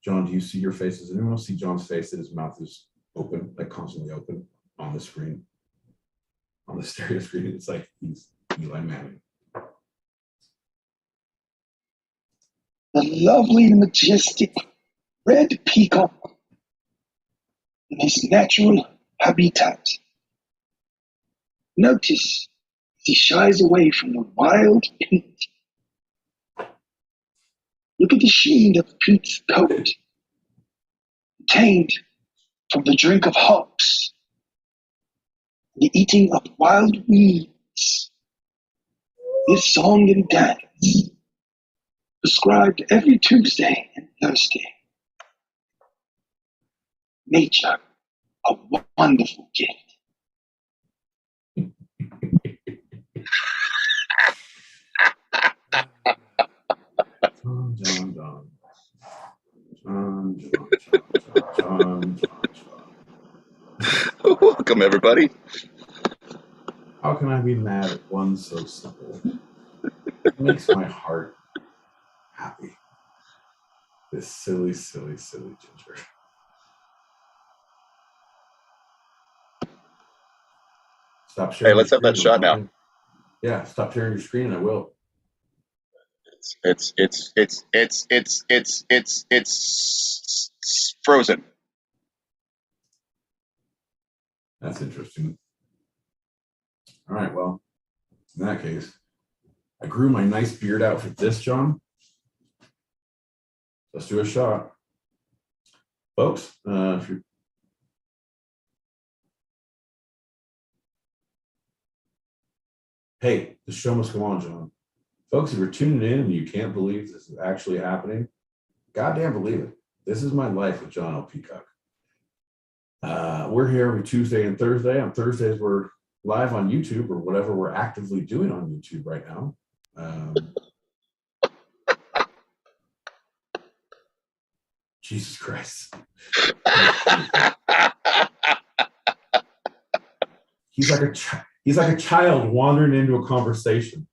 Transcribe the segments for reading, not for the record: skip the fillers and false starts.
John, do you see your face? Does anyone see John's face that his mouth is open, like constantly open on the screen? On the stereo screen, it's like he's Eli Manning. The lovely, majestic red peacock in his natural habitat. Notice as he shies away from the wild Pete. Look at the sheen of Pete's coat, obtained from the drink of hops, the eating of wild weeds. This song and dance, prescribed every Tuesday and Thursday. Nature, a wonderful gift. John. Welcome, everybody. How can I be mad at one so simple? It makes my heart happy. This silly, silly, silly ginger. Stop sharing. Hey, let's have that shot now. Yeah, stop sharing your screen and I will. It's frozen. That's interesting. All right, well, in that case, I grew my nice beard out for this, John. Let's do a shot. Folks, if you're hey, the show must go on, John. Folks, if you're tuning in and you can't believe this is actually happening, goddamn believe it. This is my life with John L. Peacock. We're here every Tuesday and Thursday. On Thursdays, we're live on YouTube or whatever we're actively doing on YouTube right now. Jesus Christ. He's like a child wandering into a conversation.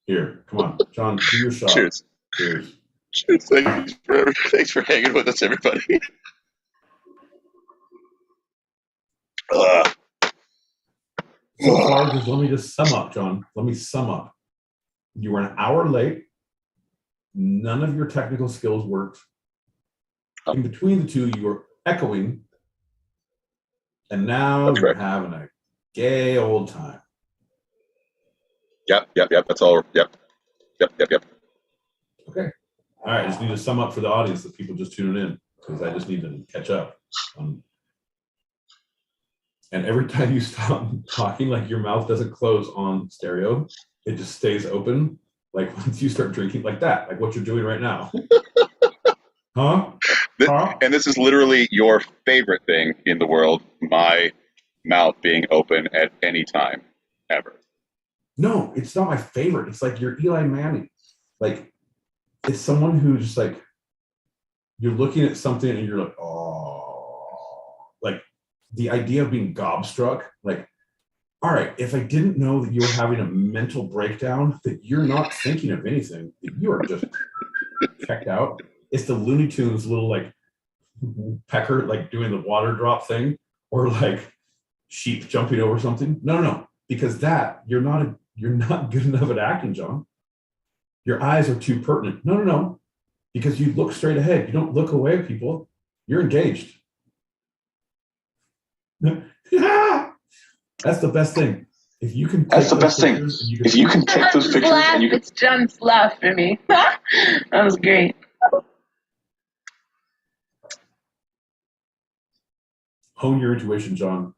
Here, come on, John, do your shot. Cheers. Cheers. Cheers. Thanks for hanging with us, everybody. So far, just let me just sum up, John. Let me sum up. You were an hour late. None of your technical skills worked. In between the two, you were echoing. And now you're having a gay old time. Yep. That's all. Yep. Okay. All right. I just need to sum up for the audience, the people just tuning in, because I just need to catch up. And every time you stop talking, like your mouth doesn't close on stereo, it just stays open. Like once you start drinking like that, like what you're doing right now. Huh? And this is literally your favorite thing in the world, my mouth being open at any time, ever. No, it's not my favorite. It's like you're Eli Manning. Like, it's someone who just like, you're looking at something and you're like, oh, like the idea of being gobstruck, like, all right, if I didn't know that you were having a mental breakdown, that you're not thinking of anything, that you are just checked out. It's the Looney Tunes little like pecker, like doing the water drop thing, or like sheep jumping over something. No, because that you're not good enough at acting, John. Your eyes are too pertinent. No, because you look straight ahead. You don't look away at people. You're engaged. That's the best thing. If you can. That's the best thing. If you can take those pictures and you can. It's John's laugh for me. That was great. Hone your intuition, John.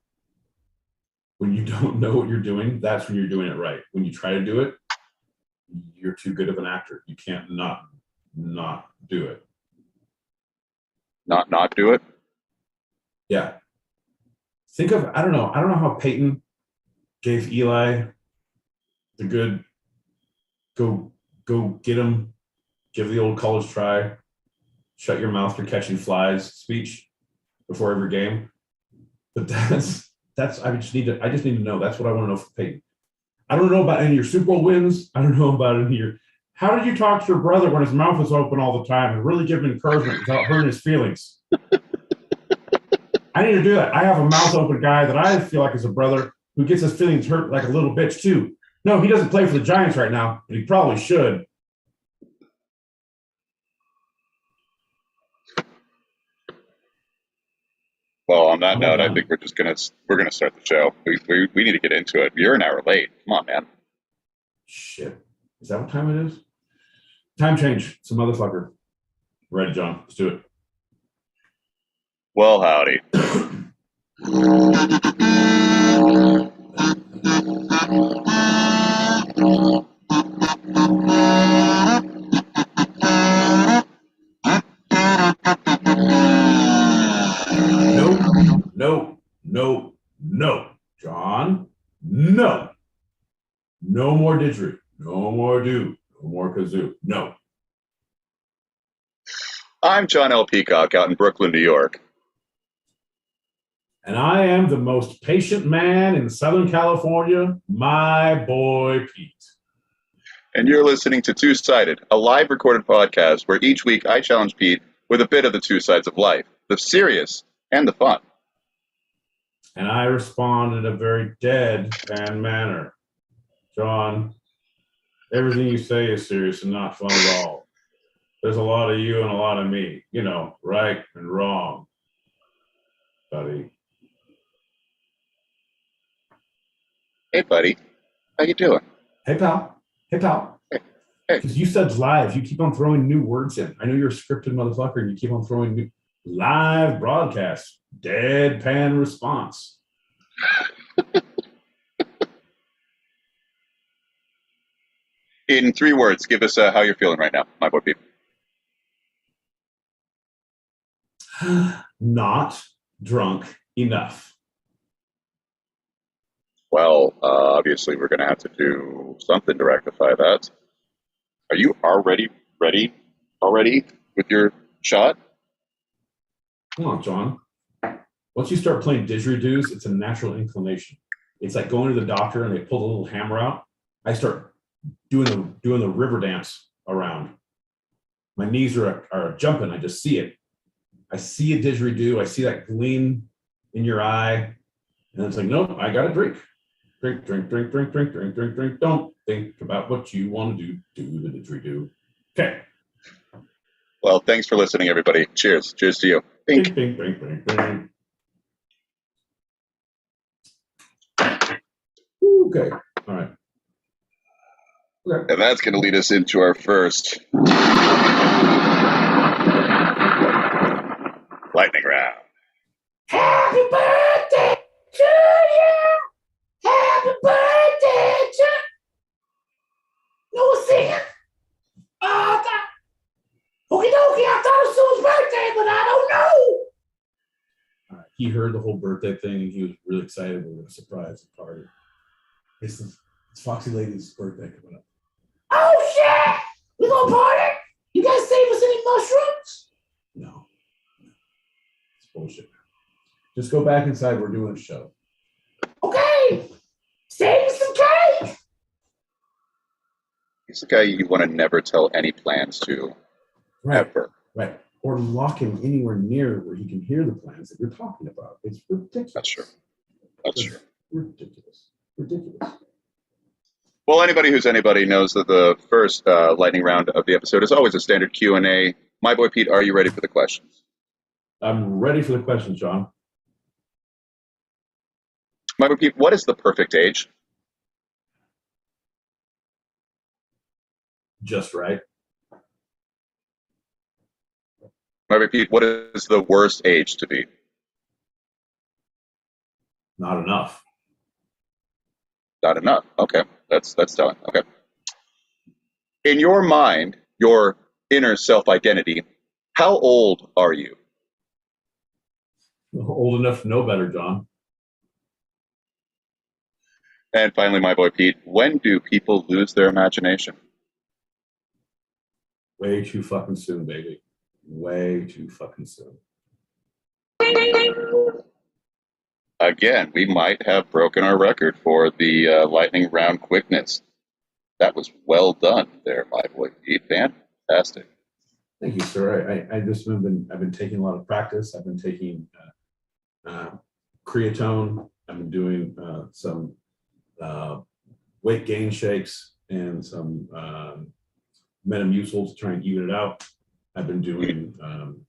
When you don't know what you're doing, that's when you're doing it right. When you try to do it, you're too good of an actor. You can't not do it. Not do it? Yeah. Think of, I don't know how Peyton gave Eli the good go get him, give the old college try, shut your mouth, you're catching flies speech before every game. But that's I just need to know. That's what I want to know from Peyton. I don't know about any of your Super Bowl wins. I don't know about any of your How did you talk to your brother when his mouth is open all the time and really give him encouragement without hurting his feelings? I need to do that. I have a mouth open guy that I feel like is a brother who gets his feelings hurt like a little bitch too. No, he doesn't play for the Giants right now, but he probably should. Well, on that note, I think we're gonna start the show. We need to get into it. You're an hour late. Come on, man. Shit. Is that what time it is? Time change. Some motherfucker. Ready, John. Let's do it. Well, howdy. No. John, no. No more didgeridoo. No more do. No more kazoo. No. I'm John L. Peacock out in Brooklyn, New York. And I am the most patient man in Southern California, my boy Pete. And you're listening to Two Sided, a live recorded podcast where each week I challenge Pete with a bit of the two sides of life, the serious and the fun. And I respond in a very deadpan manner. John, everything you say is serious and not fun at all. There's a lot of you and a lot of me. You know, right and wrong, buddy. Hey, buddy. How you doing? Hey, pal. Hey. Because you said live. You keep on throwing new words in. I know you're a scripted motherfucker and you keep on throwing new live broadcast. Deadpan response. In 3 words, give us how you're feeling right now, my boy Pete. Not drunk enough. Well, obviously we're going to have to do something to rectify that. Are you already ready with your shot? Come on, John. Once you start playing didgeridoos, it's a natural inclination. It's like going to the doctor and they pull the little hammer out. I start doing the river dance around. My knees are jumping. I just see it. I see a didgeridoo. I see that gleam in your eye. And it's like, nope, I got to drink. Drink. Don't think about what you want to do. Do the didgeridoo. Okay. Well, thanks for listening, everybody. Cheers. Cheers to you. Bink. Bing. Okay. All right. Okay. And that's going to lead us into our first lightning round. Happy birthday to you. Happy birthday to you. No singing. Okie dokie, I thought it was Sue's birthday, but I don't know. All right, he heard the whole birthday thing and he was really excited. We were going to surprise the party. It's Foxy Lady's birthday coming up. Oh shit! We gonna party? You guys save us any mushrooms? No. It's bullshit. Just go back inside. We're doing a show. Okay. Save some cake. He's the guy you want to never tell any plans to, ever. Right. Or lock him anywhere near where he can hear the plans that you're talking about. It's ridiculous. That's true. That's true. Ridiculous. Well, anybody who's anybody knows that the first lightning round of the episode is always a standard Q&A. My boy Pete, are you ready for the questions? I'm ready for the questions, John. My boy Pete, what is the perfect age? Just right. My boy Pete, what is the worst age to be? Not enough. Not enough. Okay, that's telling. Okay. In your mind, your inner self-identity, how old are you? Old enough to know better, John. And finally, my boy Pete, when do people lose their imagination? Way too fucking soon, baby. Way too fucking soon. Again, we might have broken our record for the lightning round quickness. That was well done there, my boy Pete. Fantastic. Thank you, sir. I just I've been taking a lot of practice. I've been taking creatone. I've been doing some weight gain shakes and some Metamucil to try and even it out. I've been doing.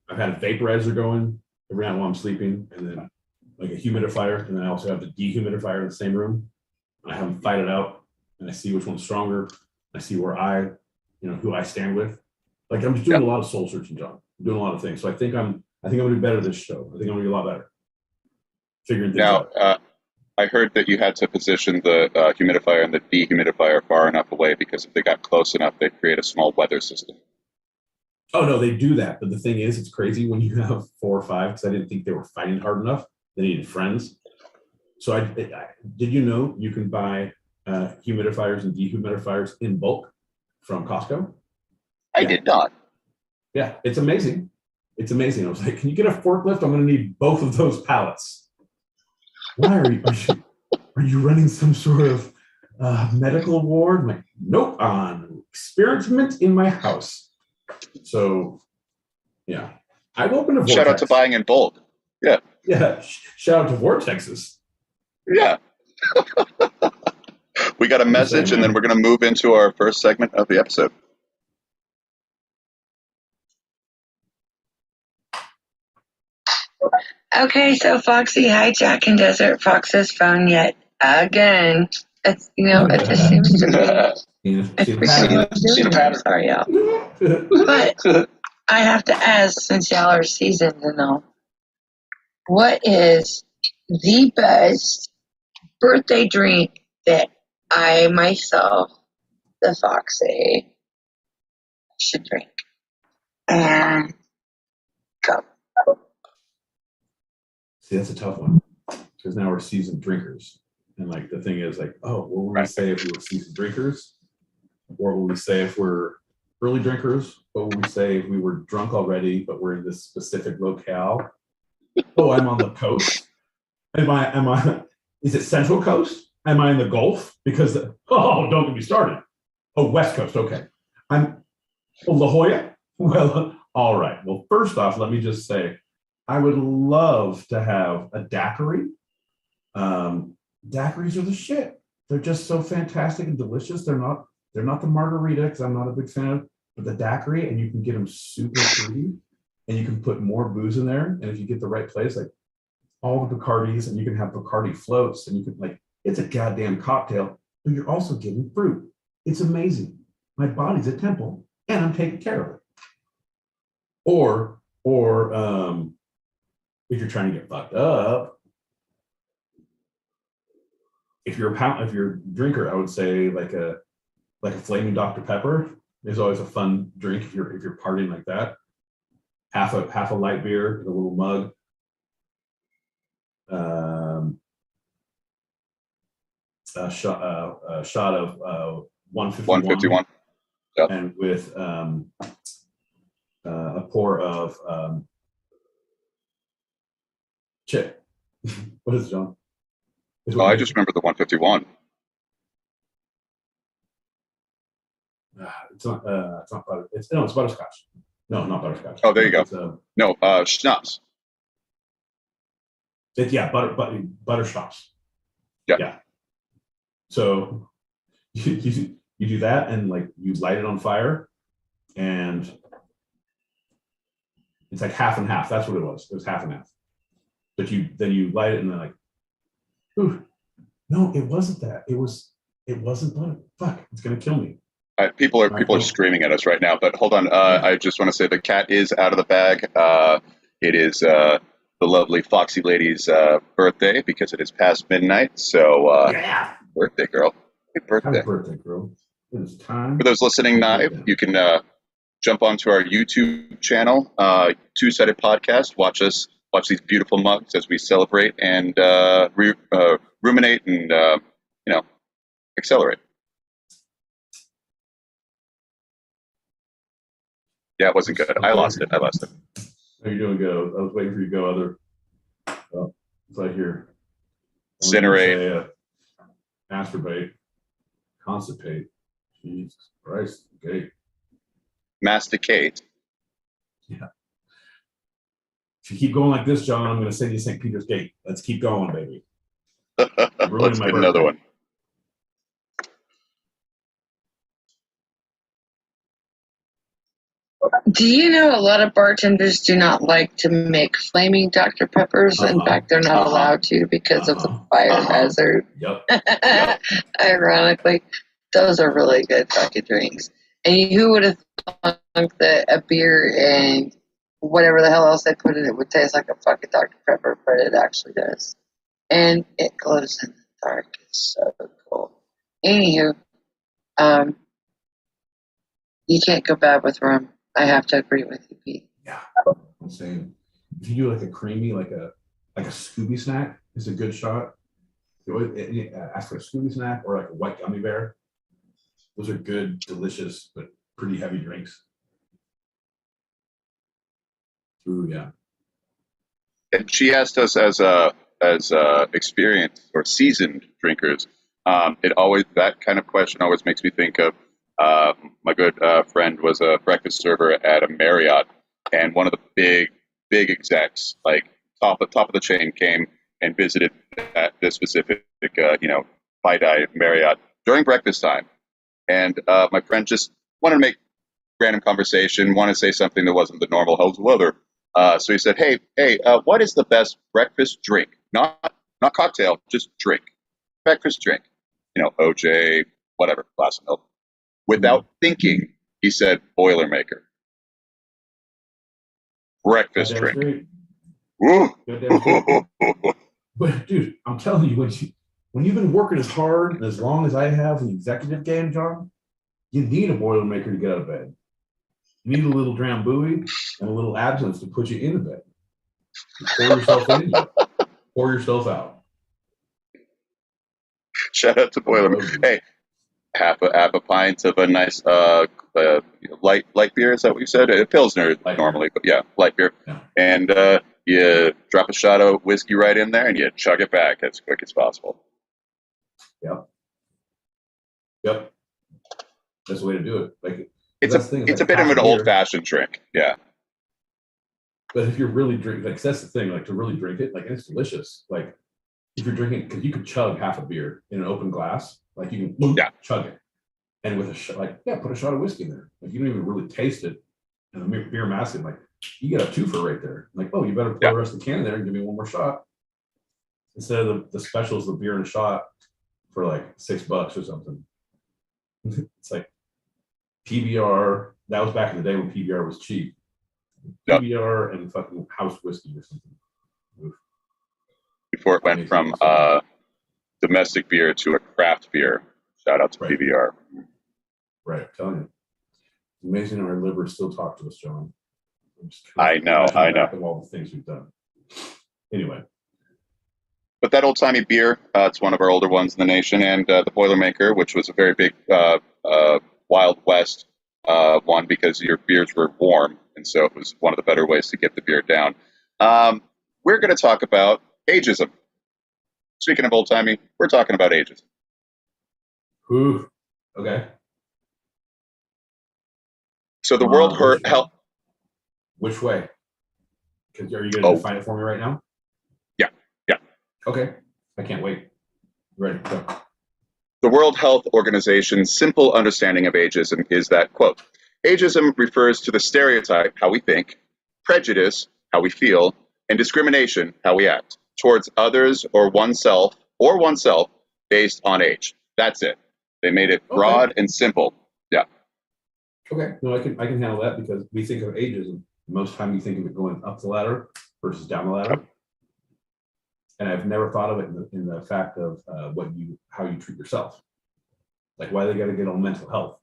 I've had a vaporizer going around while I'm sleeping, and then like a humidifier, and then I also have the dehumidifier in the same room. I have them fight it out, and I see which one's stronger. I see where who I stand with. Like I'm just doing a lot of soul searching, John. I'm doing a lot of things. So I think I'm gonna do better this show. I think I'm gonna do a lot better. Figuring things out. I heard that you had to position the humidifier and the dehumidifier far enough away because if they got close enough, they'd create a small weather system. Oh no, they do that. But the thing is, it's crazy when you have 4 or 5, because I didn't think they were fighting hard enough. They needed friends. So I did you know you can buy humidifiers and dehumidifiers in bulk from Costco? I did not. Yeah, it's amazing. It's amazing. I was like, can you get a forklift? I'm going to need both of those pallets. Why are you running some sort of medical ward? I'm like, nope, on experiment in my house. So, yeah, I've opened a Vortex. Shout out to buying in bulk. Yeah. Yeah, shout out to Vortexes. Yeah. We got a message, and then we're going to move into our first segment of the episode. Okay, so Foxy hijacking Desert Fox's phone yet again. It's it just seems to be. Seen a pattern. Sorry, y'all. But I have to ask, since y'all are seasoned and all, what is the best birthday drink that I myself, the Foxy, should drink? And go. See, that's a tough one because now we're seasoned drinkers, and like the thing is, like, oh, what would we say if we were seasoned drinkers? What would we say if we're early drinkers? What would we say if we were drunk already, but we're in this specific locale? Oh, I'm on the coast. Am I? Is it Central Coast? Am I in the Gulf? Because don't get me started. Oh, West Coast. Okay, I'm La Jolla. Well, all right. Well, first off, let me just say, I would love to have a daiquiri. Daiquiris are the shit. They're just so fantastic and delicious. They're not the margarita, because I'm not a big fan of, but the daiquiri, and you can get them super fruity, and you can put more booze in there. And if you get the right place, like all the Bacardis, and you can have Bacardi floats, and you can it's a goddamn cocktail, but you're also getting fruit. It's amazing. My body's a temple, and I'm taking care of it. Or if you're trying to get fucked up, if you're a drinker, I would say like a flaming Dr. Pepper is always a fun drink if you're partying like that. Half a light beer in a little mug. A shot of 151. Yep. And with a pour of chip. What is it, John? I just remember the 151. It's not butter. It's butterscotch. No, not butterscotch. Oh, there you go. No, schnapps. Butter schnapps. Yeah. So you do that, and like you light it on fire, and it's like half and half. That's what it was. It was half and half. But then you light it, and then like, ooh, no, it wasn't that. It wasn't butter. Fuck, it's gonna kill me. People are screaming at us right now, but hold on. I just want to say the cat is out of the bag. It is the lovely Foxy lady's birthday, because it is past midnight. So birthday girl, happy birthday! Happy birthday, girl! It is time. For those listening live, you can jump onto our YouTube channel, Two-Sided Podcast. Watch these beautiful mugs as we celebrate and ruminate and accelerate. Yeah, it wasn't good. I lost it. Oh, you're doing good. I was waiting for you to go it's right here. Incinerate. Masturbate. Constipate. Jesus Christ. Okay. Masticate. Yeah. If you keep going like this, John, I'm going to send you St. Peter's Gate. Let's keep going, baby. Let's get another one. Do you know a lot of bartenders do not like to make flaming Dr. Peppers? In fact, they're not allowed to because of the fire hazard. Yep. Ironically, those are really good fucking drinks. And who would have thought that a beer and whatever the hell else they put in it would taste like a fucking Dr. Pepper, but it actually does. And it glows in the dark. It's so cool. Anywho, you can't go bad with rum. I have to agree with you, Pete. Yeah, I'm saying if you do like a creamy, like a Scooby snack, is a good shot. You always ask for a Scooby snack or like a white gummy bear. Those are good, delicious, but pretty heavy drinks. Ooh, yeah. And she asked us as experienced or seasoned drinkers. That kind of question always makes me think of my good friend was a breakfast server at a Marriott, and one of the big execs, like top of the chain, came and visited this specific Pi Marriott during breakfast time, and my friend just wanted to make random conversation, wanted to say something that wasn't the normal how's the weather. So he said, hey, what is the best breakfast drink? Not cocktail, just drink. Breakfast drink. OJ, whatever, glass of milk. Without thinking, he said Boilermaker. Breakfast drink. Woo. But dude, I'm telling you, when you've been working as hard and as long as I have in the executive game, John, you need a Boilermaker to get out of bed. You need a little Drambuie and a little absinthe to put you in bed. You pour yourself in, pour yourself out. Shout out to Boilermaker. Hey, half a pint of a nice light beer. Is that what you said? A Pilsner light normally, but yeah, light beer. Yeah. And you drop a shot of whiskey right in there, and you chug it back as quick as possible. Yep. That's the way to do it. Like it's a bit of an old-fashioned drink. Yeah. But if you're really drinking, like that's the thing, like to really drink it, like it's delicious. Like if you're drinking, because you could chug half a beer in an open glass, like you can chug it, and with a shot, put a shot of whiskey in there. Like you don't even really taste it, and the beer massive, like you get a twofer right there. Like, oh, you better pour the rest of the can in there and give me one more shot instead of the specials, the beer and a shot for like $6 or something. It's like PBR. That was back in the day when PBR was cheap. PBR and fucking house whiskey or something. Oof. Before it went from domestic beer to a craft beer. Shout out to PBR. Right, I'm telling you. It's amazing our livers still talk to us, John. I know. Of all the things we've done. Anyway. But that old-timey beer, it's one of our older ones in the nation, and the Boilermaker, which was a very big Wild West one because your beers were warm, and so it was one of the better ways to get the beer down. We're going to talk about ageism. Speaking of old-timey, we're talking about ageism. Ooh, okay. So the World Health... Which way? Are you going to define it for me right now? Yeah. Okay. I can't wait. Ready, go. The World Health Organization's simple understanding of ageism is that, quote, ageism refers to the stereotype, how we think, prejudice, how we feel, and discrimination, how we act, towards others or oneself based on age. That's it. They made it broad and simple. Yeah. Okay. No, I can handle that because we think of ageism. Most time you think of it going up the ladder versus down the ladder. And I've never thought of it in the fact of how you treat yourself. Like why they got to get on mental health.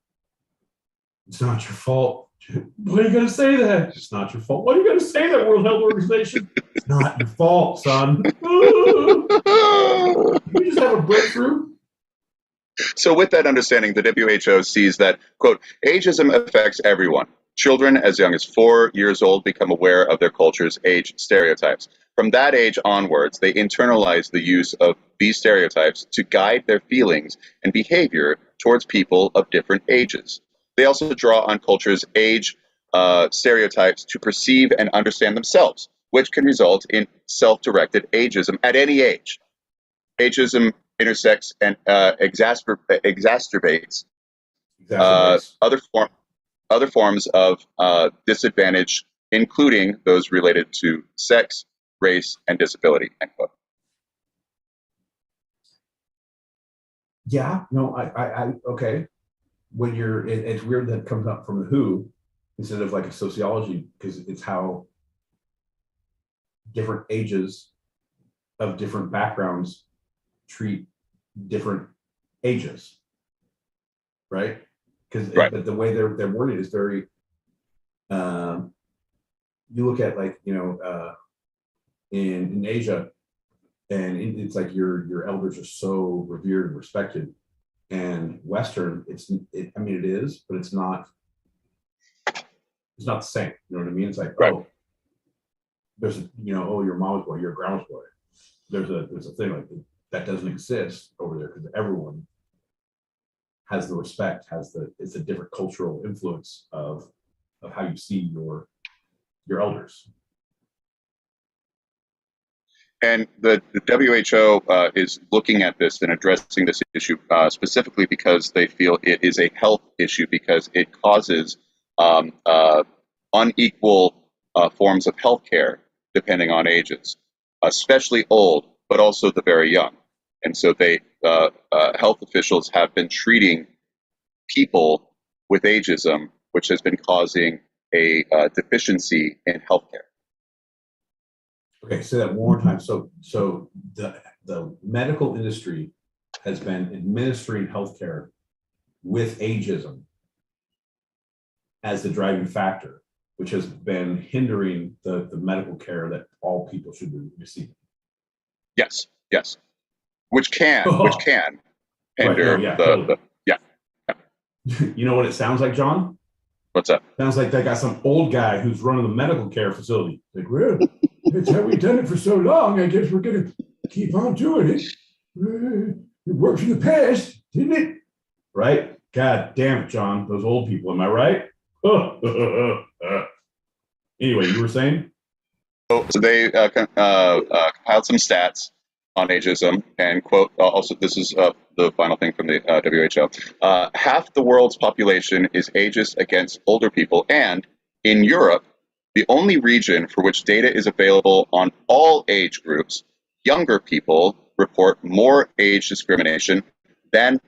It's not your fault. Why are you going to say that? It's not your fault. Why are you going to say that, World Health Organization? It's not your fault, son. You just have a breakthrough. So with that understanding, the WHO sees that, quote, ageism affects everyone, Children as young as 4 years old become aware of their culture's age stereotypes. From that age onwards, they internalize the use of these stereotypes to guide their feelings and behavior towards people of different ages. They also draw on culture's age stereotypes to perceive and understand themselves, which can result in self-directed ageism at any age. Ageism intersects and exacerbates other forms of disadvantage, including those related to sex, race, and disability. End quote. Yeah, no, I okay. When it's weird that it comes up from the WHO instead of like a sociology, because it's how different ages of different backgrounds treat different ages, right? Because but the way they're worded is very. You look at like in Asia, and it's like your elders are so revered and respected, and Western I mean it is, but it's not the same. You know what I mean? It's like oh, there's oh, your mom's boy, your grandma's boy. There's a thing like that doesn't exist over there because everyone has the respect, it's a different cultural influence of how you see your elders. And the WHO is looking at this and addressing this issue specifically because they feel it is a health issue because it causes unequal forms of health care depending on ages, especially old, but also the very young. And so health officials have been treating people with ageism, which has been causing a deficiency in healthcare. Okay, say that one more time. So the medical industry has been administering healthcare with ageism as the driving factor, which has been hindering the medical care that all people should be receiving. Yes. Which can hinder right, yeah. You know what it sounds like, John? What's that? Sounds like they got some old guy who's running the medical care facility. Like, well, that's how we've done it for so long. I guess we're going to keep on doing it. It worked in the past, didn't it? Right? God damn it, John. Those old people. Am I right? Anyway, you were saying? So they compiled some stats on ageism and quote, also this is the final thing from the WHO. Half the world's population is ageist against older people, and in Europe, the only region for which data is available on all age groups, younger people report more age discrimination than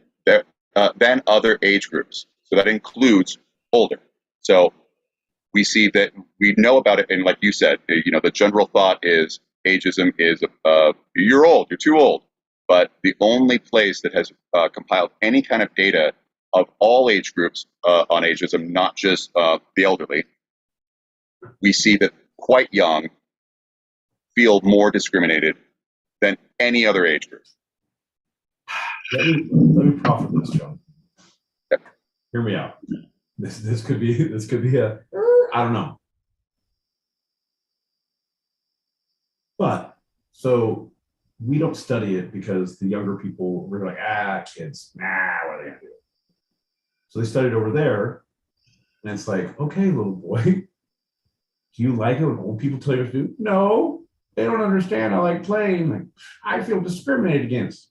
other age groups. So that includes older. So we see that we know about it, and like you said, the general thought is ageism is you're old, you're too old. But the only place that has compiled any kind of data of all age groups on ageism, not just the elderly, we see that quite young feel more discriminated than any other age group. Let me profit this, John. Okay. Hear me out. This could be a I don't know. But so we don't study it because the younger people were like, kids, what are they gonna do? So they studied over there, and it's like, okay, little boy, do you like it when old people tell you what to do? No, they don't understand. I like playing. Like, I feel discriminated against.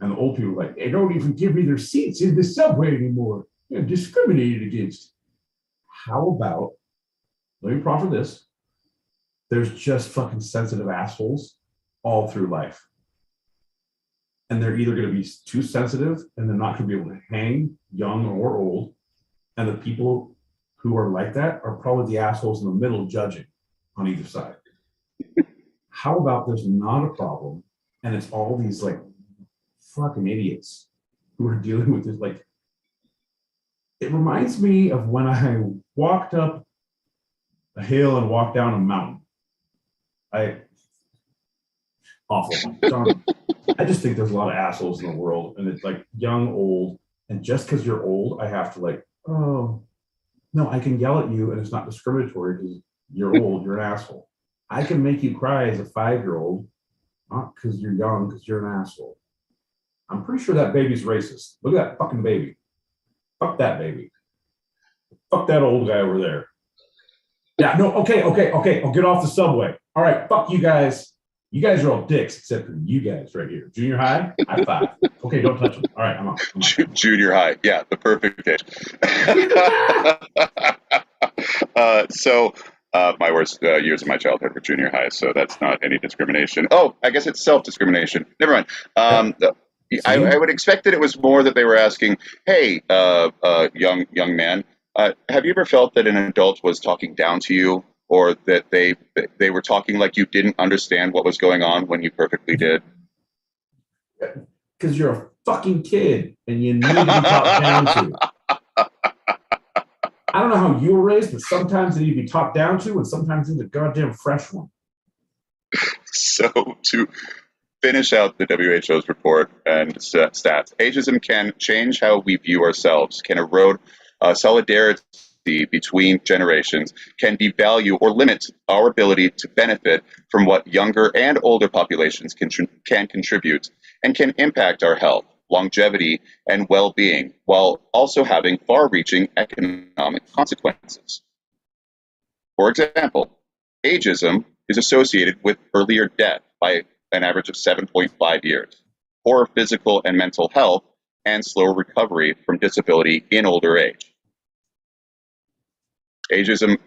And the old people are like, they don't even give me their seats in the subway anymore. They're discriminated against. How about, let me proffer this, there's just fucking sensitive assholes all through life. And they're either going to be too sensitive and they're not going to be able to hang, young or old. And the people who are like that are probably the assholes in the middle judging on either side. How about there's not a problem and it's all these like fucking idiots who are dealing with this? Like, it reminds me of when I walked up a hill and walked down a mountain. Awful. John, I just think there's a lot of assholes in the world, and it's like young, old, and just because you're old, I have to like, oh, No, I can yell at you and it's not discriminatory because you're old, you're an asshole. I can make you cry as a 5-year-old, not because you're young, because you're an asshole. I'm pretty sure that baby's racist. Look at that fucking baby. Fuck that baby. Fuck that old guy over there. Yeah, no, okay. I'll get off the subway. All right, fuck you guys. You guys are all dicks except for you guys right here. Junior high, high five. Okay, don't touch them. All right, I'm on. Junior high, yeah, the perfect age. My worst years of my childhood were junior high, so that's not any discrimination. Oh, I guess it's self-discrimination. Never mind. I would expect that it was more that they were asking, "Hey, young man, have you ever felt that an adult was talking down to you, or that they were talking like you didn't understand what was going on when you perfectly did?" Because you're a fucking kid and you need to be talked down to. I don't know how you were raised, but sometimes they need to be talked down to, and sometimes they need a goddamn fresh one. So to finish out the WHO's report and stats, ageism can change how we view ourselves, can erode solidarity between generations, can devalue or limit our ability to benefit from what younger and older populations can contribute, and can impact our health, longevity, and well-being, while also having far-reaching economic consequences. For example, ageism is associated with earlier death by an average of 7.5 years, poor physical and mental health, and slower recovery from disability in older age. Ageism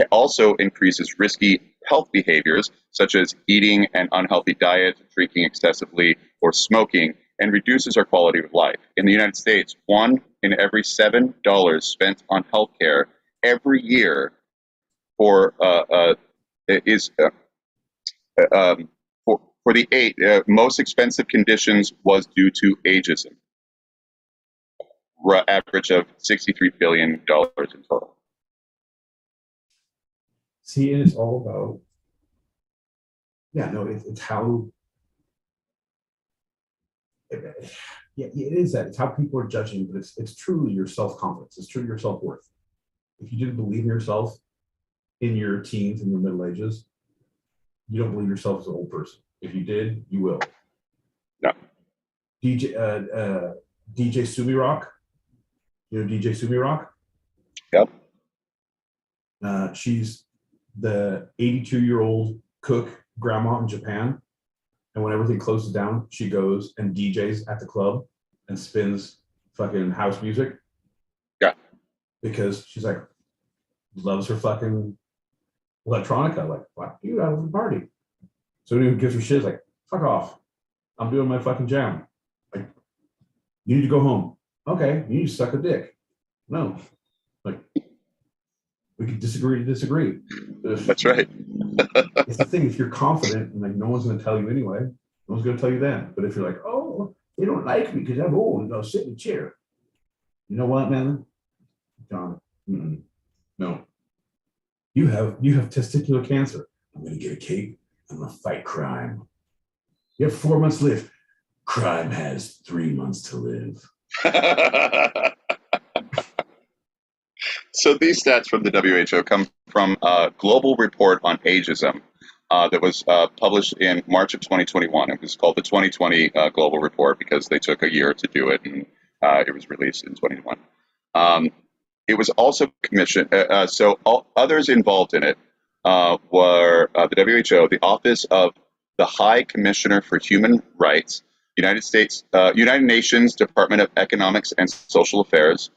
also increases risky health behaviors such as eating an unhealthy diet, drinking excessively, or smoking, and reduces our quality of life. In the United States, 1 in every $7 spent on healthcare every year for the 8 most expensive conditions was due to ageism. Average of $63 billion in total. See, and it's all about, it's how, it is that. It's how people are judging, but it's truly your self-confidence. It's truly your self-worth. If you didn't believe in yourself in your teens and your middle ages, you don't believe yourself as an old person. If you did, you will. No. DJ Sumi Rock. You know DJ Sumi Rock? Yep. She's the 82-year-old cook grandma in Japan. And when everything closes down, she goes and DJs at the club and spins fucking house music. Yeah. Because she's like, loves her fucking electronica. Like, fuck you, I love the party. So anyone gives her shit, like, fuck off. I'm doing my fucking jam. Like, you need to go home. Okay, you need to suck a dick. No. Like, we could disagree to disagree. That's right. It's the thing, if you're confident and like no one's going to tell you anyway, no one's going to tell you then. But if you're like, oh, they don't like me because I'm old and I'll sit in a chair. You know what, man? John, no. You have testicular cancer. I'm going to get a cape. I'm going to fight crime. You have 4 months to live. Crime has 3 months to live. So these stats from the WHO come from a global report on ageism that was published in March of 2021. It was called the 2020 Global Report because they took a year to do it, and it was released in 2021. It was also commissioned, so others involved in it were the WHO, the Office of the High Commissioner for Human Rights, United Nations Department of Economics and Social Affairs,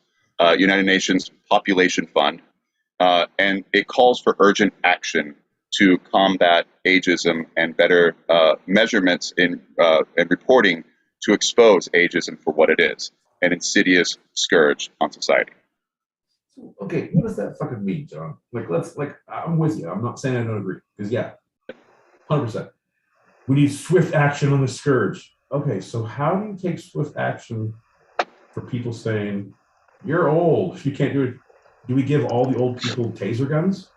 United Nations Population Fund, and it calls for urgent action to combat ageism and better measurements and reporting to expose ageism for what it is, an insidious scourge on society. Okay, what does that fucking mean, John? I'm with you. I'm not saying I don't agree, because 100%. We need swift action on the scourge. Okay, so how do you take swift action for people saying, you're old, you can't do it? Do we give all the old people taser guns?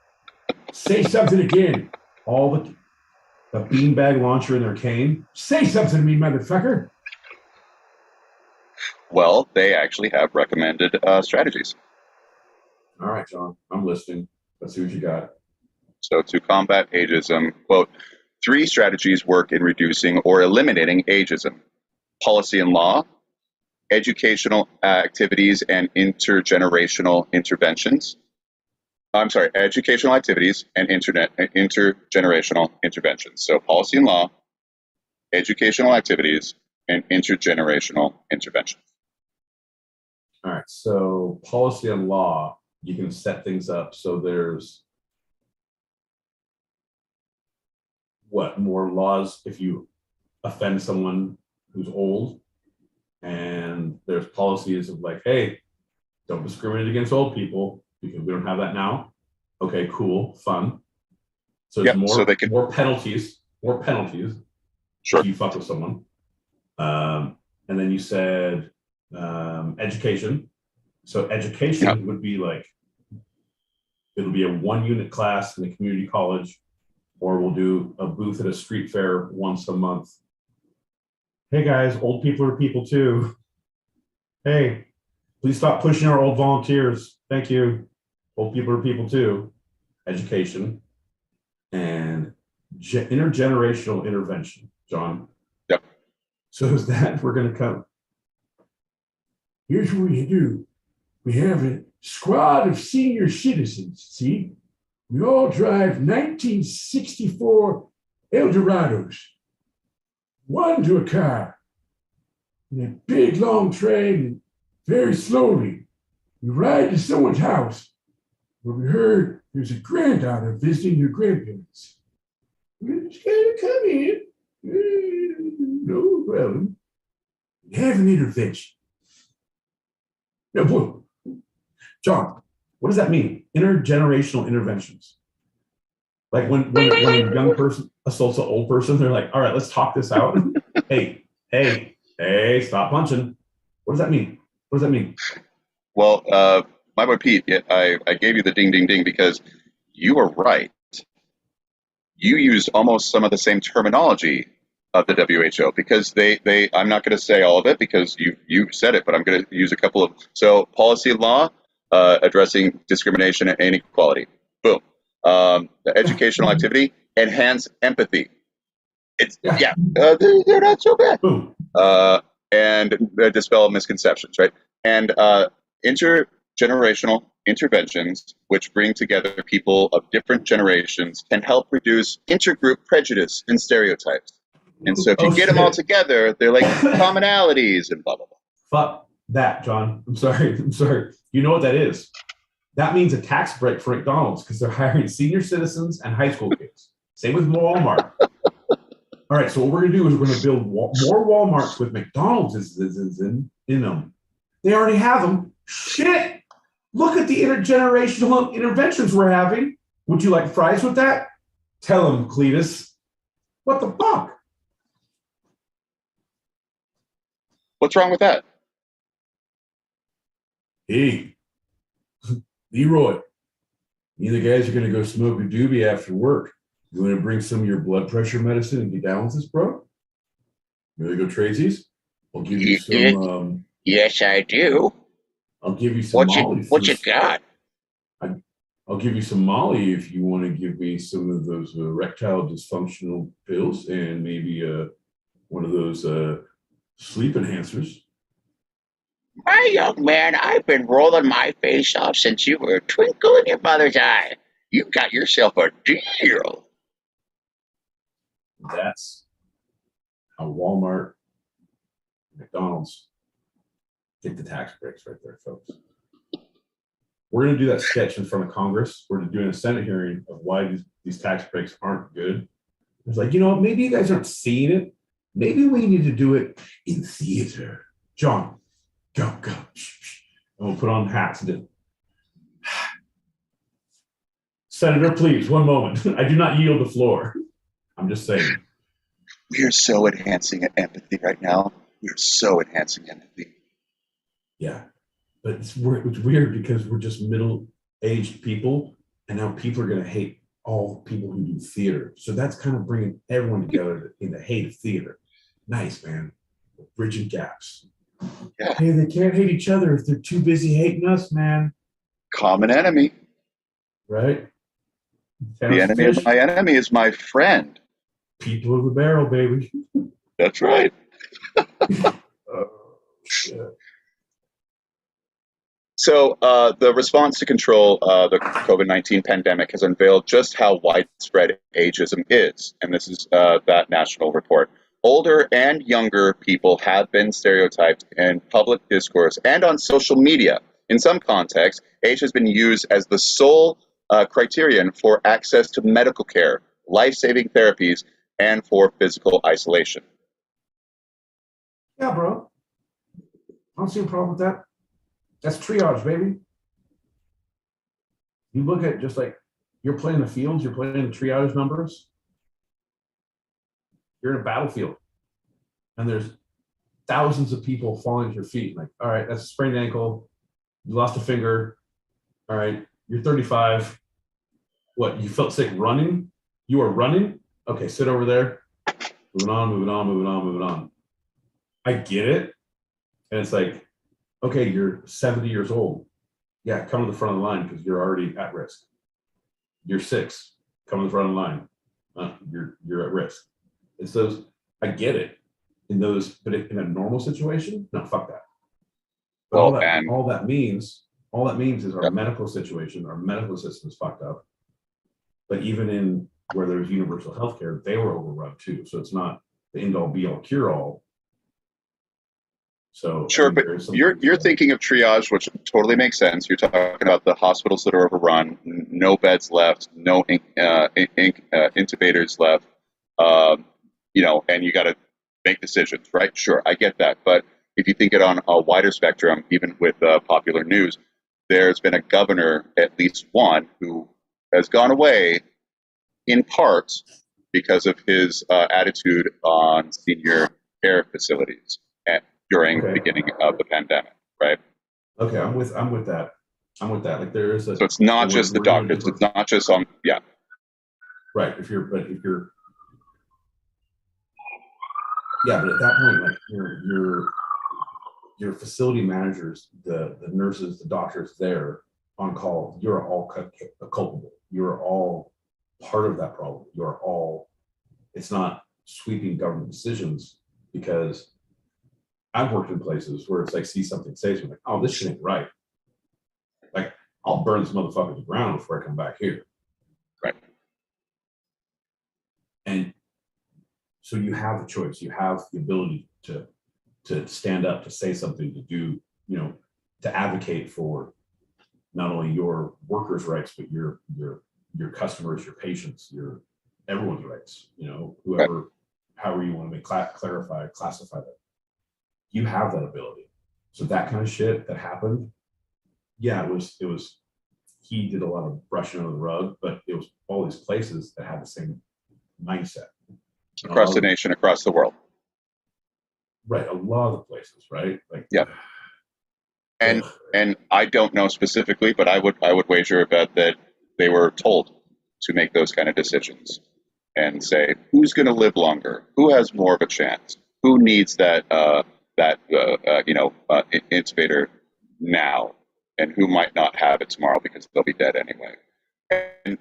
Say something again. All the beanbag launcher in their cane. Say something to me, motherfucker. Well, they actually have recommended strategies. All right, John, I'm listening. Let's see what you got. So to combat ageism, quote, 3 strategies work in reducing or eliminating ageism: policy and law, educational activities and intergenerational interventions. I'm sorry, educational activities and intergenerational interventions. So policy and law, educational activities, and intergenerational interventions. All right, so policy and law, you can set things up so there's more laws if you offend someone who's old, and there's policies of like, hey, don't discriminate against old people because we don't have that now. Okay, cool, fun. So there's more penalties Sure. if you fuck with someone. And then you said education. So education would be like, it'll be a 1-unit class in a community college, or we'll do a booth at a street fair once a month. Hey guys, old people are people too. Hey, please stop pushing our old volunteers. Thank you. Old people are people too. Education and intergenerational intervention, John. Yep. So is that we're going to come. Here's what we do. We have a squad of senior citizens, see? We all drive 1964 Eldorados, one to a car, in a big long train, very slowly. We ride to someone's house where we heard there's a granddaughter visiting her grandparents. We're just going to come in, no problem, and have an intervention. Now, boy, John, what does that mean? Intergenerational interventions. Like when a young person assaults an old person, they're like, all right, let's talk this out. hey, stop punching. What does that mean? What does that mean? Well, my boy Pete, I gave you the ding, ding, ding because you were right. You used almost some of the same terminology of the WHO because they I'm not going to say all of it because you said it, but I'm going to use a couple of. So policy and law, addressing discrimination and inequality. Boom. The educational activity, enhance empathy. It's they're not so bad. Boom. And dispel misconceptions, right? And intergenerational interventions, which bring together people of different generations, can help reduce intergroup prejudice and stereotypes. And so if you get them all together, they're like commonalities and blah, blah, blah. Fuck that, John. I'm sorry. You know what that is? That means a tax break for McDonald's because they're hiring senior citizens and high school kids. Same with Walmart. All right, so what we're going to do is we're going to build more Walmarts with McDonald's in them. They already have them. Shit! Look at the intergenerational interventions we're having. Would you like fries with that? Tell them, Cletus. What the fuck? What's wrong with that? Hey, Leroy, you the guys are going to go smoke a doobie after work. You want to bring some of your blood pressure medicine and get down with this, bro? You want to go Tracy's? I'll give you some. Yes, I do. I'll give you some Molly. What you got? I'll give you some Molly if you want to give me some of those erectile dysfunctional pills and maybe one of those sleep enhancers. My young man, I've been rolling my face off since you were a twinkle in your mother's eye. You got yourself a deal. That's how Walmart, McDonald's get the tax breaks right there, folks. We're going to do that sketch in front of Congress. We're doing a Senate hearing of why these tax breaks aren't good. It's like, maybe you guys aren't seeing it. Maybe we need to do it in theater. John, go. And we'll put on hats and do. Senator, please, one moment. I do not yield the floor. I'm just saying. We are so enhancing empathy right now. We are so enhancing empathy. Yeah. But it's weird because we're just middle-aged people, and now people are going to hate all people who do theater. So that's kind of bringing everyone together in the hate of theater. Nice, man. Bridging gaps. Yeah. Hey, they can't hate each other if they're too busy hating us, man. Common enemy. right? The enemy of my enemy is my friend. People of the barrel, baby. That's right. Oh, shit. So the response to control the COVID-19 pandemic has unveiled just how widespread ageism is. And this is that national report. Older and younger people have been stereotyped in public discourse and on social media. In some contexts, age has been used as the sole criterion for access to medical care, life-saving therapies, and for physical isolation. Yeah, bro. I don't see a problem with that. That's triage, baby. You look at just like you're playing the fields, you're playing the triage numbers. You're in a battlefield, and there's thousands of people falling at your feet. Like, all right, that's a sprained ankle. You lost a finger. All right, you're 35. What, you felt sick running? You are running? Okay, sit over there. Moving on, moving on, moving on, moving on. I get it. And it's like, okay, you're 70 years old. Yeah, come to the front of the line because you're already at risk. You're 6. Come to the front of the line. You're at risk. It's those, I get it. In those, but in a normal situation, no, fuck that. But Well, all that means is our medical situation, our medical system is fucked up. But even in where there's universal health care, they were overrun too. So it's not the end all be all cure all. So sure, but you're thinking of triage, which totally makes sense. You're talking about the hospitals that are overrun, no beds left, no intubators left, and you got to make decisions, right? Sure, I get that. But if you think it on a wider spectrum, even with popular news, there's been a governor, at least one, who has gone away in part because of his attitude on senior care facilities during the beginning of the pandemic, right? Okay, I'm with that. Like there is a. So it's not just the doctors. It's not just yeah. Right. Yeah, but at that point, like your facility managers, the nurses, the doctors there on call, you're all culpable. You're all part of that problem. You're all. It's not sweeping government decisions, because I've worked in places where it's like, see something, say something, like, oh, this shit ain't right. Like, I'll burn this motherfucker to the ground before I come back here. Right. And so you have the choice. You have the ability to stand up, to say something, to do, to advocate for not only your workers' rights, but your customers, your patients, your everyone's rights. Whoever, right. However you want to classify that. You have that ability. So that kind of shit that happened, yeah, it was. He did a lot of brushing under the rug, but it was all these places that had the same mindset. Across the nation, across the world. Right, a lot of the places, right? Like, yeah. And I don't know specifically, but I would wager a bet that they were told to make those kind of decisions and say who's going to live longer, who has more of a chance, who needs that intubator now, and who might not have it tomorrow because they'll be dead anyway. And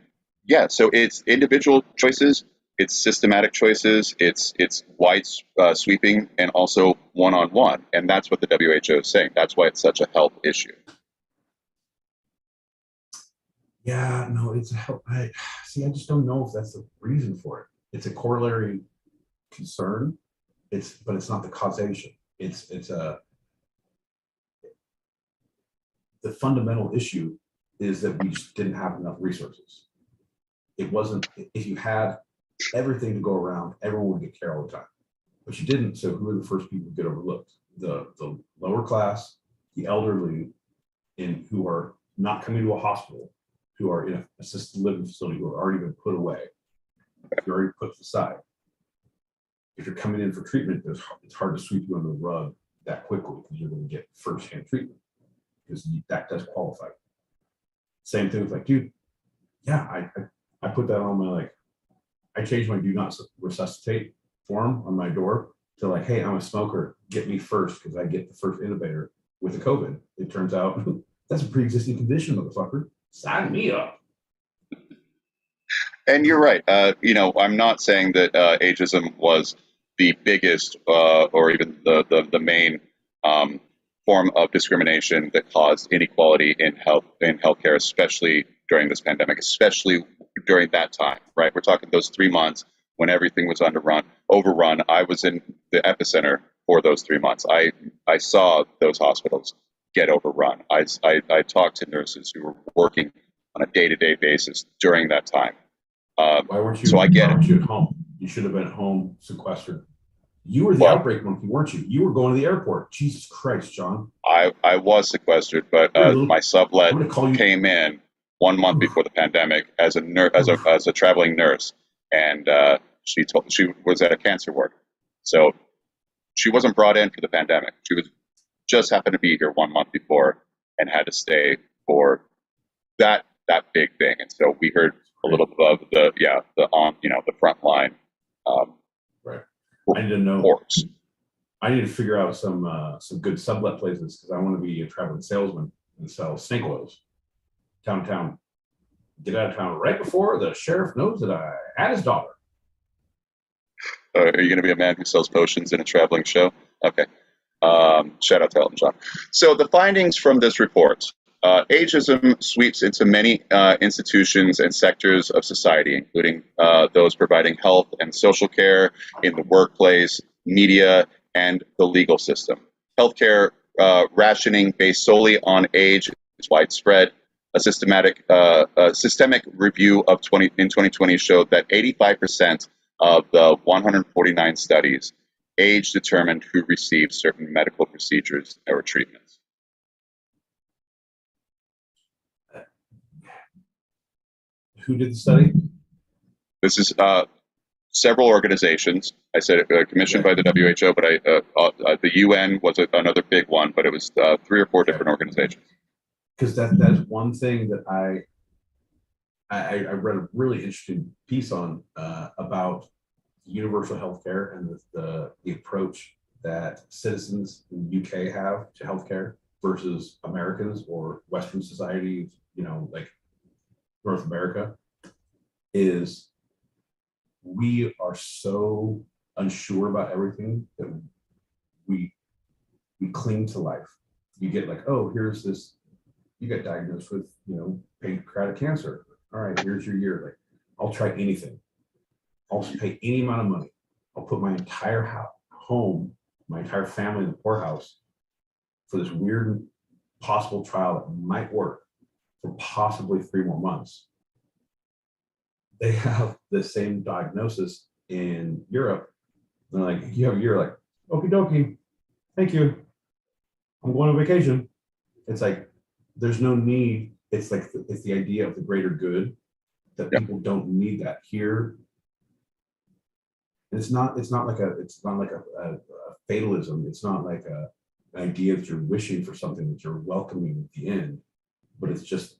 yeah, so it's individual choices, it's systematic choices, it's wide sweeping, and also one-on-one, and that's what the WHO is saying. That's why it's such a health issue. Yeah, no, it's a health. I just don't know if that's the reason for it. It's a corollary concern. But it's not the causation. The fundamental issue is that we just didn't have enough resources. It wasn't, if you had everything to go around, everyone would get care all the time. But you didn't, so who are the first people to get overlooked? The lower class, the elderly, who are not coming to a hospital, who are in an assisted living facility, who are already been put away, you're already put to the side. If you're coming in for treatment, it's hard to sweep you under the rug that quickly, because you're going to get first-hand treatment, because that does qualify. Same thing with like, dude, yeah, I put that on my, I changed my do not resuscitate form on my door to like, hey, I'm a smoker, get me first, because I get the first intubator with the COVID. It turns out That's a pre-existing condition, motherfucker. Sign me up. And you're right. I'm not saying that ageism was the biggest or even the main form of discrimination that caused inequality in healthcare, especially during this pandemic, especially during that time. Right? We're talking those 3 months when everything was overrun. I was in the epicenter for those 3 months. I saw those hospitals get overrun. I talked to nurses who were working on a day-to-day basis during that time. Why weren't you? So I get why weren't it. you at home? You should have been at home, sequestered. You were the Well, outbreak monkey, weren't you? You were going to the airport. Jesus Christ, John. I was sequestered, but my sublet came in 1 month before the pandemic as a traveling nurse, and she was at a cancer ward, so she wasn't brought in for the pandemic. She was just happened to be here 1 month before and had to stay for that big thing, and so we heard a little bit of the front line. Right. I didn't know. Reports. I need to figure out some good sublet places because I want to be a traveling salesman and sell snake oils. Town to town. Get out of town right before the sheriff knows that I had his daughter. Are you going to be a man who sells potions in a traveling show? Okay. Shout out to Elton John. So the findings from this report. Ageism sweeps into many institutions and sectors of society, including those providing health and social care, in the workplace, media, and the legal system. Healthcare rationing based solely on age is widespread. A systemic review of 2020 showed that 85% of the 149 studies age determined who received certain medical procedures or treatments. Who did the study? This is several organizations. I said commissioned by the WHO, but the UN was another big one, but it was 3 or 4 different organizations. Because that's one thing that I read a really interesting piece on about universal healthcare and the approach that citizens in the UK have to healthcare versus Americans or Western society, like North America, is we are so unsure about everything that we cling to life. You get like, oh, here's this, you got diagnosed with, pancreatic cancer. All right, here's your year. Like, I'll try anything. I'll pay any amount of money. I'll put my entire home, my entire family in the poorhouse for this weird possible trial that might work for possibly 3 more months. They have the same diagnosis in Europe. They're like, you have a year, like, okie dokie, thank you. I'm going on vacation. It's like, there's no need. It's like, it's the idea of the greater good that people don't need that here. It's not like a fatalism. It's not like an idea that you're wishing for something that you're welcoming at the end, but it's just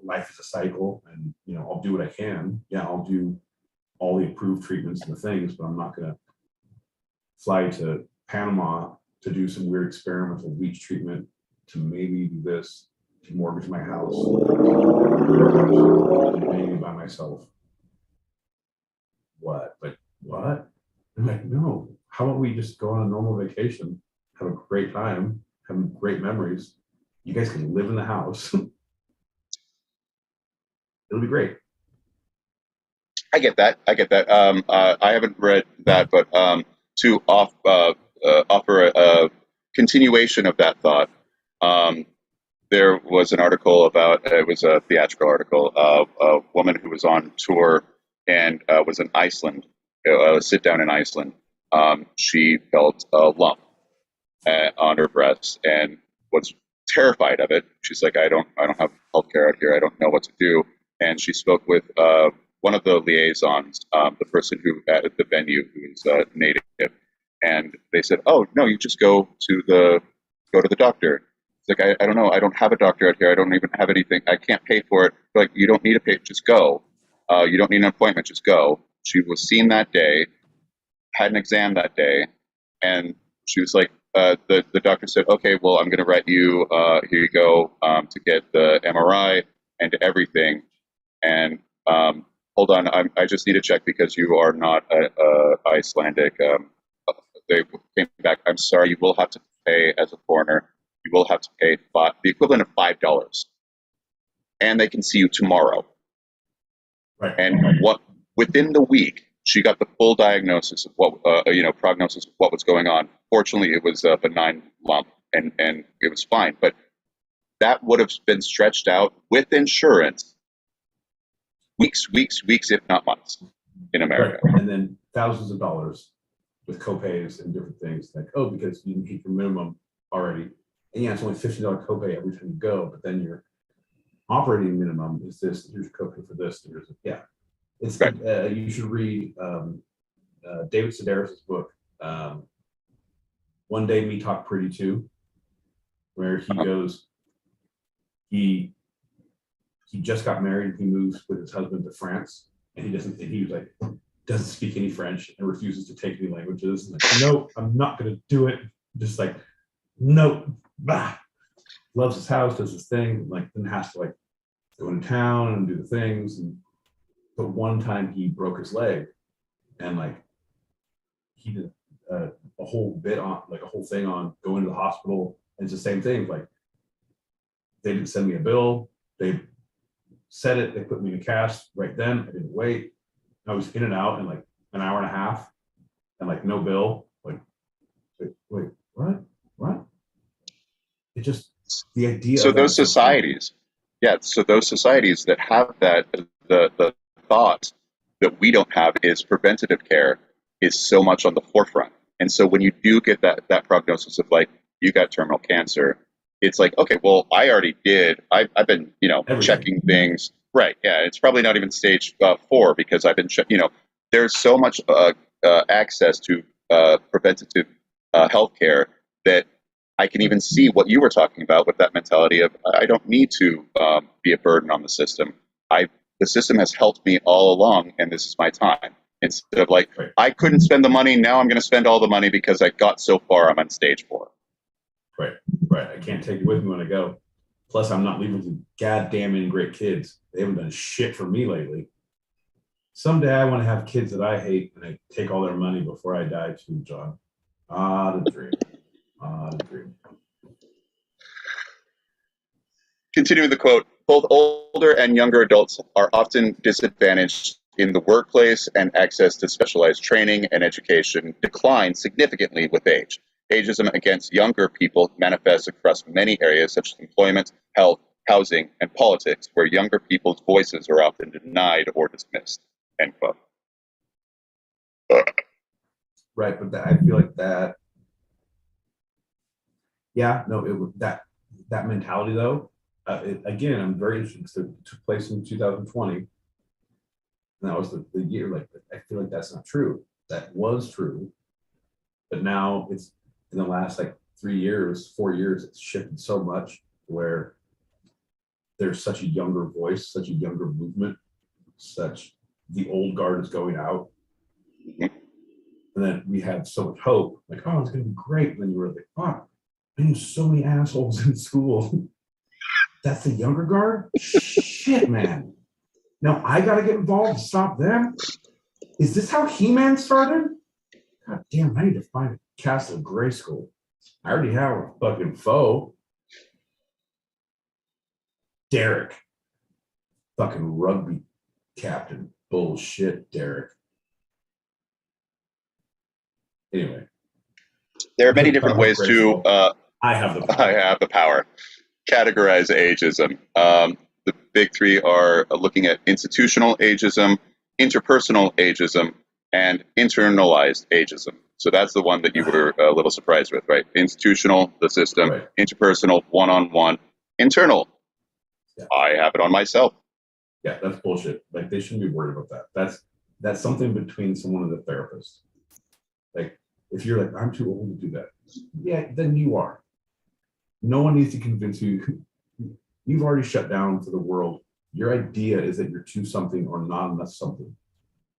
life is a cycle, and I'll do what I can. Yeah, I'll do all the approved treatments and the things, but I'm not gonna fly to Panama to do some weird experimental beach treatment to maybe do this, to mortgage my house, maybe by myself. What? But what? I'm like, no. How about we just go on a normal vacation, have a great time, have great memories. You guys can live in the house. It'll be great. I get that. I haven't read that, but to offer a continuation of that thought, there was an article about, it was a theatrical article, of a woman who was on tour and was in Iceland, a sit down in Iceland. She felt a lump on her breast and was terrified of it. She's like, I don't have healthcare out here. I don't know what to do. And she spoke with one of the liaisons, the person who at the venue who is native, and they said, "Oh no, you just go to the doctor." It's like, I don't know, I don't have a doctor out here. I don't even have anything. I can't pay for it. They're like, you don't need to pay. Just go. You don't need an appointment. Just go. She was seen that day, had an exam that day, and she was like, the doctor said, okay, well, I'm going to write you, here you go, to get the MRI and everything. And hold on, I just need to check because you are not Icelandic. They came back. I'm sorry, you will have to pay as a foreigner. You will have to pay the equivalent of $5, and they can see you tomorrow. Right. And within the week, she got the full diagnosis of prognosis of what was going on. Fortunately, it was a benign lump, and it was fine. But that would have been stretched out with insurance weeks, if not months, in America. Right. And then thousands of dollars with copays and different things like, oh, because you hit your minimum already. And yeah, it's only $50 copay every time you go, but then your operating minimum is this. Here's your copay for this. Yeah. It's right. You should read David Sedaris' book, One Day Me Talk Pretty Too, where he goes, he just got married. He moves with his husband to France, and he was like, doesn't speak any French and refuses to take any languages. Like, no, I'm not going to do it. Just like, no, bah. Loves his house, does his thing, like then has to like go into town and do the things. But one time he broke his leg, and like he did a whole bit on, like a whole thing on going to the hospital. And it's the same thing. Like they didn't send me a bill. They said it. They put me in a cast right then. I didn't wait. I was in and out in like an hour and a half, and like no bill. Like, wait, what? It just the idea. So those societies, so those societies that have that, the thought that we don't have is preventative care is so much on the forefront. And so when you do get that prognosis of like you got terminal cancer, it's like, okay, well, I already did. I've been checking things. Right. Yeah. It's probably not even stage 4 because I've been there's so much access to preventative healthcare that I can even see what you were talking about with that mentality of I don't need to be a burden on the system. The system has helped me all along, and this is my time. Instead of like, I couldn't spend the money, now I'm going to spend all the money because I got so far, I'm on stage 4. Right. I can't take it with me when I go. Plus, I'm not leaving with goddamn great kids. They haven't done shit for me lately. Someday I want to have kids that I hate and I take all their money before I die too, John. The dream. The dream. Continuing the quote, both older and younger adults are often disadvantaged in the workplace, and access to specialized training and education declines significantly with age. Ageism against younger people manifests across many areas such as employment, health, housing, and politics, where younger people's voices are often denied or dismissed. End quote. Right, but I feel like that. Yeah, no, that mentality though. Again, I'm very interested. It took place in 2020, and that was the year. Like, I feel like that's not true. That was true, but now it's in the last like 4 years, it's shifted so much where there's such a younger voice, such a younger movement, the old guard is going out. And then we had so much hope, like, oh, it's going to be great. And then you were like, oh, I knew so many assholes in school. That's the younger guard? Shit, man. Now I got to get involved to stop them? Is this how He-Man started? God damn, I need to find a Castle Grayskull. I already have a fucking foe. Derek. Fucking rugby captain. Bullshit, Derek. Anyway. There are many different ways to I have the power. Categorize ageism. The big 3 are looking at institutional ageism, interpersonal ageism, and internalized ageism. So that's the one that you were a little surprised with, right? Institutional, the system. Right. Interpersonal, one-on-one. Internal, I have it on myself. Yeah, that's bullshit. Like, they shouldn't be worried about that. That's something between someone and the therapist. Like, if you're like, I'm too old to do that, yeah, then you are. No one needs to convince you. You've already shut down to the world. Your idea is that you're too something or not enough something.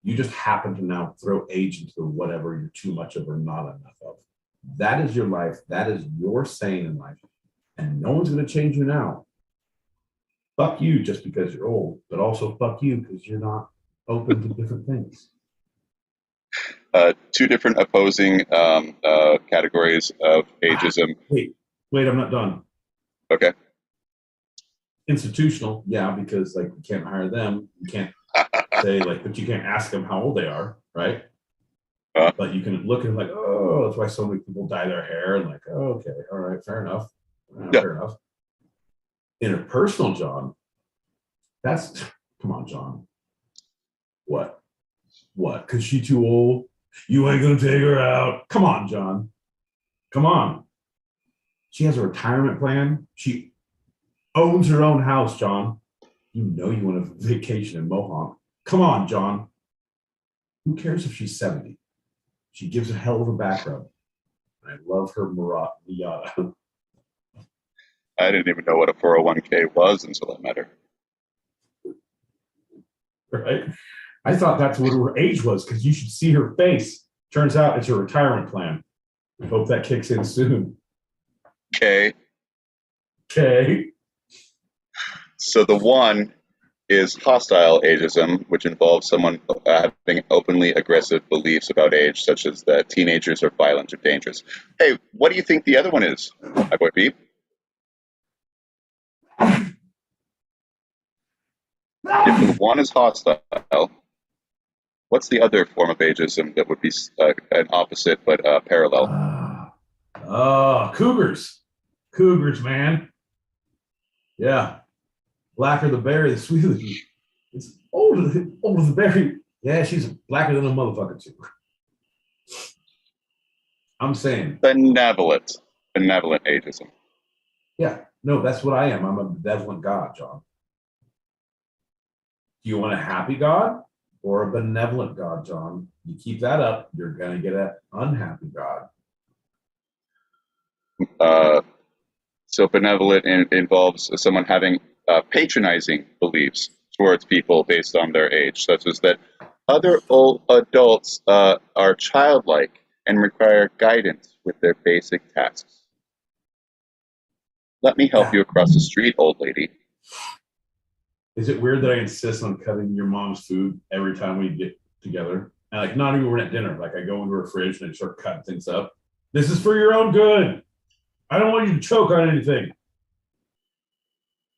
You just happen to now throw age into whatever you're too much of or not enough of. That is your life. That is your saying in life. And no one's going to change you now. Fuck you just because you're old, but also fuck you because you're not open to different things. Two different opposing categories of ageism. Wait, I'm not done. Okay. Institutional, yeah, because like you can't hire them. You can't say like, but you can't ask them how old they are, right? But you can look and like, oh, that's why so many people dye their hair, and like, oh, okay, all right, fair enough. Fair enough. Interpersonal, John. That's come on, John. What? Because she too old? You ain't gonna take her out. Come on, John. Come on. She has a retirement plan. She owns her own house, John. You know you want a vacation in Mohawk. Come on, John. Who cares if she's 70? She gives a hell of a back rub. I love her Miata. I didn't even know what a 401k was until I met her. Right? I thought that's what her age was because you should see her face. Turns out it's a retirement plan. I hope that kicks in soon. Okay. Okay. So the one is hostile ageism, which involves someone having openly aggressive beliefs about age, such as that teenagers are violent or dangerous. Hey, what do you think the other one is, my boy Pete? If the one is hostile, what's the other form of ageism that would be an opposite but parallel? Cougars. Cougars, man. Yeah. Blacker the berry, the sweeter the heat. It's older the berry. Yeah, she's blacker than a motherfucker too. I'm saying benevolent ageism. Yeah, no, that's what I am. I'm a benevolent God, John. Do you want a happy God or a benevolent God, John? You keep that up, you're gonna get an unhappy God. So benevolent involves someone having patronizing beliefs towards people based on their age, such as that other old adults are childlike and require guidance with their basic tasks. Let me help you across the street, old lady. Is it weird that I insist on cutting your mom's food every time we get together? And like, not even when we're at dinner. Like, I go into her fridge and I start cutting things up. This is for your own good. I don't want you to choke on anything.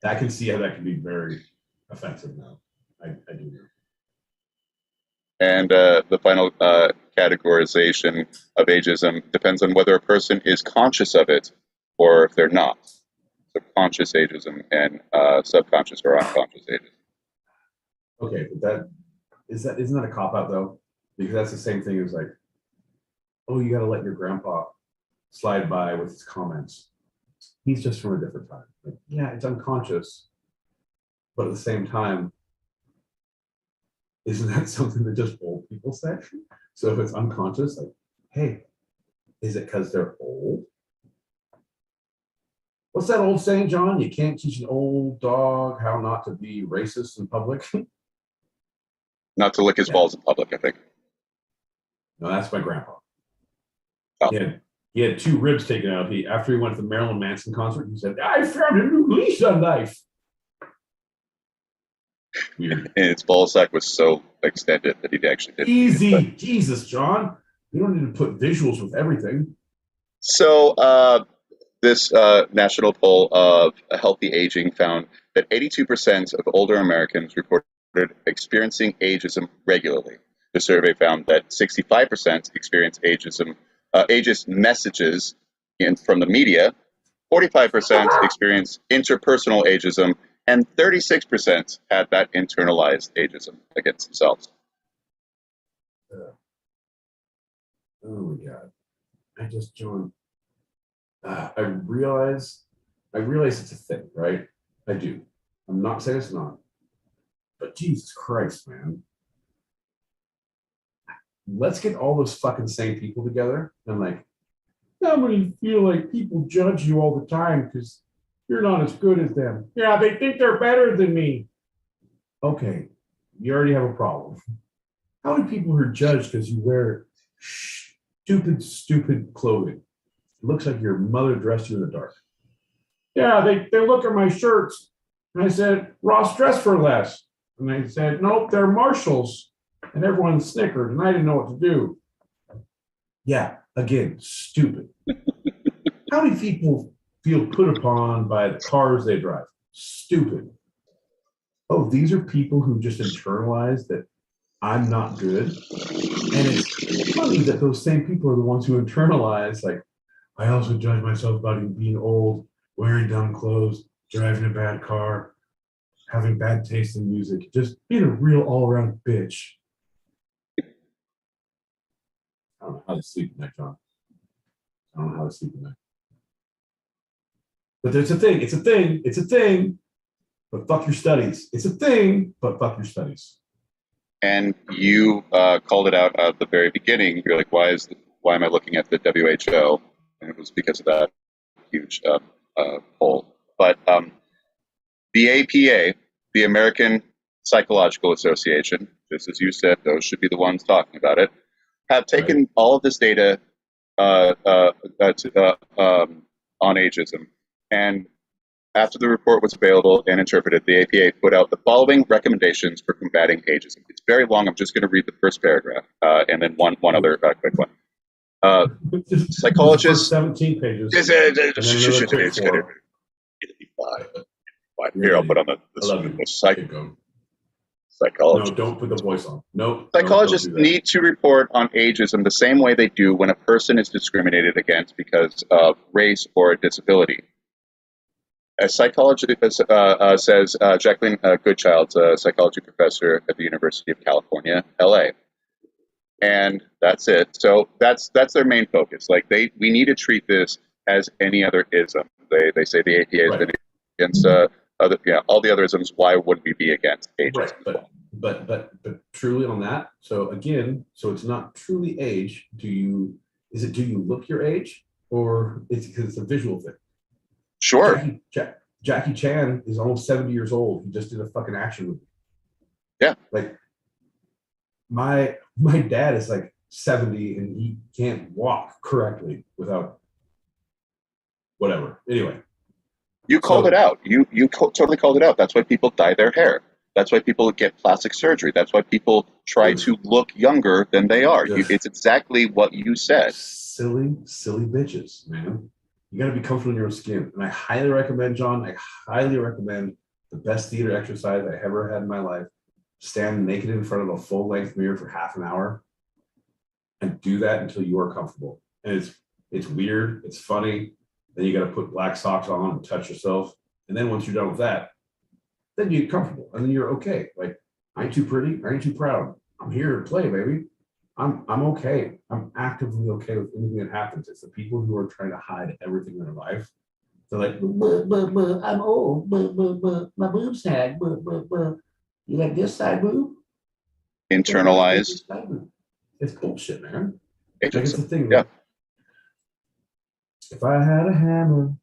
I can see how that can be very offensive now. I do. And the final categorization of ageism depends on whether a person is conscious of it or if they're not. So conscious ageism and subconscious or unconscious ageism. Okay, but isn't that a cop-out though? Because that's the same thing as like, oh, you gotta let your grandpa slide by with his comments. He's just from a different time. Like, yeah, it's unconscious, but at the same time, isn't that something that just old people say? So if it's unconscious, like, hey, is it because they're old? What's that old saying, John? You can't teach an old dog how not to be racist in public. Not to lick his balls in public, I think. No, that's my grandpa. Oh. He had 2 ribs taken out. After he went to the Marilyn Manson concert, he said, I found a new leash on life. Weird. And his ball sack was so extended that he actually did. Easy. Jesus, John. You don't need to put visuals with everything. So this national poll of healthy aging found that 82% of older Americans reported experiencing ageism regularly. The survey found that 65% experience ageism, ageist messages from the media, 45% experience interpersonal ageism, and 36% had that internalized ageism against themselves. Oh my God. John, I realize it's a thing, right? I do. I'm not saying it's not. But Jesus Christ, man. Let's get all those fucking sane people together and like, how many feel like people judge you all the time because you're not as good as them? Yeah, they think they're better than me. Okay, you already have a problem. How many people are judged because you wear stupid clothing? looks like your mother dressed you in the dark. Yeah, they look at my shirts. And I said, Ross dress for less. And they said, nope, they're Marshalls. And everyone snickered, and I didn't know what to do. Yeah, again, stupid. How many people feel put upon by the cars they drive? Stupid. Oh, these are people who just internalize that I'm not good. And it's funny that those same people are the ones who internalize, like, I also judge myself about being old, wearing dumb clothes, driving a bad car, having bad taste in music, just being a real all-around bitch. I don't know how to sleep at night, John. I don't know how to sleep at night. But there's a thing. It's a thing. It's a thing. But fuck your studies. It's a thing, but fuck your studies. And you called it out at the very beginning. You're like, why am I looking at the WHO? And it was because of that huge poll. But the APA, the American Psychological Association, just as you said, those should be the ones talking about it, have taken all of this data on ageism. And after the report was available and interpreted, the APA put out the following recommendations for combating ageism. It's very long. I'm just going to read the first paragraph and then one other quick one. Psychologists. 17 pages. Here, I'll put on the psychologist. No, don't put the voice on. Nope. Psychologists don't do need to report on ageism the same way they do when a person is discriminated against because of race or disability. A psychologist says Jacqueline Goodchild's a psychology professor at the University of California, LA. And that's it. So that's their main focus. Like we need to treat this as any other ism. They say the APA has been against all the other isms. Why would we be against ageism? Right, but truly on that. So again, so it's not truly age. Do you look your age, or it's because it's a visual thing? Sure. Jackie Chan is almost 70 years old. He just did a fucking action movie. Yeah. Like my dad is like 70 and he can't walk correctly without whatever. Anyway. You called it out. You totally called it out. That's why people dye their hair. That's why people get plastic surgery. That's why people try to look younger than they are. It's exactly what you said. Silly bitches, man. You got to be comfortable in your own skin. And I highly recommend, John, the best theater exercise I ever had in my life. Stand naked in front of a full-length mirror for half an hour and do that until you are comfortable. And it's weird. It's funny. Then you got to put black socks on and touch yourself. And then once you're done with that, then you get comfortable. And then you're okay. Like, I ain't too pretty. I ain't too proud. I'm here to play, baby. I'm okay. I'm actively okay with anything that happens. It's the people who are trying to hide everything in their life. They're like, I'm old. My boob's sag. You like this side boob? Internalized. It's bullshit, man. It's the thing. Yeah. If I had a hammer,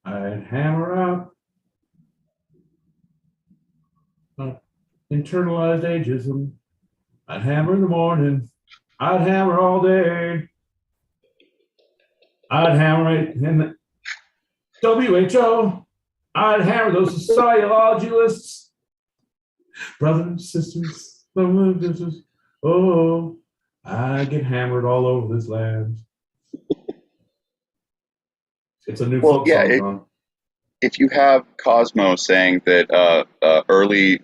I'd hammer out internalized ageism. I'd hammer in the morning. I'd hammer all day. I'd hammer it in the WHO. I'd hammer those sociologists. Brothers, sisters, oh, I get hammered all over this land. It's a new folk song. If you have Cosmo saying that early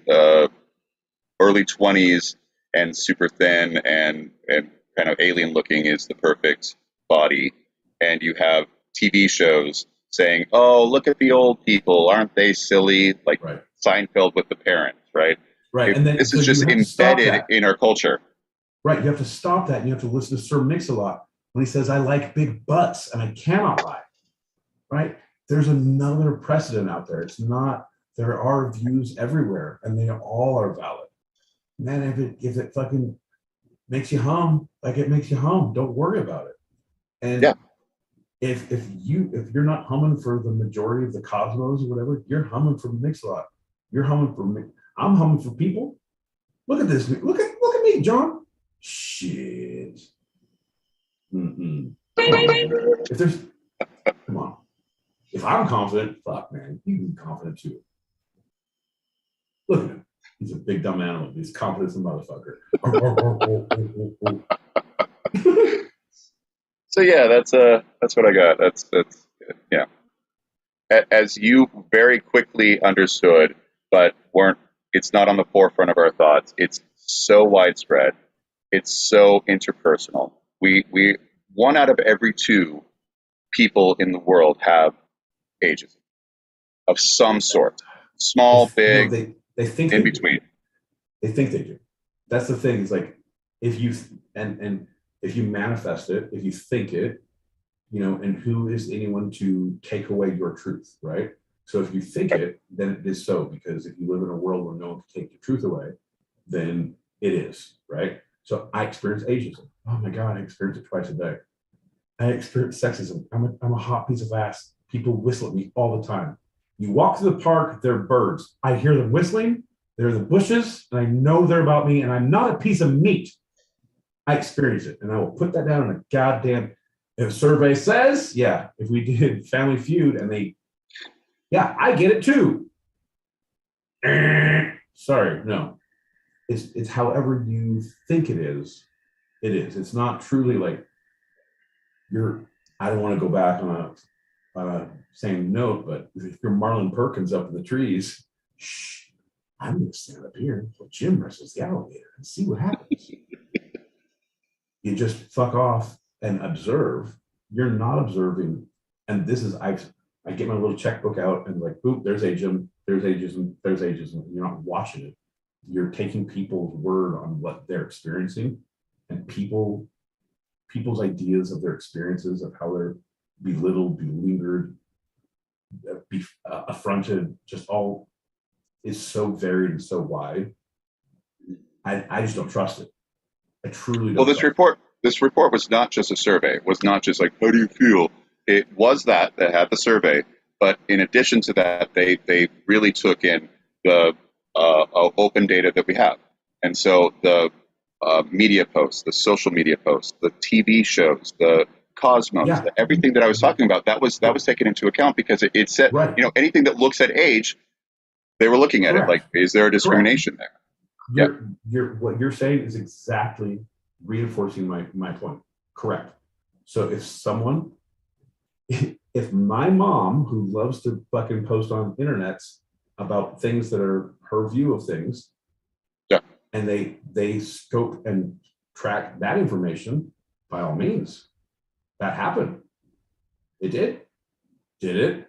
20s and super thin and kind of alien looking is the perfect body, and you have TV shows saying, oh, look at the old people, aren't they silly? Like Seinfeld with the parents, right? Right. And then this is just embedded in our culture. Right. You have to stop that. And you have to listen to Sir Mix-a-Lot when he says, I like big butts and I cannot lie. Right. There's another precedent out there. It's not, there are views everywhere and they all are valid. Man, if it fucking makes you hum, like it makes you hum, don't worry about it. And if you're not humming for the majority of the cosmos or whatever, you're humming for Mix-a-Lot. You're humming for me. I'm humming for people. Look at this. Look at me, John. Shit. If Come on. If I'm confident, fuck, man, you can be confident too. Look at him. He's a big dumb animal. He's confident as a motherfucker. So yeah, that's what I got. That's good. Yeah. As you very quickly understood, but weren't. It's not on the forefront of our thoughts. It's so widespread. It's so interpersonal. We 1 out of every 2 people in the world have ageism of some sort, small, big, they think in they between. do. They think they do. That's the thing. Is like if you and if you manifest it, if you think it, and who is anyone to take away your truth, right? So if you think it, then it is so, because if you live in a world where no one can take the truth away, then it is, right? So I experience ageism. Oh my God, I experience it twice a day. I experience sexism. I'm a hot piece of ass. People whistle at me all the time. You walk through the park, there are birds. I hear them whistling. They're the bushes, and I know they're about me, and I'm not a piece of meat. I experience it, and I will put that down in a goddamn. If a survey says, yeah, if we did Family Feud, and I get it too. Sorry, no. It's however you think it is. It is. It's not truly like I don't want to go back on a same note, but if you're Marlon Perkins up in the trees, shh, I'm going to stand up here until Jim wrestles the alligator and see what happens. You just fuck off and observe. You're not observing. And this is, I get my little checkbook out and like, boop, there's ageism, there's ageism, there's ageism. You're not watching it. You're taking people's word on what they're experiencing, and people's ideas of their experiences, of how they're belittled, beleaguered, affronted, just all is so varied and so wide. I just don't trust it. I truly don't. Well, this report was not just a survey. It was not just like, how do you feel? It was that had the survey, but in addition to that, they really took in the open data that we have, and so the media posts, the social media posts, the TV shows, the Cosmos, everything that I was talking about, that was taken into account, because it said, right. Anything that looks at age, they were looking at it like, is there a discrimination there? What you're saying is exactly reinforcing my point. Correct. So if my mom, who loves to fucking post on internets about things that are her view of things, and they scope and track that information, by all means, that happened. It did. Did it?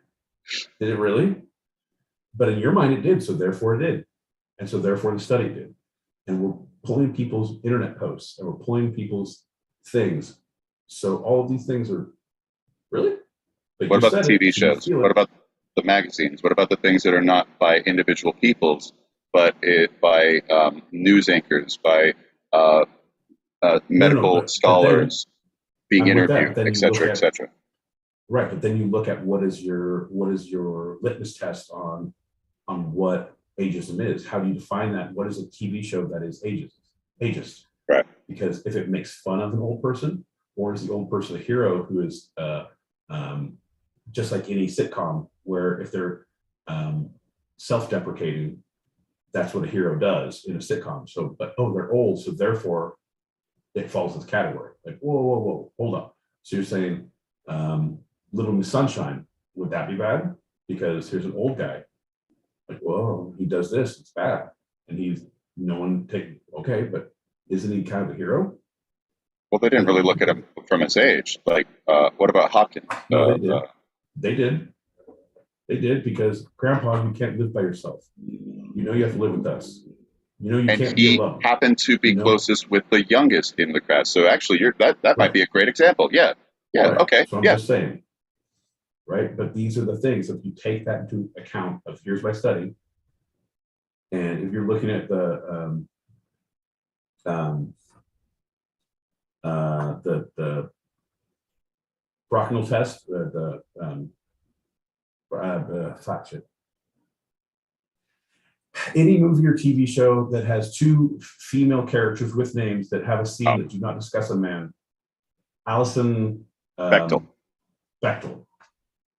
Did it really? But in your mind, it did. So therefore, it did. And so therefore, the study did. And we're pulling people's internet posts, and we're pulling people's things. So all of these things are really. What about the TV shows? What about the magazines? What about the things that are not by individual peoples, but by news anchors, by medical scholars being interviewed, et cetera, et cetera? Right, but then you look at what is your litmus test on what ageism is? How do you define that? What is a TV show that is ageist? Right. Because if it makes fun of an old person, or is the old person a hero who is just like any sitcom, where if they're self-deprecating, that's what a hero does in a sitcom. So, but they're old, so therefore it falls into category. Like, whoa, hold up. So you're saying Little Miss Sunshine, would that be bad? Because here's an old guy. Like, whoa, he does this, it's bad. And he's no one taking, okay, but isn't he kind of a hero? Well, they didn't really look at him from his age. Like, what about Hopkins? No, they did. They did, because Grandpa, you can't live by yourself. You have to live with us. You can't be alone. And he happened to be closest with the youngest in the class. So actually, that might be a great example. Yeah. Right. Okay. So I'm just saying, right? But these are the things, if you take that into account of here's my study, and if you're looking at the Brocknell test, the flat shit. Any movie or TV show that has 2 female characters with names that have a scene that do not discuss a man. Allison Bechtel.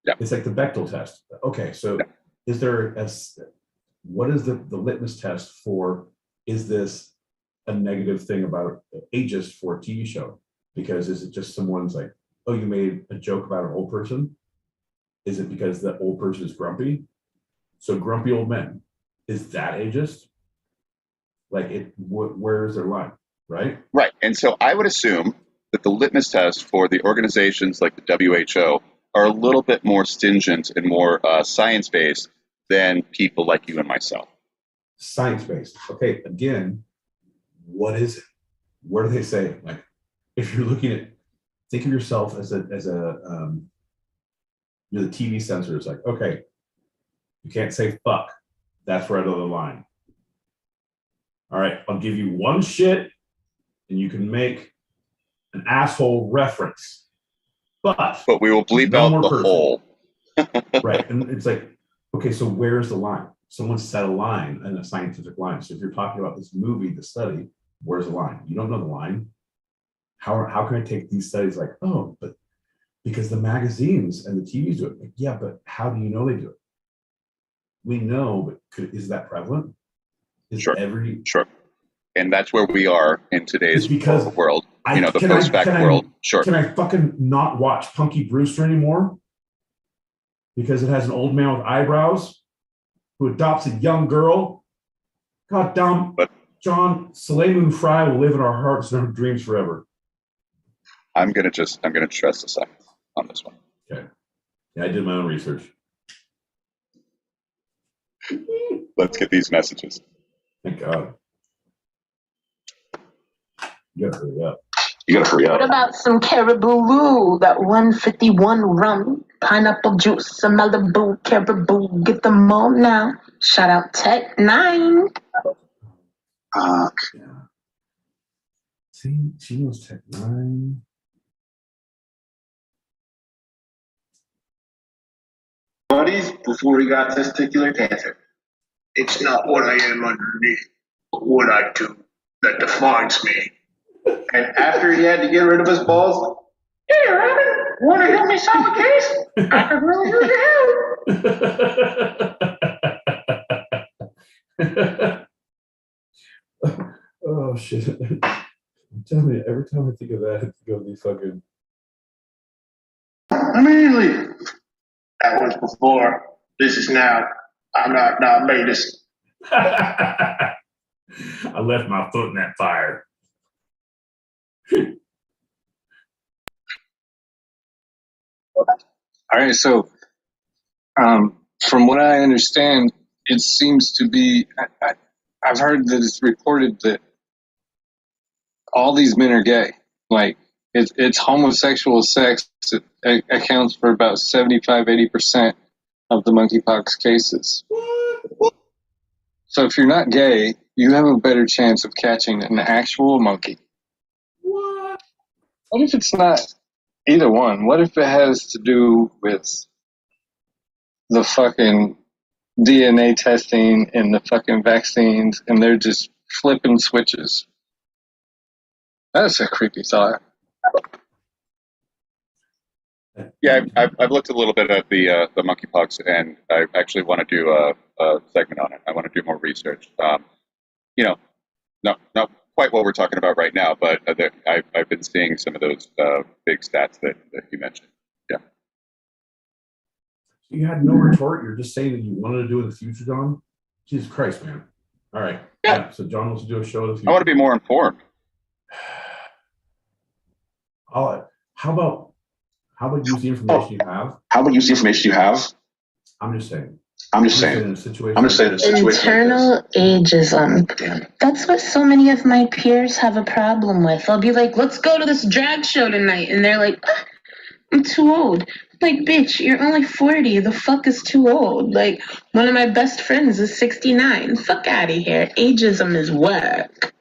Yeah. It's like the Bechdel test. Okay, so is there what is the litmus test for, is this a negative thing about ageist for a TV show? Because is it just someone's like, oh, you made a joke about an old person? Is it because the old person is grumpy? So grumpy old men, is that ageist? Like, where is their line, right? Right. And so I would assume that the litmus test for the organizations like the WHO are a little bit more stringent and more science-based than people like you and myself. Science-based. Okay, again, what is it? Where do they say it? Like, if you're looking at, think of yourself as a you're the TV censor. It's like, okay, you can't say fuck. That's right on the line. All right, I'll give you one shit and you can make an asshole reference. But we will bleep no out the whole. Right. And it's like, okay, so where's the line? Someone set a line, and a scientific line. So if you're talking about this movie, the study, where's the line? You don't know the line. How can I take these studies like, oh, but because the magazines and the TVs do it. Like, yeah, but how do you know they do it? We know, but is that prevalent? Sure. And that's where we are in today's world. The post-fact world. Sure. Can I fucking not watch Punky Brewster anymore? Because it has an old man with eyebrows who adopts a young girl. God damn, John, Soleil Fry will live in our hearts and our dreams forever. I'm gonna trust the science on this one. Okay. Yeah, I did my own research. Let's get these messages. Thank God. You gotta hurry up. What about some caribou, that 151 rum, pineapple juice, some Malibu, caribou, get them all now. Shout out Tech 9. Yeah. See, she knows Tech 9. Buddies, before he got testicular cancer. It's not what I am underneath, but what I do that defines me. And after he had to get rid of his balls, hey, Herman, want to help me solve a case? I could really use your help. Oh, shit. I'm telling you, every time I think of that, I think of these fucking. Immediately. That was before. This is now. I'm not now latest. I left my foot in that fire. All right, so from what I understand, it seems to be, I've heard that it's reported that all these men are gay. Like, it's homosexual sex that accounts for about 75-80% of the monkeypox cases. So if you're not gay, you have a better chance of catching an actual monkey. What? What if it's not either one? What if it has to do with the fucking DNA testing and the fucking vaccines, and they're just flipping switches? That's a creepy thought. Yeah, I've looked a little bit at the monkeypox, and I actually want to do a segment on it. I want to do more research. Not quite what we're talking about right now, but I've been seeing some of those big stats that you mentioned. Yeah. You had no retort. You're just saying that you wanted to do it in the future, John? Jesus Christ, man. All right. Yeah. So John wants to do a show in the future. I want to be more informed. How about use the information you have? I'm just saying. Internal ageism. That's what so many of my peers have a problem with. I'll be like, let's go to this drag show tonight. And they're like, I'm too old. Like, bitch, you're only 40. The fuck is too old? Like, one of my best friends is 69. Fuck out of here. Ageism is work.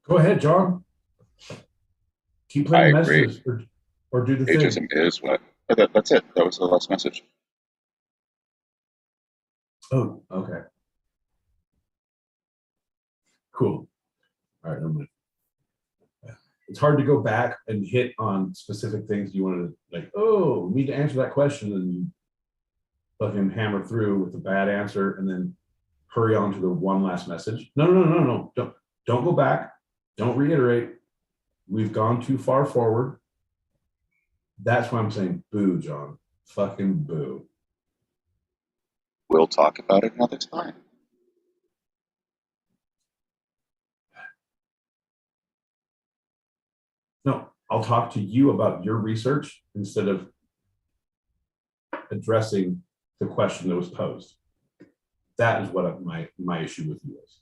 Go ahead, John. Keep playing the messages or do the thing. Ageism is what? That's it. That was the last message. Oh, okay. Cool. All right, never mind. It's hard to go back and hit on specific things you want to, like, oh, need to answer that question, and you fucking hammer through with the bad answer and then hurry on to the one last message. No. Don't go back. Don't reiterate. We've gone too far forward. That's why I'm saying boo, John. Fucking boo. We'll talk about it another time. No, I'll talk to you about your research instead of addressing the question that was posed. That is what my issue with you is.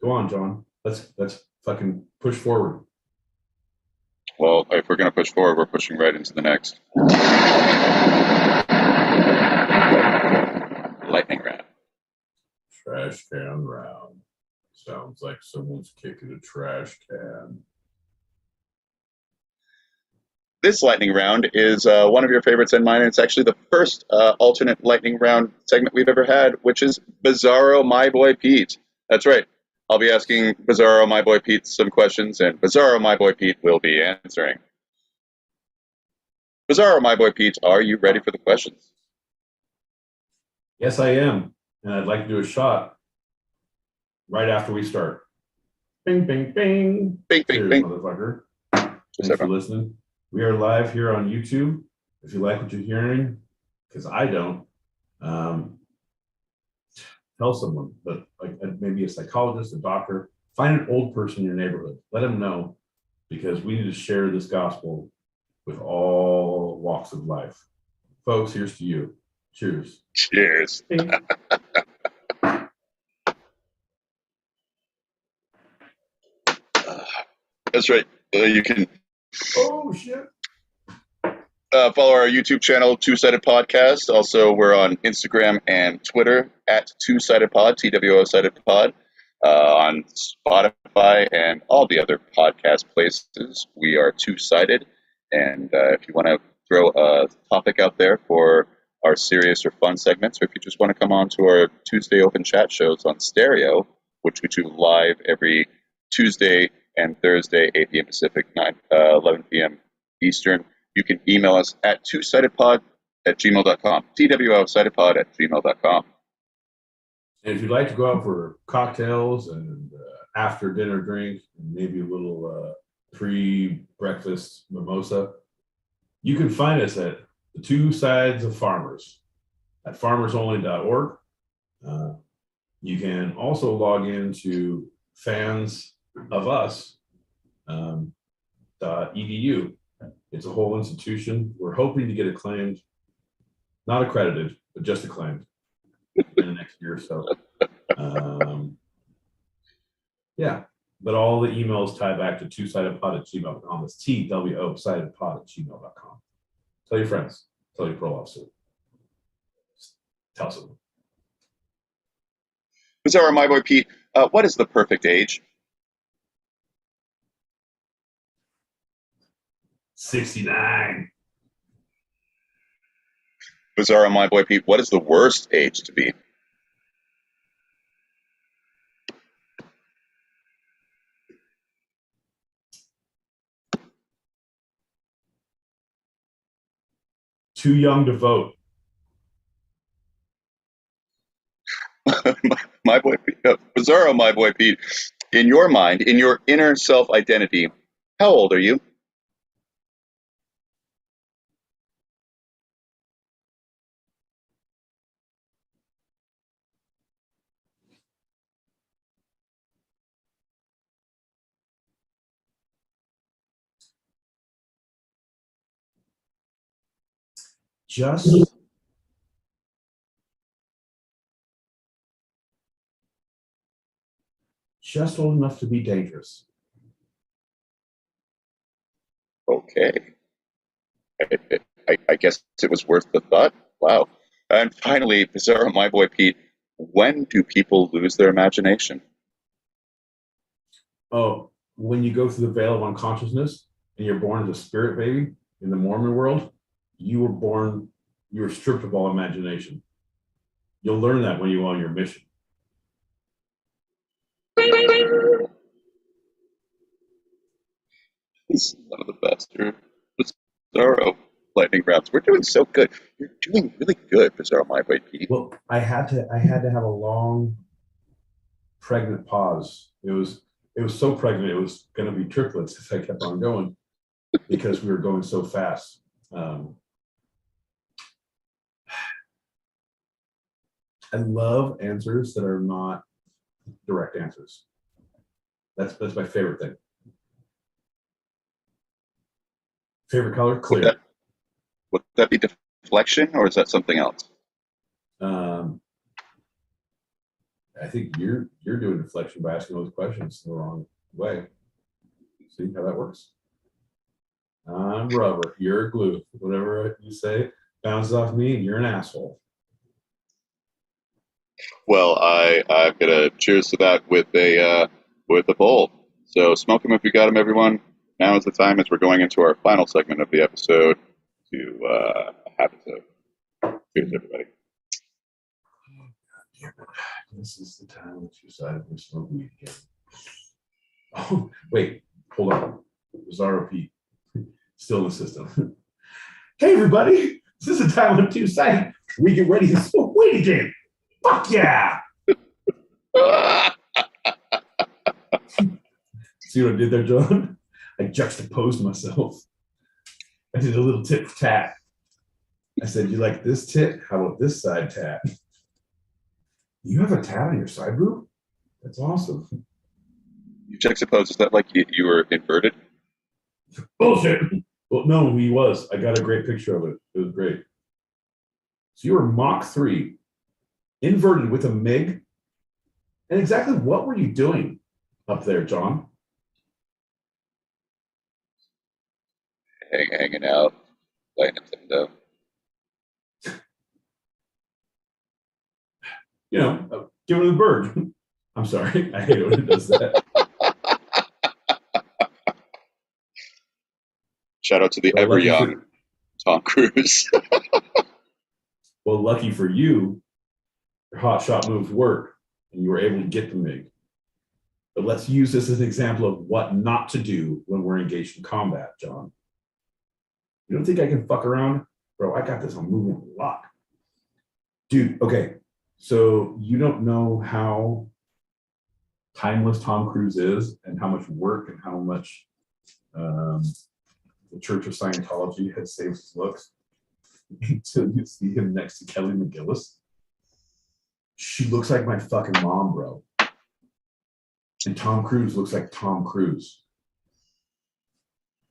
Go on, John. Let's fucking push forward. Well, if we're going to push forward, we're pushing right into the next lightning round. Trash can round. Sounds like someone's kicking a trash can. This lightning round is one of your favorites and mine, and it's actually the first alternate lightning round segment we've ever had, which is Bizarro My Boy Pete. That's right. I'll be asking Bizarro My Boy Pete some questions, and Bizarro My Boy Pete will be answering. Bizarro My Boy Pete, are you ready for the questions? Yes, I am. And I'd like to do a shot right after we start. Bing, bing, bing. Bing, bing, Cheers, bing. motherfucker. Thanks for listening. We are live here on YouTube. If you like what you're hearing, because I don't, tell someone, but like maybe a psychologist, a doctor, find an old person in your neighborhood. Let them know, because we need to share this gospel with all walks of life. Folks, here's to you. Cheers. Cheers. That's right. You can Oh, shit. follow our YouTube channel, Two Sided Podcast. Also, we're on Instagram and Twitter at Two Sided Pod, TWO Sided Pod. On Spotify and all the other podcast places, we are Two Sided. And if you want to throw a topic out there for our serious or fun segments, or if you just want to come on to our Tuesday open chat shows on stereo, which we do live every Tuesday and Thursday, 8 p.m. Pacific, 11 p.m. Eastern, you can email us at twosidedpod@gmail.com, twsidedpod@gmail.com. And if you'd like to go out for cocktails and after dinner drink, and maybe a little pre-breakfast mimosa, you can find us at the Two Sides of Farmers at farmersonly.org. You can also log into fansofus.edu. It's a whole institution. We're hoping to get acclaimed, not accredited, but just acclaimed in the next year or so. Yeah, but all the emails tie back to twosidedpod@gmail.com. It's TWO sidedpod@gmail.com. Tell your friends. Tell your parole officer. Tell someone. Bizarro My Boy Pete, what is the perfect age? 69. Bizarro My Boy Pete, what is the worst age to be? Too young to vote. My boy, Bizarro My Boy Pete, in your mind, in your inner self-identity, how old are you? Just old enough to be dangerous. Okay. I guess it was worth the thought. Wow. And finally, Bizarro My Boy Pete, when do people lose their imagination? Oh, when you go through the veil of unconsciousness and you're born as a spirit baby in the Mormon world, you were stripped of all imagination. You'll learn that when you go on your mission. Son of the bastard. Bizarro lightning rounds. We're doing so good. You're doing really good, Bizarro My Way Pete. Well, I had to have a long pregnant pause. It was so pregnant it was going to be triplets if I kept on going because we were going so fast. I love answers that are not direct answers. That's my favorite thing. Favorite color? Clear. Would that be deflection, or is that something else? I think you're doing deflection by asking those questions the wrong way. See how that works? I'm rubber. You're glue. Whatever you say bounces off me, and you're an asshole. Well, I'm gonna cheers to that with a bowl. So smoke them if you got them, everyone. Now is the time as we're going into our final segment of the episode to have it. So cheers, everybody. This is the time that you decided to smoke weed again. Oh, wait, hold on. Bizarro Pete, still in the system. Hey, everybody, this is the time when two sight we get ready to smoke weed again. Fuck yeah! See what I did there, John? I juxtaposed myself. I did a little tit for tat. I said, you like this tit? How about this side tat? You have a tat on your side boob? That's awesome. You juxtapose, is that like you were inverted? Bullshit. Well, no, he was. I got a great picture of it. It was great. So you were Mach 3, inverted with a MIG. And exactly what were you doing up there, John? Hanging out, playing Nintendo. You know, give it the bird. I'm sorry. I hate it when it does that. Shout out to the ever young Tom Cruise. Well, lucky for you, your hot shot moves work and you were able to get the MiG. But let's use this as an example of what not to do when we're engaged in combat, John. You don't think I can fuck around? Bro, I got this on movement lock. Dude, okay. So you don't know how timeless Tom Cruise is and how much work and how much the Church of Scientology has saved his looks until you see him next to Kelly McGillis. She looks like my fucking mom, bro. And Tom Cruise looks like Tom Cruise.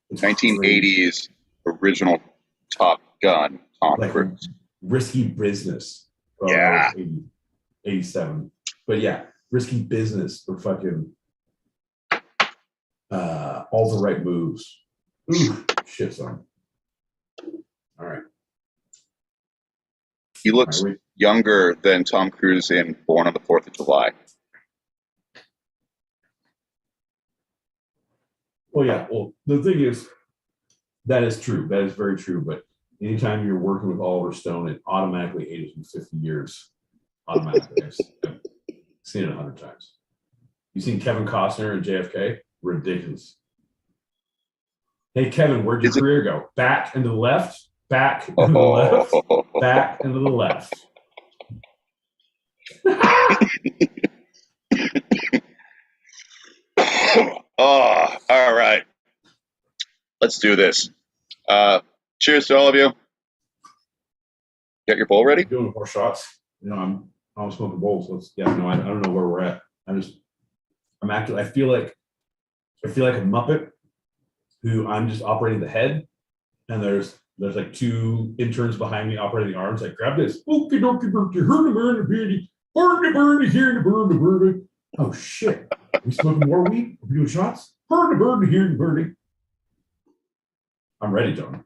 It's 1980s crazy. original Top Gun Tom Like Cruise. Risky Business. Well, Yeah. 87. But yeah, Risky Business for fucking all the right moves. Ooh, shit, son. All right. He looks younger than Tom Cruise in Born on the 4th of July. Well, yeah. Well, the thing is, that is true. That is very true. But anytime you're working with Oliver Stone, it automatically ages you 50 years. Automatically. I've seen it 100 times. You seen Kevin Costner and JFK? Ridiculous. Hey, Kevin, where'd your career go? Back and to the left, back and to the left, back and to the left. Oh, all right. Let's do this. Cheers to all of you. Get your bowl ready? Doing more shots. You know, I'm smoking bowls. So I don't know where we're at. I feel like a Muppet who I'm just operating the head, and there's like two interns behind me operating the arms. Like, grab this. Okie dokie dokie, burn the. Oh shit. Are we smoking more weed? Are we doing shots? Burn. I'm ready, John.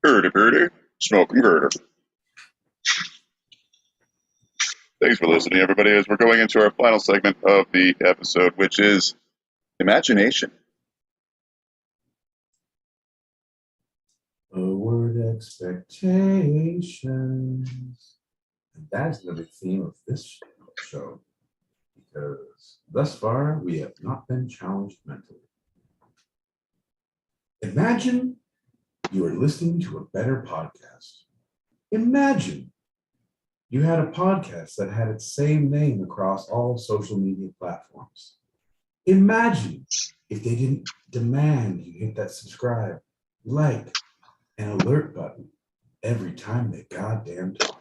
Birdie, smoking birder. Thanks for listening, everybody, as we're going into our final segment of the episode, which is imagination. A word expectations. And that is the theme of this show. Because thus far, we have not been challenged mentally. Imagine you are listening to a better podcast. Imagine you had a podcast that had its same name across all social media platforms. Imagine if they didn't demand you hit that subscribe, like, and alert button every time they goddamn talked.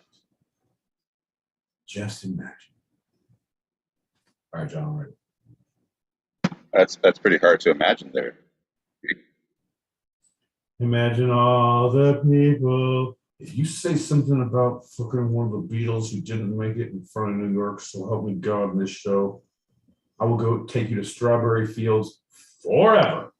Just imagine. All right, John, ready? That's pretty hard to imagine there. Imagine all the people. If you say something about fucking one of the Beatles who didn't make it in front of New York, so help me God in this show, I will go take you to Strawberry Fields forever.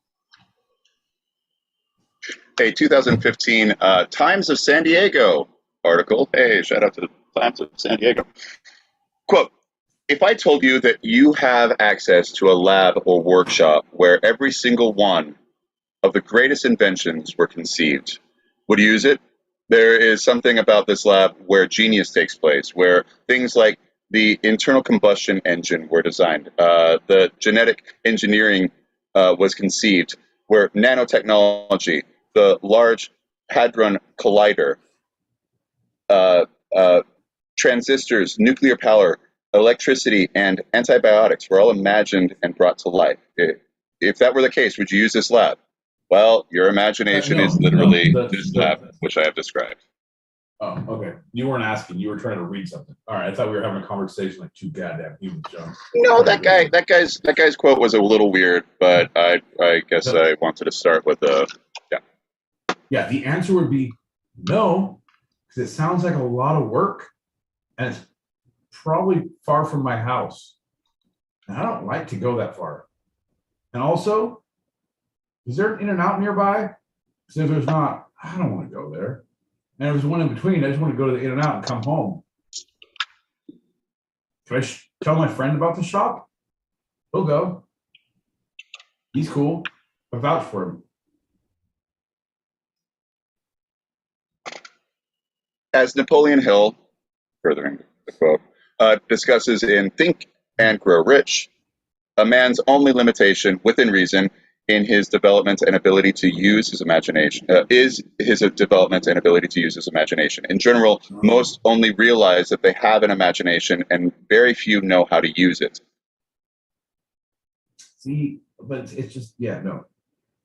A 2015 Times of San Diego article. Hey, shout out to the Times of San Diego. Quote, if I told you that you have access to a lab or workshop where every single one of the greatest inventions were conceived, would you use it? There is something about this lab where genius takes place, where things like the internal combustion engine were designed, the genetic engineering was conceived, where nanotechnology, the Large Hadron Collider, transistors, nuclear power, electricity, and antibiotics were all imagined and brought to life. If that were the case, would you use this lab? Well, your imagination is literally this lab, which I have described. Oh, okay. You weren't asking. You were trying to read something. All right. I thought we were having a conversation like two goddamn humans, John. No, that guy's quote was a little weird, but I guess I wanted to start with yeah. Yeah, the answer would be no, because it sounds like a lot of work, and it's probably far from my house. And I don't like to go that far. And also, is there an In-N-Out nearby? Because if there's not, I don't want to go there. And if there's one in between, I just want to go to the In-N-Out and come home. Can I tell my friend about the shop? He'll go. He's cool. I vouch for him. As Napoleon Hill, furthering the quote, discusses in Think and Grow Rich, a man's only limitation, within reason, in his development and ability to use his imagination, is his development and ability to use his imagination. In general, most only realize that they have an imagination and very few know how to use it. See, but it's just, yeah, no.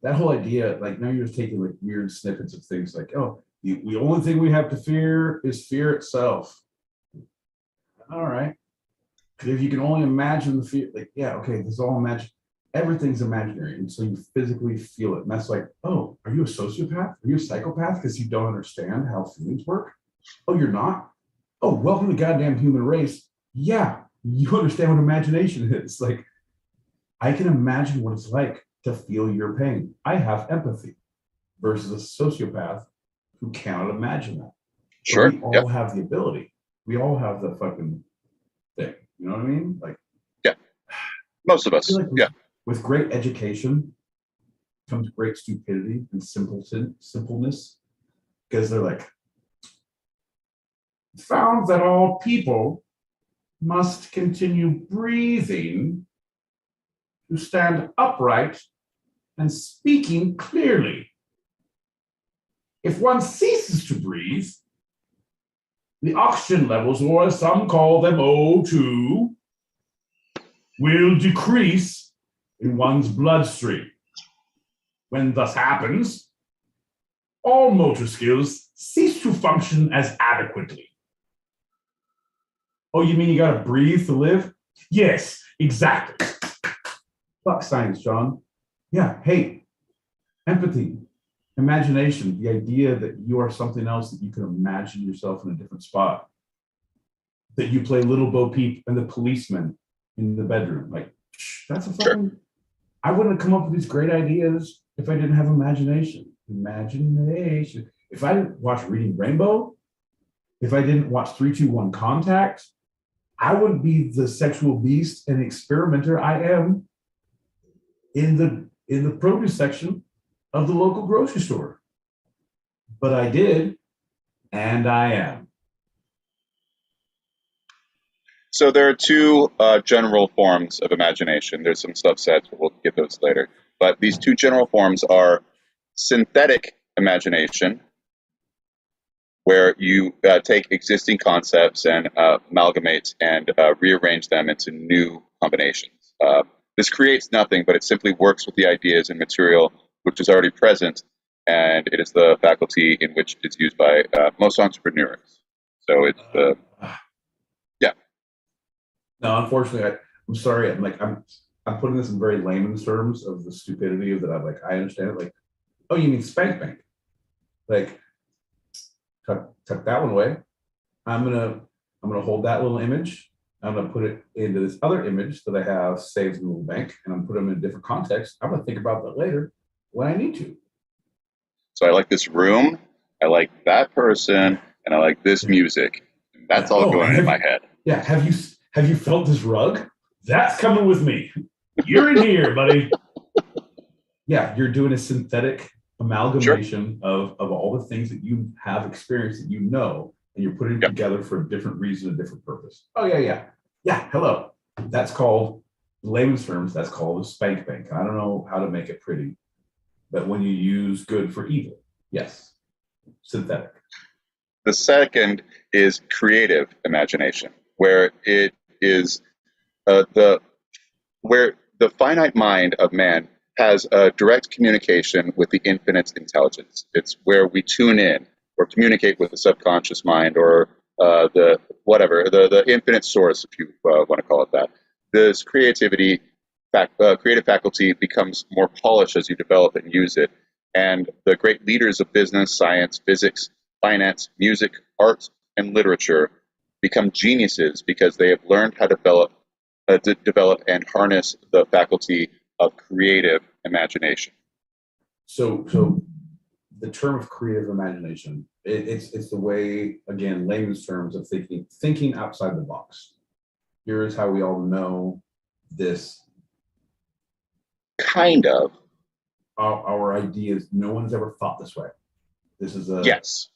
That whole idea, like now you're just taking like weird snippets of things like, oh, the only thing we have to fear is fear itself. All right. If you can only imagine the fear, like, yeah, okay, this is all imagined. Everything's imaginary until you physically feel it. And that's like, oh, are you a sociopath? Are you a psychopath because you don't understand how feelings work? Oh, you're not? Oh, welcome to the goddamn human race. Yeah, you understand what imagination is. Like, I can imagine what it's like to feel your pain. I have empathy versus a sociopath who cannot imagine that. Sure. But we all have the ability. We all have the fucking thing. You know what I mean? Like, yeah, most of us. Like with great education comes great stupidity and simpleness, because they're like, found that all people must continue breathing to stand upright and speaking clearly. If one ceases to breathe, the oxygen levels, or as some call them O2, will decrease in one's bloodstream. When thus happens, all motor skills cease to function as adequately. Oh, you mean you gotta breathe to live? Yes, exactly. Fuck science, John. Yeah, hey, empathy, imagination, the idea that you are something else, that you can imagine yourself in a different spot, that you play Little Bo Peep and the policeman in the bedroom. Like, that's a fucking, I wouldn't have come up with these great ideas if I didn't have imagination. Imagination. If I didn't watch Reading Rainbow, if I didn't watch 3-2-1 Contact, I would be the sexual beast and experimenter I am in the produce section of the local grocery store. But I did, and I am. So there are two general forms of imagination. There's some subsets, but we'll get those later. But these two general forms are synthetic imagination, where you take existing concepts and amalgamate and rearrange them into new combinations. This creates nothing, but it simply works with the ideas and material which is already present, and it is the faculty in which it's used by most entrepreneurs. So it's the yeah. No, unfortunately, I'm sorry. I'm putting this in very layman's terms of the stupidity of that. I understand it. Like, oh, you mean spank bank? Like, tuck that one away. I'm gonna hold that little image. I'm gonna put it into this other image that I have saved in the little bank, and I'm putting them in a different context. I'm gonna think about that later when I need to. So I like this room, I like that person, and I like this music. And that's all going in my head. Yeah. Have you felt this rug? That's coming with me. You're in here, buddy. Yeah, you're doing a synthetic amalgamation of all the things that you have experienced that you know, and you're putting it together for a different reason, a different purpose. Oh, yeah. Hello. That's called, in layman's terms, that's called a spank bank. I don't know how to make it pretty, but when you use good for evil, yes, synthetic. The second is creative imagination, where it is where the finite mind of man has a direct communication with the infinite intelligence. It's where we tune in or communicate with the subconscious mind or the infinite source, if you want to call it that. This creative faculty becomes more polished as you develop and use it. And the great leaders of business, science, physics, finance, music, art, and literature become geniuses because they have learned how to develop and harness the faculty of creative imagination. So the term of creative imagination, it's the way, again, layman's terms of thinking outside the box. Here's how we all know this. Kind of. Our ideas, no one's ever thought this way. This is a yes.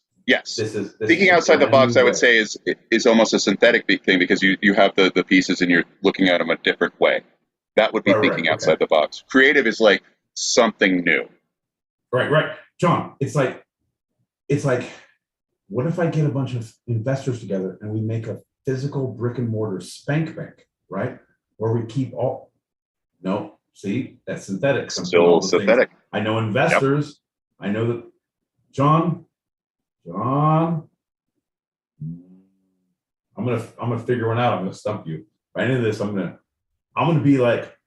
This thinking outside the box, I would say, is almost a synthetic thing because you have the pieces and you're looking at them a different way. That would be thinking outside the box. Creative is like something new. Right. John, it's like, what if I get a bunch of investors together and we make a physical brick and mortar spank bank, right? Where we keep all, no, see, that's synthetic. Still synthetic. I know investors. Yep. I know that, John, I'm gonna figure one out. I'm gonna stump you. By the end of this, I'm gonna be like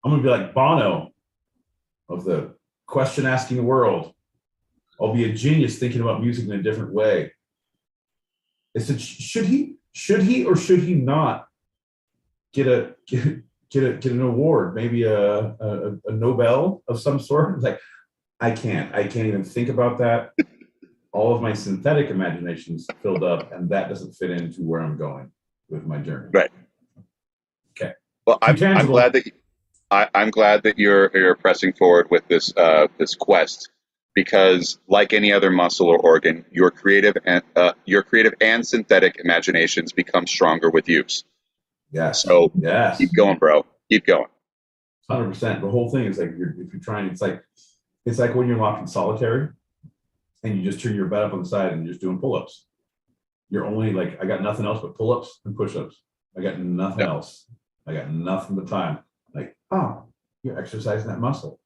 Bono of the question asking world. I'll be a genius thinking about music in a different way. I said, should he or should he not get an award, maybe a Nobel of some sort? Like, I can't even think about that. All of my synthetic imagination's filled up, and that doesn't fit into where I'm going with my journey. Right. Okay. Well, I'm glad that you're pressing forward with this quest, because like any other muscle or organ, your creative and synthetic imaginations become stronger with use. Yes. So yes, keep going, bro. Keep going. 100%. The whole thing is like, if you're trying, it's like when you're locked in solitary and you just turn your bed up on the side and you're just doing pull-ups. You're only like, I got nothing else but pull-ups and push-ups. I got nothing else. I got nothing but time. Like, oh, you're exercising that muscle.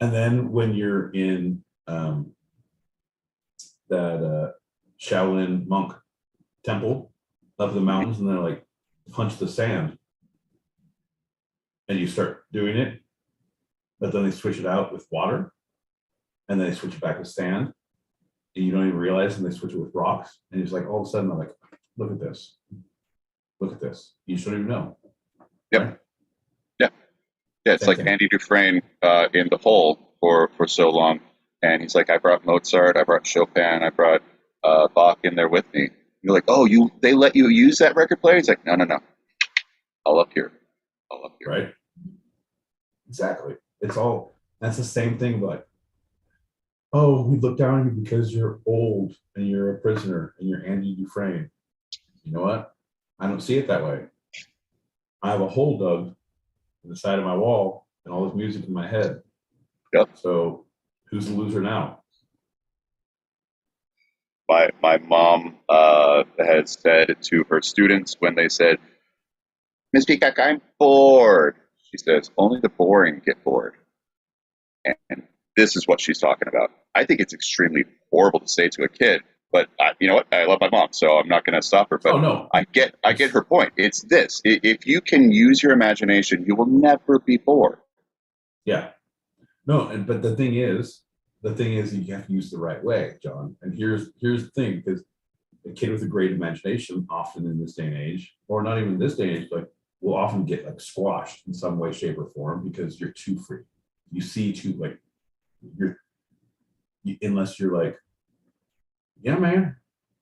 And then when you're in that Shaolin monk temple up in the mountains, and they're like, punch the sand, and you start doing it, but then they switch it out with water, and then they switch it back with sand, and you don't even realize, and they switch it with rocks, and it's like all of a sudden, I'm like, look at this. You just don't even know. Yep. Right? Yeah, it's like Andy Dufresne in The Hole for so long, and he's like, I brought Mozart, I brought Chopin, I brought Bach in there with me. You're like, oh, they let you use that record player? He's like, no, all up here. Right. Exactly. That's the same thing, but oh, we look down on you because you're old and you're a prisoner and you're Andy Dufresne. You know what? I don't see it that way. I have a hole dug in the side of my wall and all this music in my head. Yep. So Who's the loser now? My mom had said to her students when they said, "Miss Peacock, I'm bored," she says, "Only the boring get bored." And this is what she's talking about. I think it's extremely horrible to say to a kid, but you know what? I love my mom, so I'm not going to stop her. But Oh no, I get her point. It's this: if you can use your imagination, you will never be bored. yeah, no, but the thing is, you have to use the right way, John. And here's the thing, because a kid with a great imagination, often in this day and age, or not even this day and age, like will often get like squashed in some way, shape, or form because you're too free. You see too like unless you're like, yeah, man.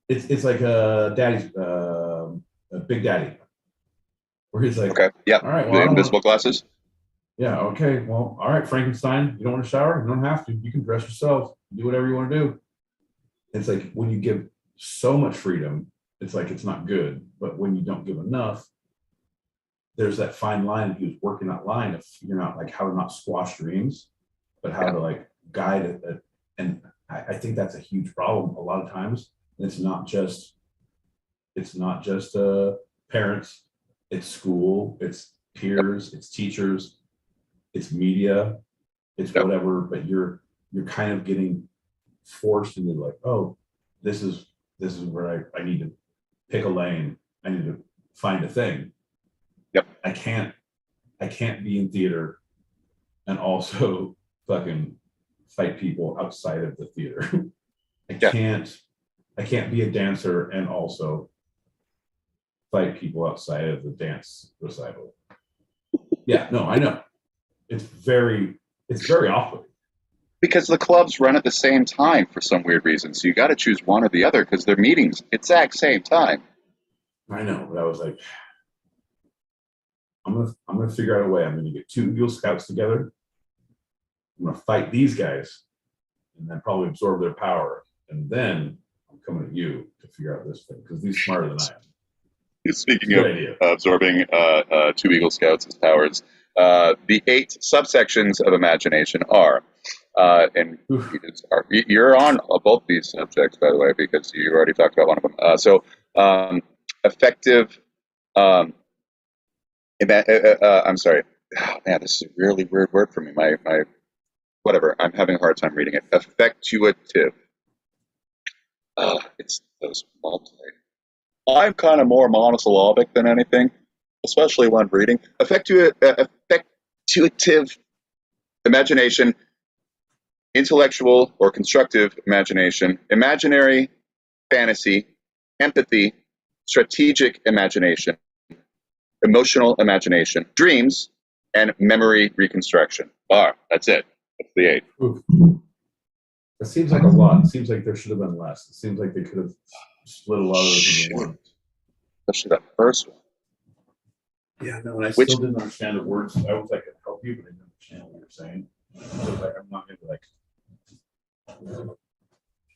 It's like daddy's a Big Daddy, where he's like, Okay, yeah, all right, well, the I don't invisible want, glasses. yeah, okay, well, all right, Frankenstein, you don't want to shower? You don't have to. You can dress yourself. Do whatever you want to do. It's like when you give so much freedom, it's like it's not good. But when you don't give enough, there's that fine line. He was working that line of figuring out like how to not squash dreams, but how to like guide it. And I think that's a huge problem a lot of times. It's not just parents, it's school, it's peers, it's teachers, it's media, it's whatever. But you're kind of getting forced into like, oh, this is where I need to pick a lane. I need to find a thing. Yep. I can't be in theater and also fucking fight people outside of the theater. I can't be a dancer and also fight people outside of the dance recital. Yeah, no, I know. It's very off-putting. Because the clubs run at the same time for some weird reason, so you got to choose one or the other because they're meetings exact same time. I know, but I was like, I'm gonna figure out a way. I'm gonna get 2 Eagle Scouts together. I'm gonna fight these guys, and then probably absorb their power, and then I'm coming at you to figure out this thing because he's smarter than I am. Speaking of absorbing 2 Eagle Scouts as powers, the 8 subsections of imagination are, and you're on both these subjects, by the way, because you already talked about one of them. Effective. I'm sorry. Oh, man, this is a really weird word for me. My whatever. I'm having a hard time reading it. Effectuative. It's those multi. I'm kind of more monosyllabic than anything, especially when reading. Effectuative imagination, intellectual or constructive imagination, imaginary fantasy, empathy, strategic imagination, emotional imagination, dreams, and memory reconstruction. That's it. That's the 8. Oof. It seems like a lot. It seems like there should have been less. It seems like they could have split a lot of those into one. Especially that first one. Yeah, no, and I still didn't understand the words. I was like, I could help you, but I didn't understand what you were saying. So like, I'm not gonna like.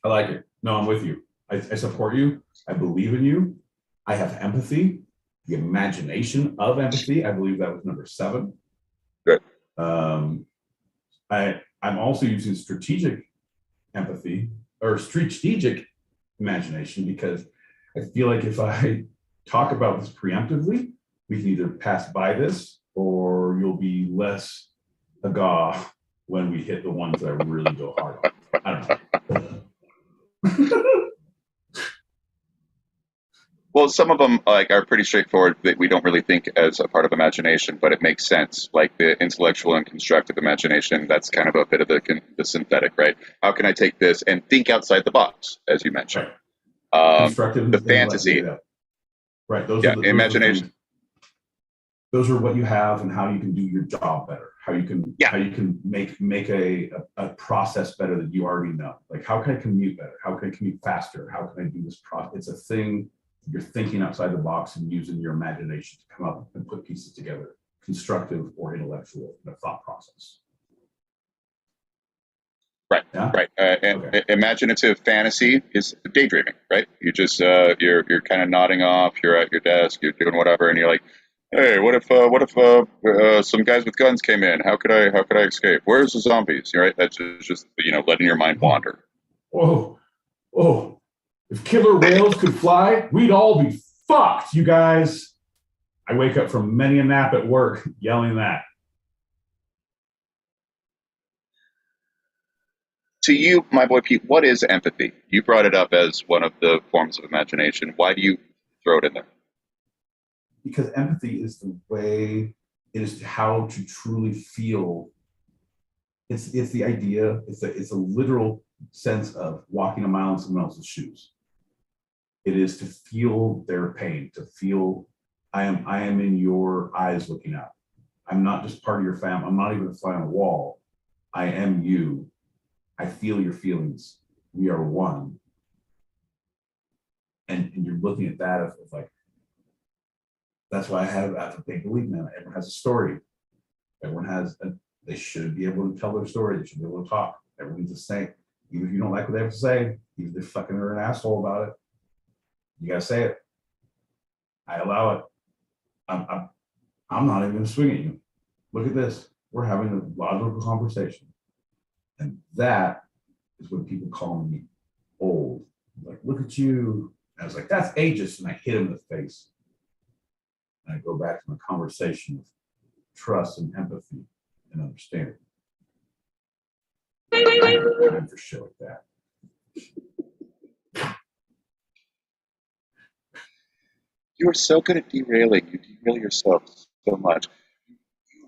I like it. No, I'm with you. I support you. I believe in you. I have empathy. The imagination of empathy. I believe that was number 7. Good. I'm also using strategic empathy or strategic imagination because I feel like if I talk about this preemptively, we can either pass by this or you'll be less agah when we hit the ones that I really go hard on. I don't know. Well, some of them are pretty straightforward that we don't really think as a part of imagination, but it makes sense. Like the intellectual and constructive imagination, that's kind of a bit of the synthetic, right? How can I take this and think outside the box, as you mentioned? Right. Constructive, the fantasy, right? Those are the imagination. Those are what you have and how you can do your job better. How you can make a process better that you already know. Like how can I commute better? How can I commute faster? How can I do this process? It's a thing. You're thinking outside the box and using your imagination to come up and put pieces together, constructive or intellectual in a thought process. Right, yeah? Right. Okay. Imaginative fantasy is daydreaming, right? You just you're kind of nodding off. You're at your desk. You're doing whatever, and you're like, Hey, what if some guys with guns came in? How could I escape? Where's the zombies? Right? That's just letting your mind wander. Whoa, whoa. If killer whales could fly, we'd all be fucked, you guys. I wake up from many a nap at work yelling that. To you, my boy Pete, what is empathy? You brought it up as one of the forms of imagination. Why do you throw it in there? Because empathy is the way, it is how to truly feel. It's the idea, it's a literal sense of walking a mile in someone else's shoes. It is to feel their pain, to feel I am in your eyes looking out. I'm not just part of your family. I'm not even a fly on the wall. I am you. I feel your feelings. We are one. And you're looking at that as like, that's why I have a big belief now. Everyone has a story. They should be able to tell their story. They should be able to talk. Everyone's the same. Even if you don't like what they have to say, even if they fucking are an asshole about it, you gotta say it. I allow it. I'm not even gonna swing at you. Look at this. We're having a logical conversation. And that is when people call me old. Like, look at you. And I was like, that's ageist. And I hit him in the face. And I go back to my conversation of trust and empathy and understanding. I don't have time for shit like that. You are so good at derailing. You derail yourself so much.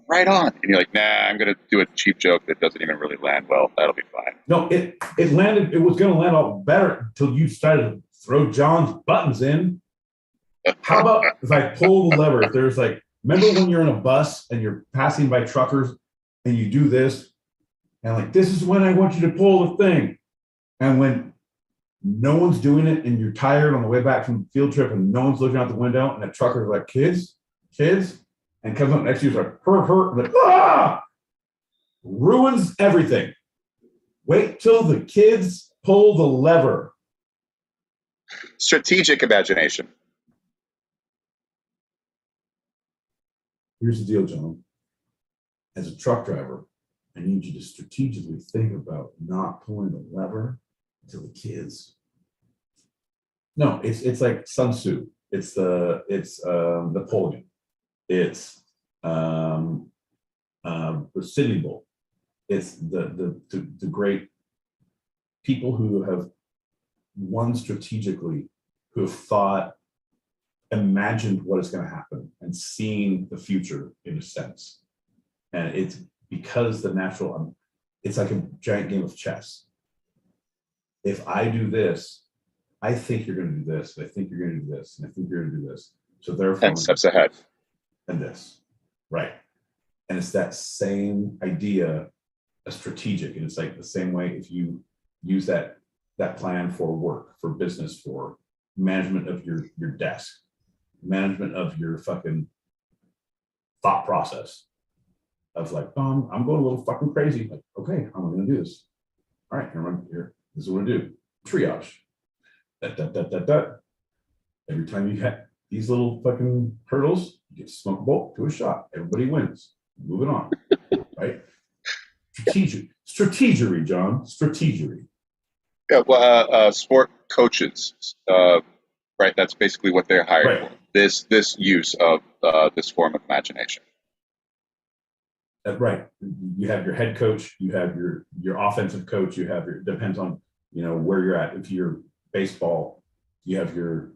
Right on. And you're like, nah, I'm going to do a cheap joke that doesn't even really land well. That'll be fine. No, it landed. It was going to land all better until you started to throw John's buttons in. How about if I pull the lever? If there's like, remember when you're in a bus and you're passing by truckers and you do this and like, this is when I want you to pull the thing. And when no one's doing it and you're tired on the way back from the field trip and no one's looking out the window and the trucker's like, kids, and comes up next to you, is like, hurt, like, ah! Ruins everything. Wait till the kids pull the lever. Strategic imagination. Here's the deal, John. As a truck driver, I need you to strategically think about not pulling the lever until the kids. No, it's like Sun Tzu. It's Napoleon. It's the Sitting Bull. It's the great people who have won strategically, who have thought, imagined what is going to happen and seen the future in a sense. And it's because the natural, it's like a giant game of chess. If I do this, I think you're going to do this, and I think you're going to do this, and I think you're going to do this. So therefore, 10 steps ahead. And this, right? And it's that same idea, a strategic, and it's like the same way if you use that plan for work, for business, for management of your desk, management of your fucking thought process of like, I'm going a little fucking crazy. Like, okay, how am I going to do this? All right, here, this is what I do. Triage. That. Every time you hit these little fucking hurdles, you get to smoke a bolt to a shot. Everybody wins. Moving on, right? Strategery, John. Strategery. Yeah, well, sport coaches, right? That's basically what they're hired for. This use of this form of imagination. Right. You have your head coach. You have your offensive coach. You have your, depends on where you're at. If you're baseball, you have your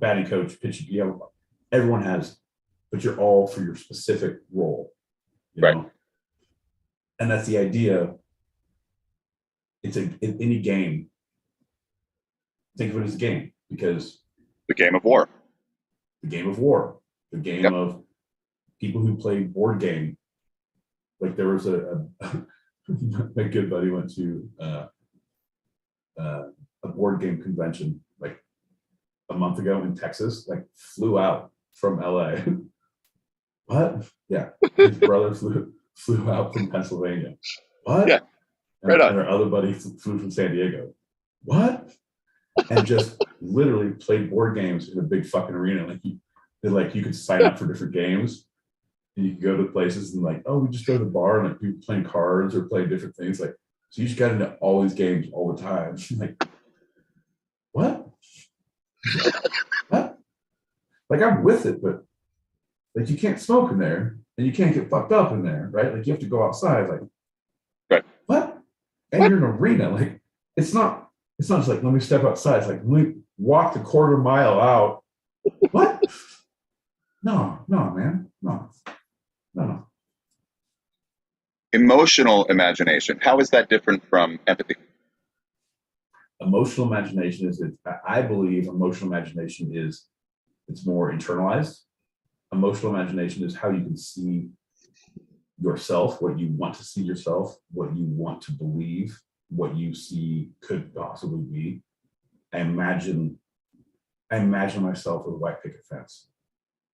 batting coach, pitching. Everyone has, but you're all for your specific role. Right. And that's the idea. It's in any game. Think of it as a game, because the game of war. The game of war. The game of people who play board game. Like there was a my good buddy went to a board game convention like a month ago in Texas. Like flew out from LA. What? Yeah, his brother flew out from Pennsylvania. What? Yeah. Right on. And our other buddy flew from San Diego. What? And just literally played board games in a big fucking arena. Like like you could sign up for different games, and you could go to places and like, oh, we just go to the bar and like people playing cards or playing different things. Like, so you just got into all these games all the time. Like, what? What? Like, I'm with it, but like you can't smoke in there and you can't get fucked up in there, right? Like you have to go outside. Like, Right. What? And you're in an arena. Like, it's not just like, let me step outside. It's like, let me walk the quarter mile out. What? No, man. No. Emotional imagination. How is that different from empathy? Emotional imagination is, I believe emotional imagination is, it's more internalized. Emotional imagination is how you can see yourself, what you want to see yourself, what you want to believe, what you see could possibly be. I imagine myself with a white picket fence.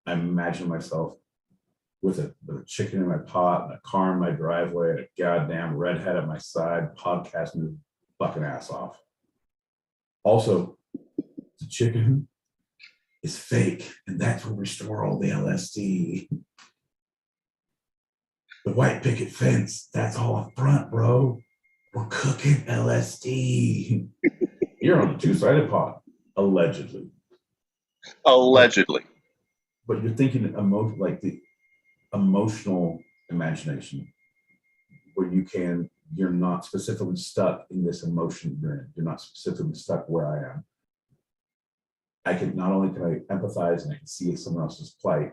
I imagine myself with a chicken in my pot and a car in my driveway and a goddamn redhead at my side, podcasting his fucking ass off. Also, the chicken is fake, and that's where we store all the LSD. The white picket fence, that's all up front, bro. We're cooking LSD. You're on the two-sided pot, allegedly. Allegedly. But you're thinking like the emotional imagination, where you're not specifically stuck in this emotion you're in. You're not specifically stuck where I am. Not only can I empathize and I can see someone else's plight,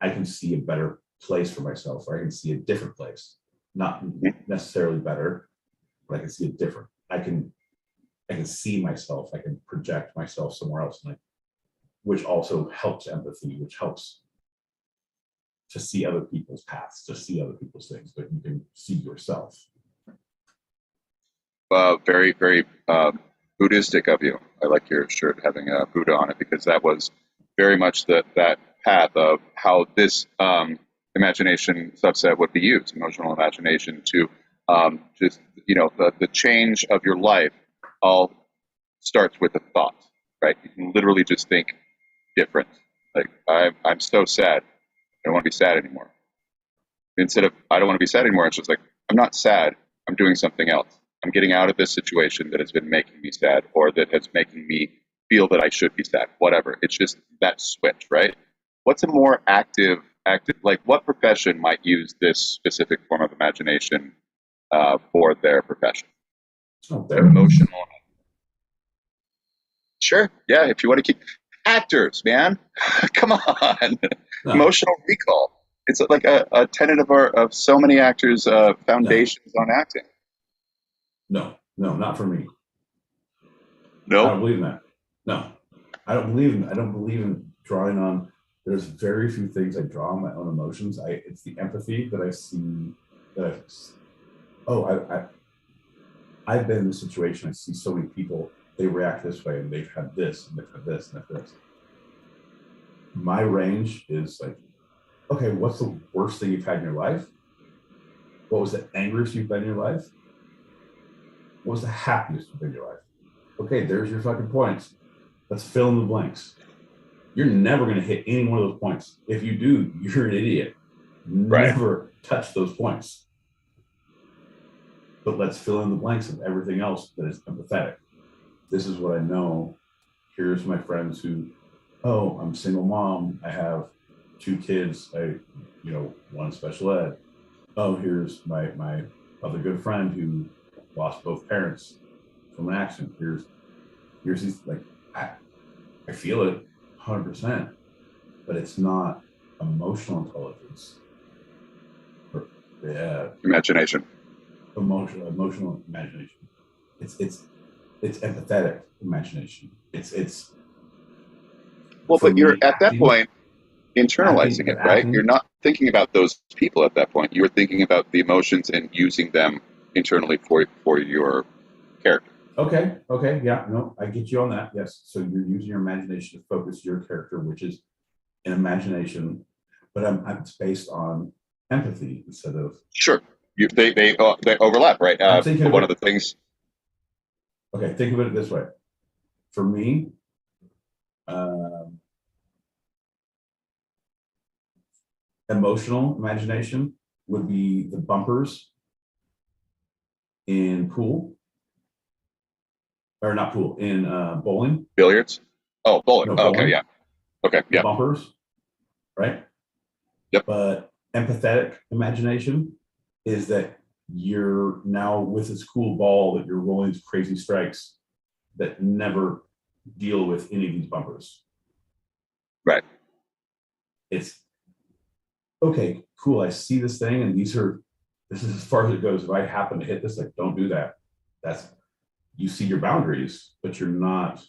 I can see a better place for myself, or I can see a different place. Not necessarily better, but I can see it different. I can see myself, I can project myself somewhere else, which also helps empathy, which helps to see other people's paths, to see other people's things, but you can see yourself. Very, very Buddhistic of you. I like your shirt having a Buddha on it, because that was very much that path of how this imagination subset would be used, emotional imagination, to just, the change of your life all starts with a thought, right? You can literally just think different. Like, I'm so sad. I don't want to be sad anymore. Instead of, I don't want to be sad anymore, it's just like, I'm not sad. I'm doing something else. I'm getting out of this situation that has been making me sad, or that has making me feel that I should be sad, whatever. It's just that switch, right? What's a more active, like what profession might use this specific form of imagination for their profession? Emotional. Sure. Yeah. If you want to keep actors, man, come on. No. Emotional recall. It's like a tenet of so many actors' foundations on acting. No, not for me. No, I don't believe in that. No, I don't believe in drawing on. There's very few things I draw on my own emotions. It's the empathy that I see. I've been in this situation. I see so many people. They react this way, and they've had this, and they've had this, and they've had this. My range is like, okay, what's the worst thing you've had in your life? What was the angriest you've been in your life? What was the happiest you've been in your life? Okay, there's your fucking points. Let's fill in the blanks. You're never going to hit any one of those points. If you do, you're an idiot. Right. Never touch those points. But let's fill in the blanks of everything else that is empathetic. This is what I know. Here's my friends who, I'm a single mom. I have 2 kids. One special ed. Here's my other good friend who lost both parents from an accident. Here's these, like, I feel it 100%, but it's not emotional intelligence. Imagination. Emotional imagination. It's empathetic imagination. It's well, but you're at that point internalizing it, right? You're not thinking about those people at that point. You're thinking about the emotions and using them internally for your character. Okay, yeah, no, I get you on that. Yes, so you're using your imagination to focus your character, which is an imagination, but it's based on empathy instead of. Sure, they overlap, right? One of the things. Okay, think of it this way. For me, emotional imagination would be the bumpers in pool, or not pool, in bowling. Billiards? Oh, bowling. No, Oh, okay, bowling. yeah. Okay, The yeah. bumpers, right? Yep. But empathetic imagination is that you're now with this cool ball that you're rolling these crazy strikes that never deal with any of these bumpers. Right. It's okay, cool. I see this thing, and this is as far as it goes. If I happen to hit this, like, don't do that. That's, you see your boundaries, but you're not.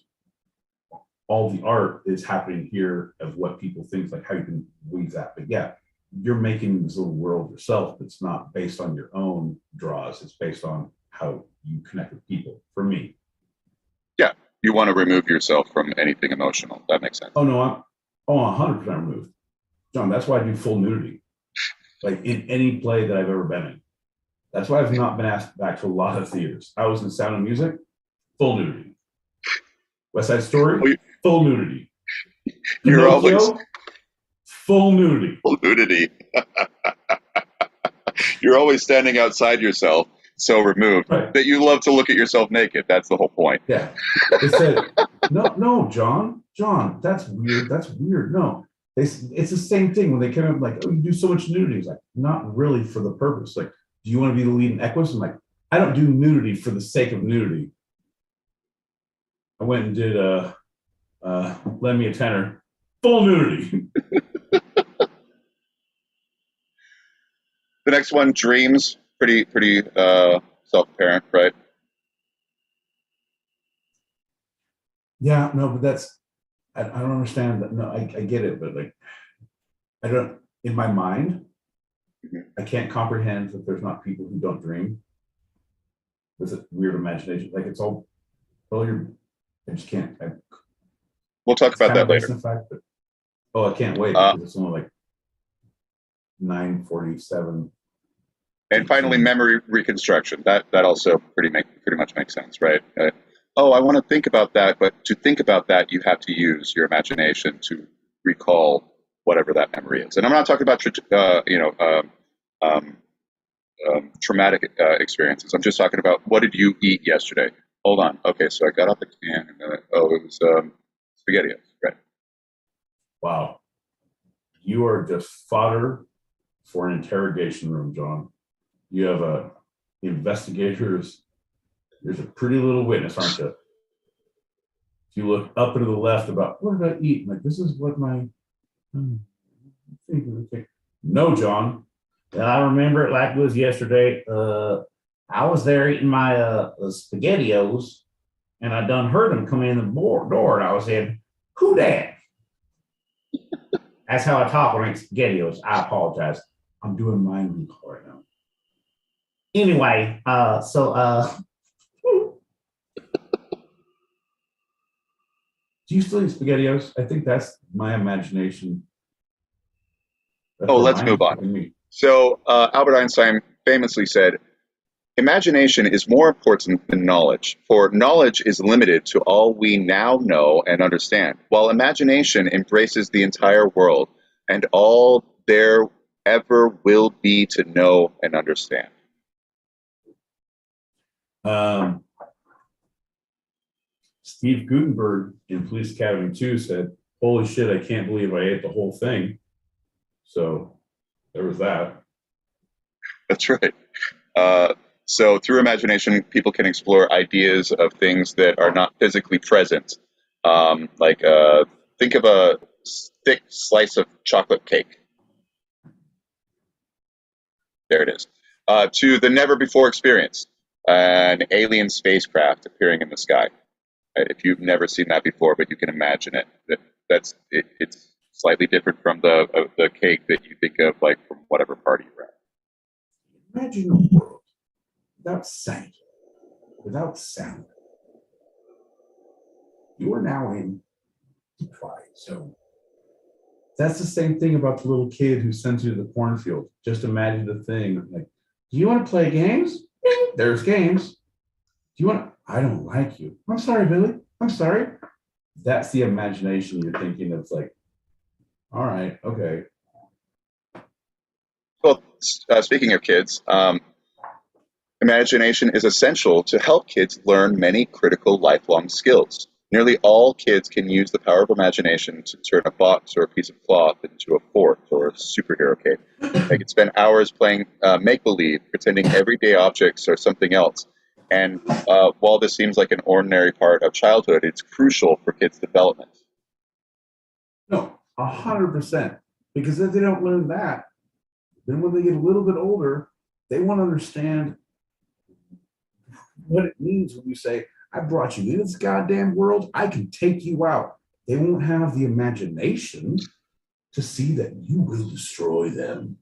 All the art is happening here of what people think, like how you can weave that. But yeah, you're making this little world yourself. It's not based on your own draws. It's based on how you connect with people. For me. Yeah, you want to remove yourself from anything emotional. That makes sense. Oh no, I'm 100% removed, John. That's why I do full nudity, like in any play that I've ever been in. That's why I've not been asked back to a lot of theaters. I was in Sound of Music, full nudity. West Side Story, full nudity. You're always full nudity. Full nudity. You're always standing outside yourself, so removed that you love to look at yourself naked. That's the whole point. Yeah. They said, no, John, that's weird. That's weird. No, it's the same thing when they come up like, oh, you do so much nudity. It's like, not really for the purpose. Like, do you want to be the lead in Equus? I'm like, I don't do nudity for the sake of nudity. I went and did Lend Me a Tenor, full nudity. The next one, Dreams, pretty self-apparent, right? Yeah, no, but that's, I don't understand that. No, I get it, but like, I don't, in my mind, I can't comprehend that there's not people who don't dream. There's a weird imagination. Like, it's all, I just can't. We'll talk about that later. Fact, but, I can't wait because it's only like 9:47. And finally, memory reconstruction. That also pretty much makes sense, right? I want to think about that, but to think about that, you have to use your imagination to recall whatever that memory is. And I'm not talking about traumatic experiences. I'm just talking about, what did you eat yesterday? Hold on. Okay, so I got out the can, and it was SpaghettiOs, right? Wow, you are just fodder for an interrogation room, John. You have investigators. There's a pretty little witness, aren't you? If you look up and to the left about, what did I eat? Like, this is what my. No, John. I remember it like it was yesterday. I was there eating my SpaghettiOs, and I done heard them come in the door, and I was saying, "Who dat?" That's how I talk when I eat SpaghettiOs. I apologize. I'm doing mind recall right now. Anyway, do you still eat SpaghettiOs? I think that's my imagination. Let's move on. So Albert Einstein famously said, imagination is more important than knowledge, for knowledge is limited to all we now know and understand, while imagination embraces the entire world and all there ever will be to know and understand. Steve Gutenberg in Police Academy 2 said, holy shit, I can't believe I ate the whole thing. So there was that. That's right. So through imagination, people can explore ideas of things that are not physically present. Think of a thick slice of chocolate cake. There it is. To the never-before experience, an alien spacecraft appearing in the sky. If you've never seen that before, but you can imagine it, it's slightly different from the cake that you think of, like from whatever party you're at. Imagine a world without sight, without sound. You are now in the Twilight Zone. That's the same thing about the little kid who sends you to the cornfield. Just imagine the thing like, do you want to play games? There's games. Do you want to? I don't like you. I'm sorry, Billy. I'm sorry. That's the imagination you're thinking of, like, all right, okay. Well, speaking of kids, imagination is essential to help kids learn many critical lifelong skills. Nearly all kids can use the power of imagination to turn a box or a piece of cloth into a fort or a superhero cape. They can spend hours playing make-believe, pretending everyday objects are something else. And while this seems like an ordinary part of childhood, it's crucial for kids' development. No, 100%. Because if they don't learn that, then when they get a little bit older, they want to understand what it means when you say, I brought you into this goddamn world, I can take you out. They won't have the imagination to see that you will destroy them.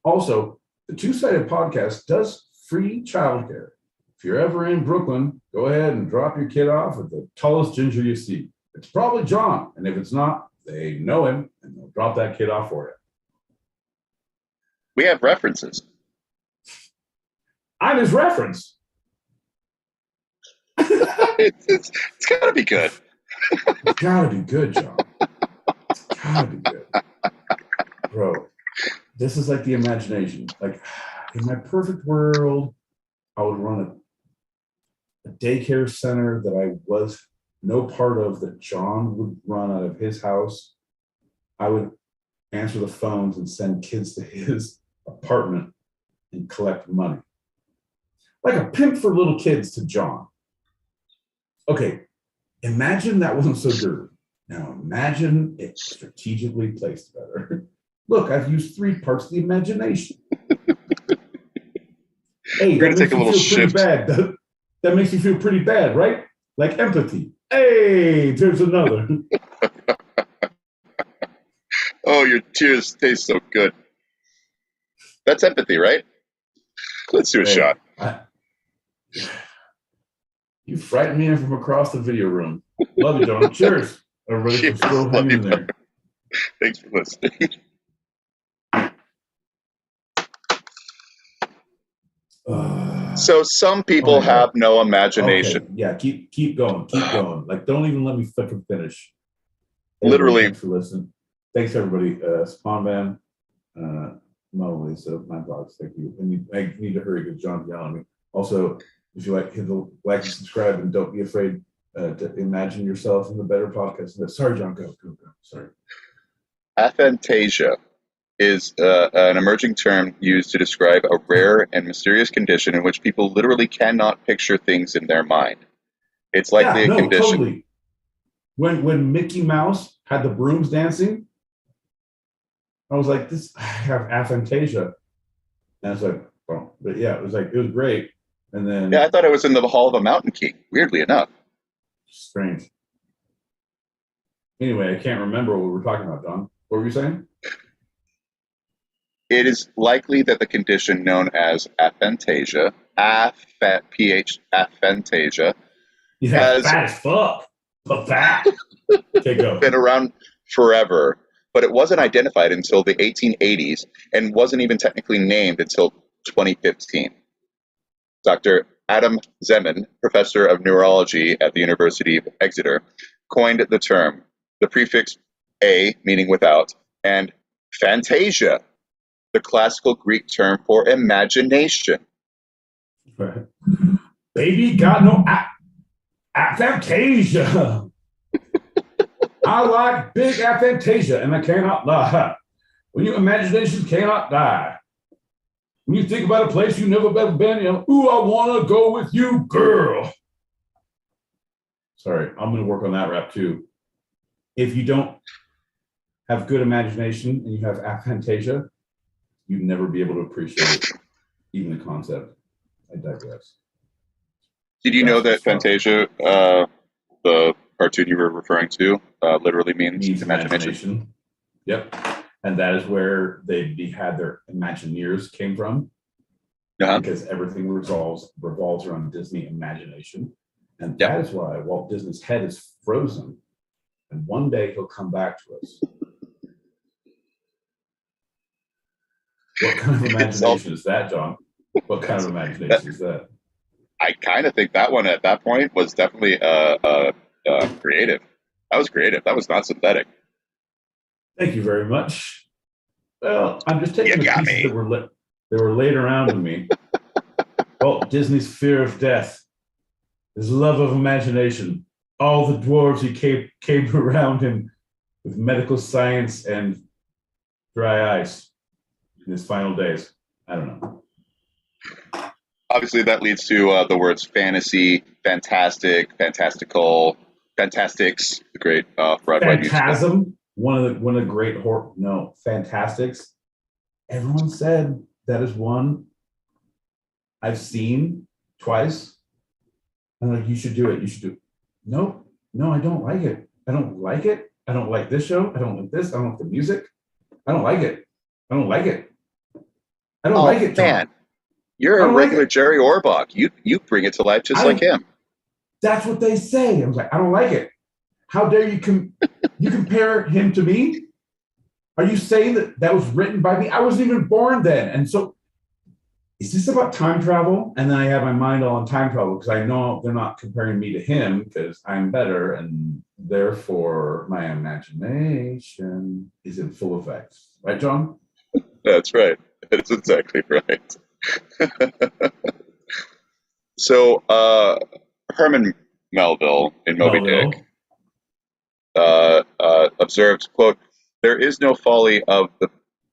Also, the Two-Sided Podcast does free childcare. If you're ever in Brooklyn, go ahead and drop your kid off at the tallest ginger you see. It's probably John, and if it's not, they know him, and they'll drop that kid off for you. We have references. I'm his reference. It's got to be good. It's gotta be good, John. It's gotta be good. Bro, this is like the imagination. Like, in my perfect world, I would run a daycare center that I was no part of, that John would run out of his house. I would answer the phones and send kids to his apartment and collect money. Like a pimp for little kids to John. Okay, imagine that wasn't so dirty. Now imagine it strategically placed better. Look, I've used 3 parts of the imagination. Hey, We're that gonna take makes a you little feel pretty shift. bad. That makes you feel pretty bad, right? Like empathy. Hey, there's another. Oh, your tears taste so good. That's empathy, right? Let's do a Hey, shot. You frightened me in from across the video room. Love you, John. Cheers, everybody, Cheers. for still Love hanging you, in there. Thanks for listening. So some people Oh my God. have no imagination. Okay, yeah, keep going. Like, don't even let me fucking finish. Literally. Thanks for listening. Thanks, everybody. Spawn Man, Moby, so my dogs, thank you. And I need to hurry because John's yelling at me. Also, if you like, hit the like and subscribe, and don't be afraid to imagine yourself in the better podcast. Sorry, John, go. Sorry. Aphantasia is an emerging term used to describe a rare and mysterious condition in which people literally cannot picture things in their mind. It's likely a condition. Totally. When Mickey Mouse had the brooms dancing, I was like, I have aphantasia. And I was like, oh, but yeah, it was great. And then Yeah, I thought it was in the Hall of a Mountain King, weirdly enough. strange. Anyway, I can't remember what we were talking about, Don. What were you saying? It is likely that the condition known as aphantasia, aphantasia, Yeah, has fat as fuck. But fat. Okay, go. been around forever, but it wasn't identified until the 1880s and wasn't even technically named until 2015. Dr. Adam Zeman, professor of neurology at the University of Exeter, coined the term. The prefix a, meaning without, and phantasia, the classical Greek term for imagination. Baby got no aphantasia. I like big aphantasia, and I cannot lie. When your imagination cannot die. When you think about a place you've never been, ooh, I want to go with you, girl. Sorry, I'm going to work on that rap too. If you don't have good imagination and you have aphantasia, you'd never be able to appreciate even the concept. I digress. Did you know that Fantasia, the cartoon you were referring to, literally means imagination? Yep. And that is where they had their Imagineers came from. Uh-huh. Because everything revolves around Disney imagination. And that is why Walt Disney's head is frozen. And one day he'll come back to us. What kind of imagination is that, John? What kind of imagination is that? I kind of think that one at that point was definitely creative. That was creative. That was not synthetic. Thank you very much. Well, I'm just taking You the got pieces me. that were laid around to me. Well, Disney's fear of death, his love of imagination, all the dwarves he came around him with medical science and dry ice in his final days. I don't know. Obviously, that leads to the words fantasy, fantastic, fantastical, fantastics, the great Broadway musical. Phantasm, one of the great horror. No, Fantastics. Everyone said that is one I've seen twice. I'm like, you should do it. You should do it. Nope. No, I don't like it. I don't like it. I don't like this show. I don't like this. I don't like the music. I don't like it. I don't like it. I don't like it, John. Man, you're a regular Jerry Orbach. You bring it to life just like him. That's what they say. I was like, I don't like it. How dare you you compare him to me? Are you saying that was written by me? I wasn't even born then. And so, is this about time travel? And then I have my mind all on time travel because I know they're not comparing me to him because I'm better, and therefore my imagination is in full effect. Right, John? That's right. That's exactly right. So, Herman Melville in Moby Dick observed, quote, "There is no folly of the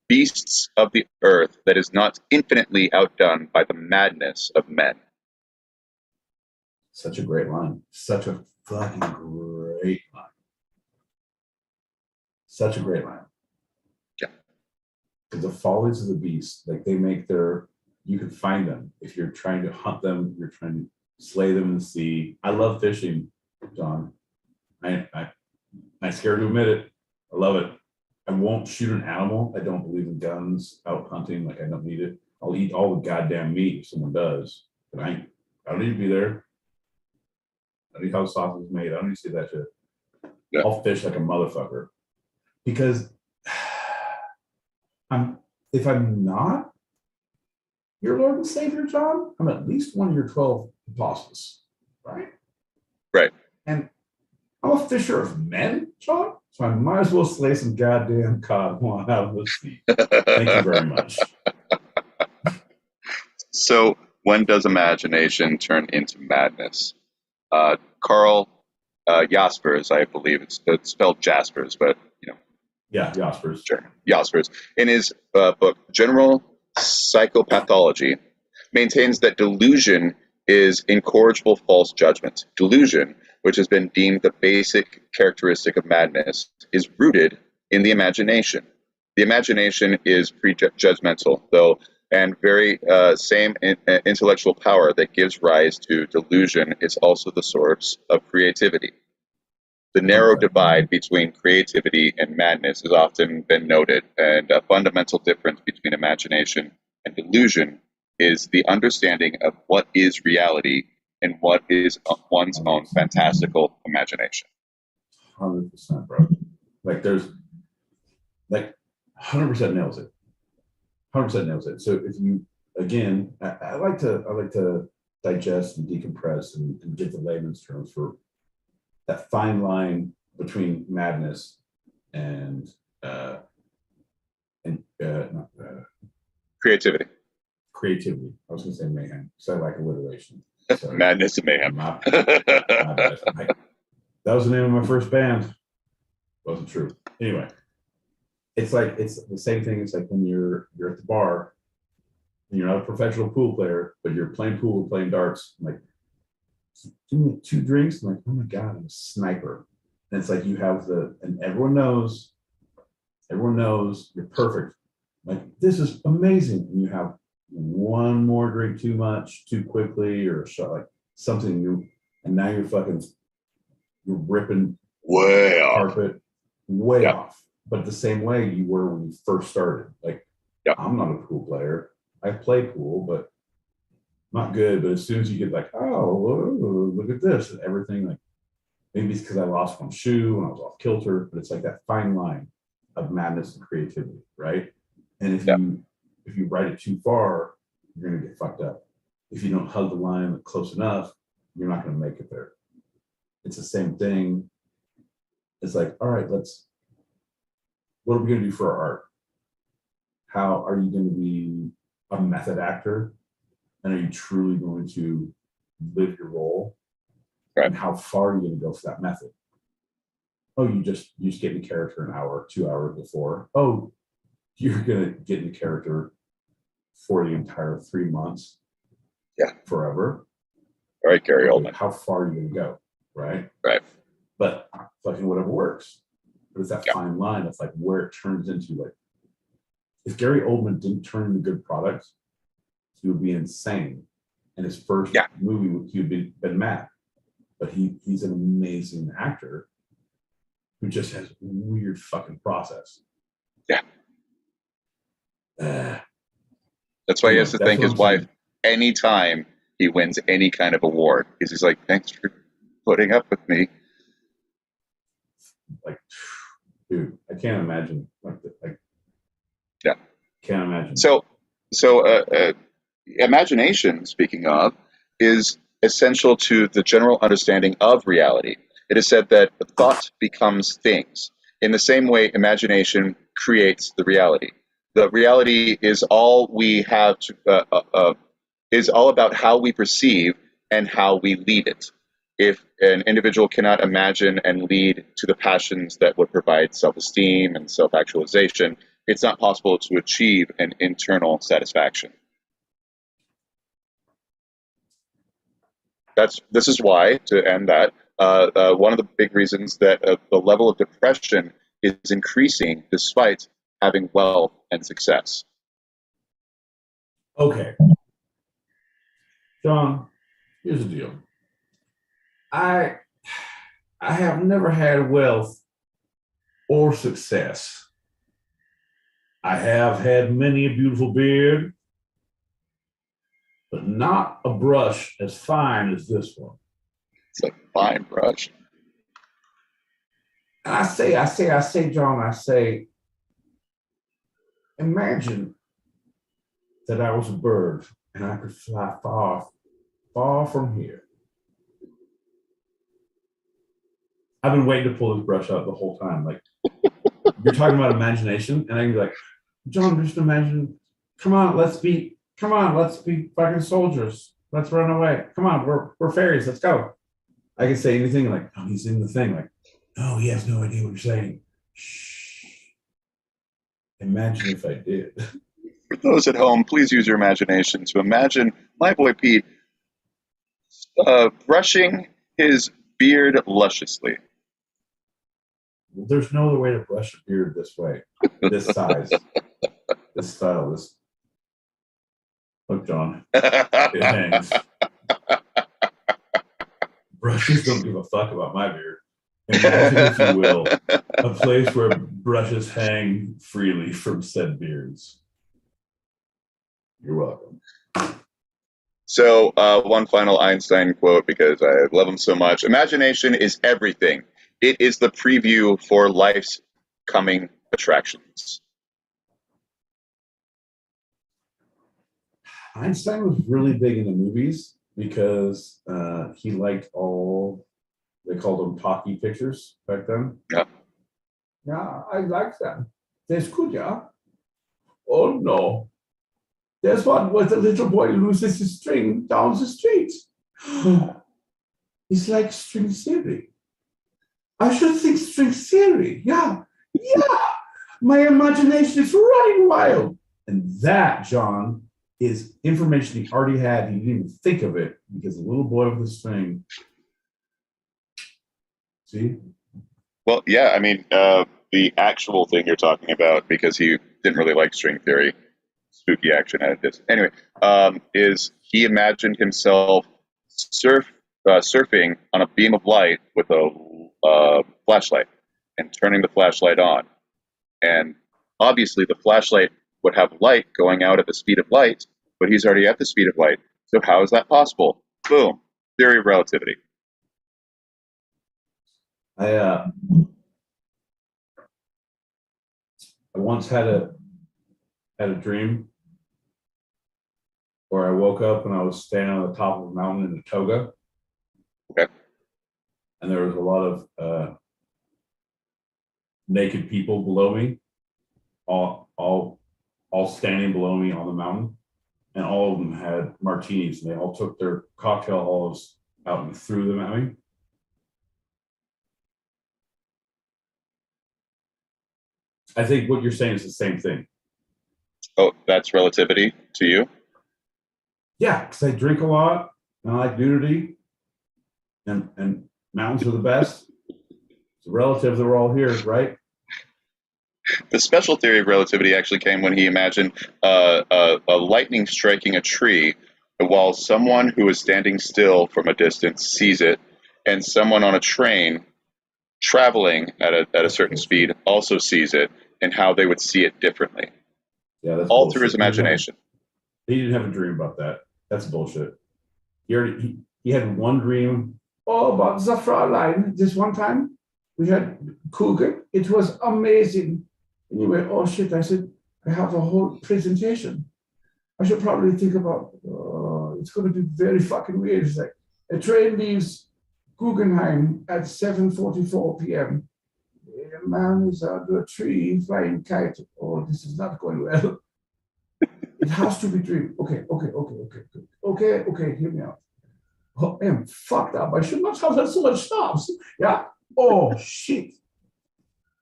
beasts of the earth that is not infinitely outdone by the madness of men." Such a great line. Such a fucking great line. Such a great line. Yeah. Because the follies of the beast, like they make you can find them. If you're trying to hunt them, you're trying to slay them in the sea. I love fishing, John. I'm scared to admit it. I love it. I won't shoot an animal. I don't believe in guns out hunting. Like I don't need it. I'll eat all the goddamn meat if someone does. But I don't need to be there. I don't need how the sausage is made. I don't need to see that shit. Yeah. I'll fish like a motherfucker. Because if I'm not your Lord and Savior, John, I'm at least one of your 12 apostles, right? Right. And I'm a fisher of men, John, so I might as well slay some goddamn cod while out of the sea. Thank you very much. So, when does imagination turn into madness? Carl Jaspers, I believe it's spelled Jaspers, but yeah, Jaspers. Sure. Jaspers, in his book General Psychopathology, maintains that delusion is incorrigible false judgment. Delusion, which has been deemed the basic characteristic of madness, is rooted in the imagination. The imagination is prejudgmental, though, and very same intellectual power that gives rise to delusion is also the source of creativity. The narrow divide between creativity and madness has often been noted, and a fundamental difference between imagination and delusion is the understanding of what is reality and what is one's own fantastical imagination. 100%, bro. Like there's, 100% nails it. 100% nails it. So if you, again, I like to digest and decompress and get the layman's terms for that fine line between madness and creativity. Creativity. I was going to say mayhem because I like alliteration. Madness and mayhem. My bad. That was the name of my first band. Wasn't true. Anyway, it's the same thing. It's like when you're at the bar and you're not a professional pool player, but you're playing pool, playing darts. I'm like, give me 2 drinks. I'm like, oh my God, I'm a sniper. And it's like you have and everyone knows you're perfect. Like, this is amazing. And you have one more drink too much, too quickly, or a shot, like something and now you're ripping way carpet way off. But the same way you were when you first started. Like, I'm not a pool player. I play pool, but not good. But as soon as you get like, oh, look at this, and everything, like maybe it's because I lost one shoe and I was off kilter, but it's like that fine line of madness and creativity, right? And if you ride it too far, you're gonna get fucked up. If you don't hug the line close enough, you're not gonna make it there. It's the same thing. It's like, all right, what are we gonna do for our art? how are you going to be a method actor, and are you truly going to live your role, Right. and how far are you going to go for that method? Oh, you just get in character an hour, 2 hours before. Oh, you're going to get in character for the entire 3 months. Yeah. Forever. All right, Gary Oldman. How far are you going to go? Right. Right. But fucking whatever works. But it's that fine line of like where it turns into, like, if Gary Oldman didn't turn into good products, he would be insane. And his first movie, he would be been mad. But he's an amazing actor who just has weird fucking process. Yeah. That's why he has to thank his wife anytime he wins any kind of award. He's like, thanks for putting up with me. Like, dude, I can't imagine. Yeah. Can't imagine. So imagination, speaking of, is essential to the general understanding of reality. It is said that thought becomes things. In the same way, imagination creates the reality. The reality is all we have to, is all about how we perceive and how we lead it. If an individual cannot imagine and lead to the passions that would provide self-esteem and self-actualization, it's not possible to achieve an internal satisfaction. This is why, to end that, one of the big reasons that the level of depression is increasing despite having wealth and success. Okay. John, here's the deal. I have never had wealth or success. I have had many a beautiful beard, but not a brush as fine as this one. It's a fine brush. And I say, John, imagine that I was a bird and I could fly far, far from here. I've been waiting to pull this brush out the whole time. Like, you're talking about imagination, and I can be like, John, just imagine, come on, let's be fucking soldiers. Let's run away. Come on, we're fairies, let's go. I can say anything like, oh, he's in the thing. Like, no, he has no idea what you're saying. Shh. Imagine if I did. For those at home, please use your imagination to imagine my boy Pete brushing his beard lusciously. There's no other way to brush a beard this way, this size, this style, this. Look, John, it hangs. Brushes don't give a fuck about my beard. Imagine, if you will, a place where brushes hang freely from said beards. You're welcome. So one final Einstein quote, because I love him so much. Imagination is everything. It is the preview for life's coming attractions. Einstein was really big into movies because he liked all, they called them talkie pictures back then. Yeah. Yeah, I like them. That's good, yeah. Oh no. There's one where the little boy loses his string down the street. It's like string theory. I should think string theory. Yeah. My imagination is running wild. And that, John, is information he already had. He didn't even think of it because the little boy with the string. See? Well, yeah, I mean, the actual thing you're talking about, because he didn't really like string theory, spooky action at this. Anyway, is he imagined himself surfing on a beam of light with a flashlight and turning the flashlight on. And obviously the flashlight would have light going out at the speed of light, but he's already at the speed of light. So how is that possible? Boom. Theory of relativity. I once had a dream where I woke up and I was standing on the top of a mountain in a toga. Okay. And there was a lot of naked people below me, all all standing below me on the mountain, and all of them had martinis, and they all took their cocktail olives out and threw them at me. I think what you're saying is the same thing. Oh, that's relativity to you? Yeah, because I drink a lot, and I like nudity, and mountains are the best. It's relative that we're all here, right? The special theory of relativity actually came when he imagined a lightning striking a tree while someone who is standing still from a distance sees it, and someone on a train traveling at a certain speed also sees it, and how they would see it differently. Yeah, that's all bullshit. through his imagination. He didn't have a dream about that. That's bullshit. He had one dream. Oh, about the Fraulein. This one time we had Cougar. It was amazing. And he went, oh shit. I said, I have a whole presentation. I should probably think about, it's going to be very fucking weird. It's like, a train leaves Guggenheim at 7:44 p.m. A man is under a tree flying kite. Oh, this is not going well. It has to be dream. Okay, hear me out. Oh, I am fucked up. I should not have had so much schnapps. Yeah. Oh, shit.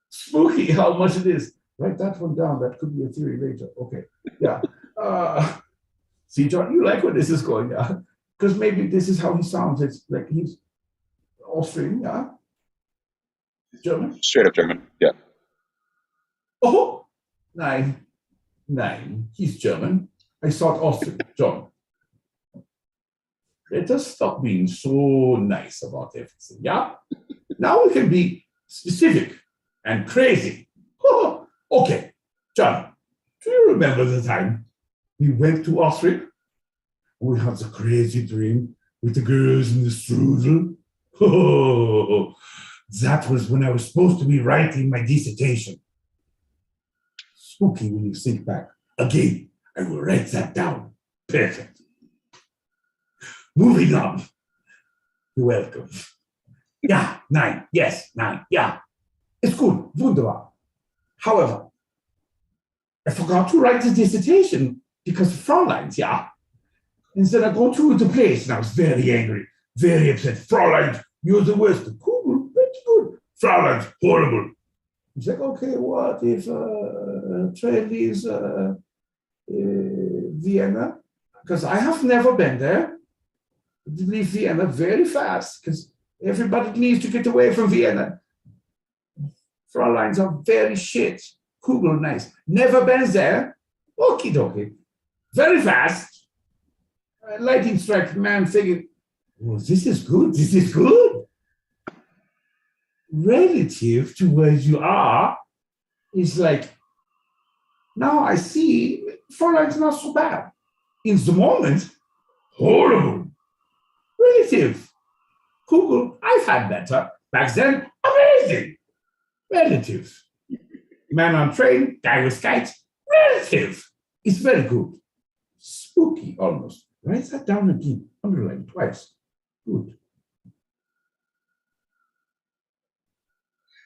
Spooky how much it is. Write that one down. That could be a theory later. Okay. Yeah. See, John, you like where this is going, yeah? Because maybe this is how he sounds. It's like he's Austrian, yeah? German? Straight up German, yeah. Oh, nine. He's German. I thought Austrian. John. Let us stop being so nice about everything, yeah? Now we can be specific and crazy. Oh, okay, John, do you remember the time we went to Austria? We had the crazy dream with the girls in the strudel. Oh, that was when I was supposed to be writing my dissertation. Spooky when you think back. Again, I will write that down. Perfect. Moving on. You're welcome. Yeah, 9. Yes, 9. Yeah. It's good. Wunderbar. However, I forgot to write the dissertation because of Fräuleins, yeah. Instead, I go to the place and I was very angry, very upset. Fräulein, you're the worst. Cool, pretty good. Fräulein, horrible. He's like, okay, what if train leaves Vienna? Because I have never been there. Leave Vienna very fast because everybody needs to get away from Vienna. Fräuleins are very shit. Kugel, nice. Never been there. Okie dokie. Very fast. Lightning strike man figured, oh, this is good. This is good. Relative to where you are, is like, now I see Fräulein's not so bad. In the moment, horrible. Relative. Kugel, I've had better. Back then, amazing. Relative. Man on train, guy with kites, relative. It's very good. Spooky almost. Write that down again. Underline twice. Good.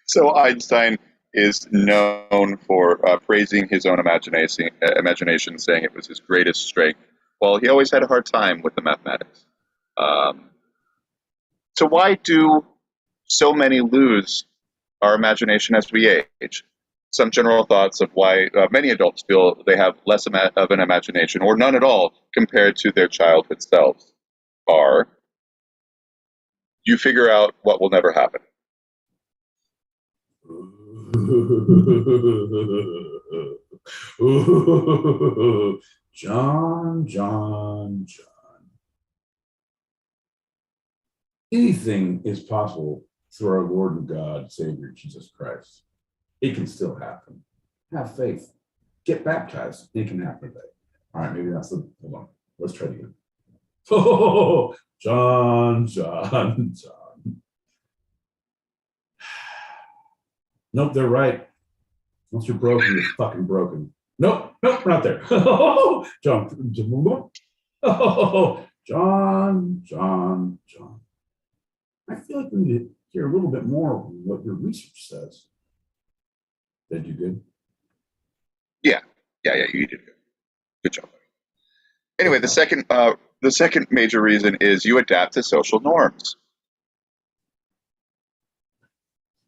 So Einstein is known for praising his own imagination, saying it was his greatest strength. Well, he always had a hard time with the mathematics. So why do so many lose our imagination as we age? Some general thoughts of why many adults feel they have less of an imagination, or none at all, compared to their childhood selves, are you figure out what will never happen. John. Anything is possible through our Lord and God, Savior, Jesus Christ. It can still happen. Have faith. Get baptized. It can happen today. All right, maybe that's the, hold on. Let's try it again. Oh, John. Nope, they're right. Once you're broken, you're fucking broken. Nope, not there. John. Oh, John. I feel like we need to hear a little bit more of what your research says. Did you good? Yeah. Yeah, you did good. Good job. Anyway, the second major reason is you adapt to social norms.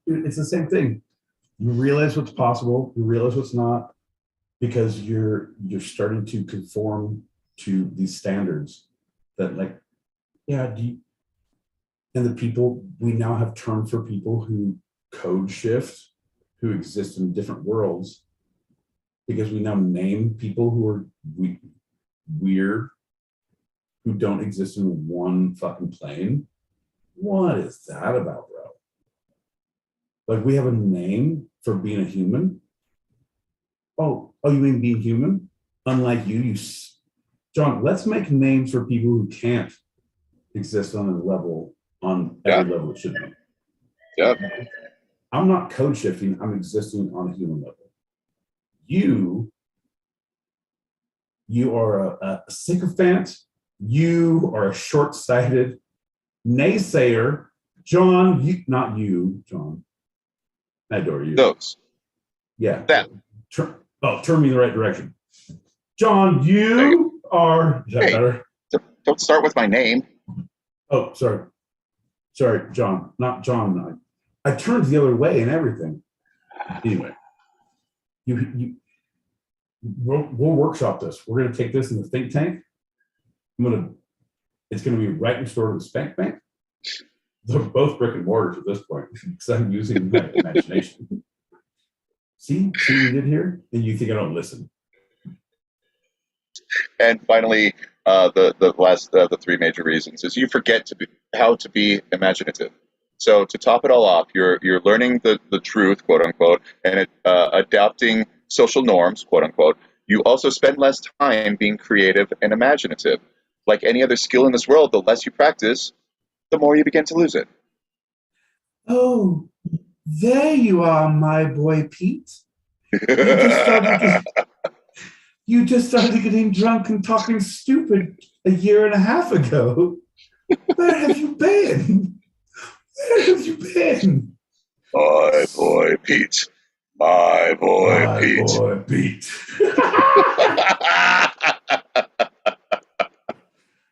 It's the same thing. You realize what's possible, you realize what's not, because you're starting to conform to these standards that, like, yeah, and the people, we now have terms for people who code shift, who exist in different worlds, because we now name people who are weird, who don't exist in one fucking plane. What is that about, bro? Like, we have a name for being a human. Oh, you mean being human? Unlike you, John, let's make names for people who can't exist on a level, on every level it should be. Yep. I'm not code shifting, I'm existing on a human level. You are a sycophant, you are a short-sighted naysayer. John, not you, John. I adore you. Those. Yeah. That. Turn me in the right direction. John, you are. Is that better? Don't start with my name. Oh, sorry. Sorry, John. Not John. I turned the other way and everything. Anyway, we'll workshop this. We're going to take this in the think tank. It's going to be right next door to the spank bank. They're both brick and mortars at this point because I'm using my imagination. See what you did here? And you think I don't listen. And finally, the three major reasons is you forget how to be imaginative. So to top it all off, you're learning the truth, quote unquote, and adapting social norms, quote unquote. You also spend less time being creative and imaginative. Like any other skill in this world, the less you practice, the more you begin to lose it. Oh, there you are, my boy Pete. You just started getting drunk and talking stupid a year and a half ago. Where have you been? Where have you been? My boy Pete. My boy my Pete. Boy Pete.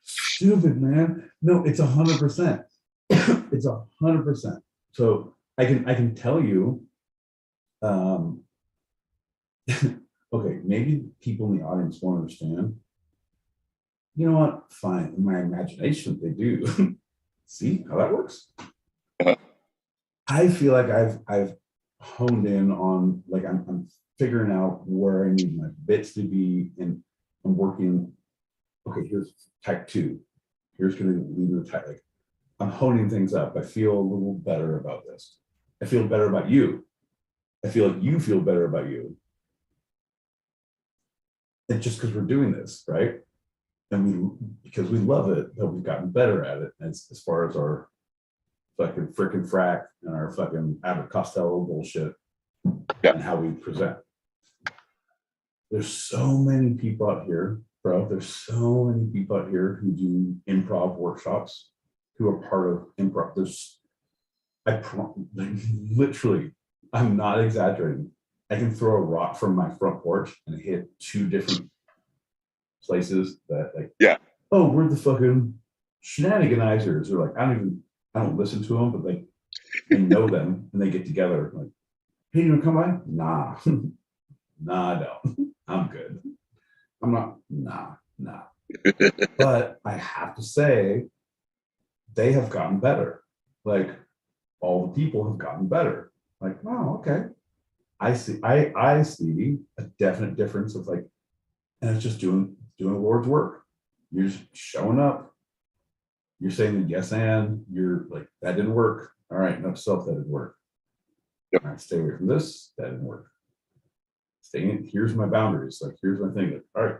Stupid, man. No, it's 100%. It's 100%. So I can tell you, okay, maybe people in the audience won't understand. You know what? Fine. In my imagination, they do. See how that works? I feel like I've honed in on, like, I'm figuring out where I need my bits to be, and I'm working. Okay, here's type 2. Here's going to lead to the type. Like, I'm honing things up. I feel a little better about this. I feel better about you. I feel like you feel better about you. And just because we're doing this, right? And because we love it, that we've gotten better at it. And as far as our fucking frickin' frack and our fucking Abbott Costello bullshit, and how we present. There's so many people out here, bro. There's so many people out here who do improv workshops, who are part of improv. Literally, I'm not exaggerating. I can throw a rock from my front porch and hit 2 different places that, like, oh, we're the fucking shenaniganizers. Or like, I don't listen to them, but like, I know them, and they get together. Like, hey, you wanna come by? Nah, nah, I don't. I'm good. I'm not. Nah. But I have to say, they have gotten better. Like, all the people have gotten better. Like, oh, okay. I see a definite difference of, like, and it's just doing the Lord's work. You're just showing up. You're saying the yes and you're like, that didn't work. All right, no, self, that didn't work. All right, stay away from this. That didn't work. Stay in. Here's my boundaries. Like, here's my thing. Like, all right.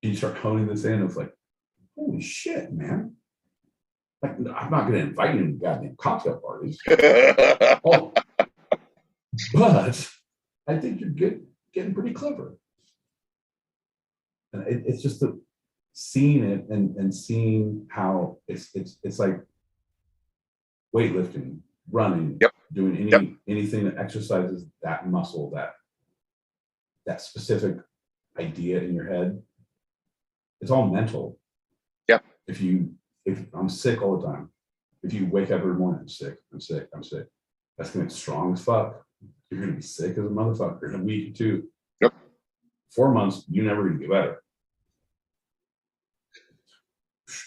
You start honing this in. It's like, holy shit, man. Like, I'm not going to invite you to goddamn cocktail parties. Oh, but I think you're getting pretty clever. And it's just seeing it and seeing how it's like weightlifting, running, doing anything that exercises that muscle, that specific idea in your head, it's all mental. Yeah. If I'm sick all the time, if you wake up every morning, I'm sick, that's gonna be strong as fuck. You're gonna be sick as a motherfucker in a week or two. Yep. 4 months, you're never gonna get better.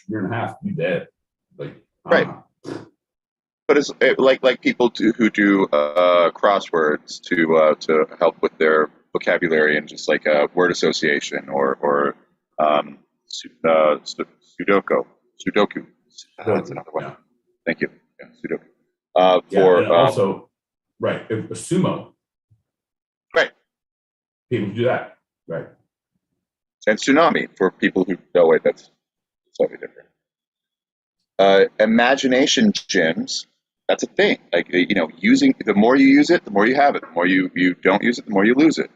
Year and a half, you dead. Like, right. But it's like people who do crosswords to help with their vocabulary and just like word association or Sudoku. That's another one. Yeah. Thank you. Yeah, Sudoku. And also, right, a sumo. Right. People do that. Right. And tsunami for people who. Oh wait, that's slightly different. Imagination gyms. That's a thing. Like, using, the more you use it, the more you have it. The more you don't use it, the more you lose it.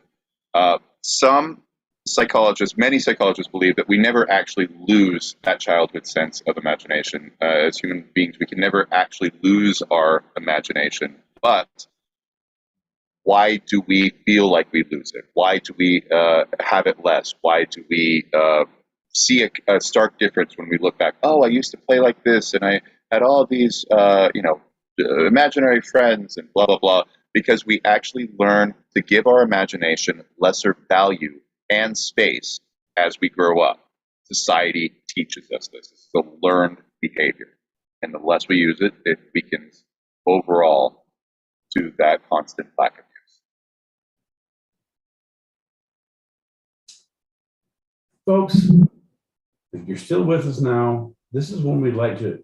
Many psychologists believe that we never actually lose that childhood sense of imagination. As human beings, we can never actually lose our imagination. But why do we feel like we lose it? Why do we have it less? Why do we see a stark difference when we look back? Oh, I used to play like this, and I had all these, imaginary friends, and blah blah blah. Because we actually learn to give our imagination lesser value and space as we grow up. Society teaches us this. It's a learned behavior, and the less we use it, it weakens overall to that constant lack of use. Folks, if you're still with us now, this is when we'd like to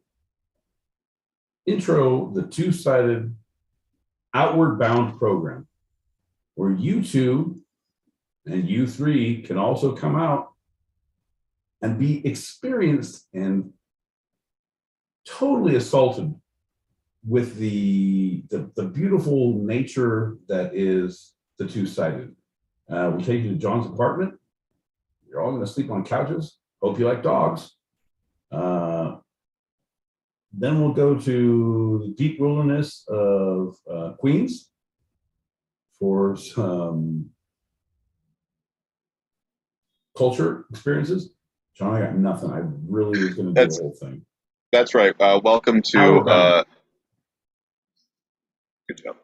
intro the two-sided outward bound program, where you two and you three can also come out and be experienced and totally assaulted with the beautiful nature that is the two-sided. We'll take you to John's apartment. You're all going to sleep on couches. Hope you like dogs. Then we'll go to the deep wilderness of Queens for some culture experiences. John, I got nothing. I really was going to do the whole thing. That's right. Welcome to good job.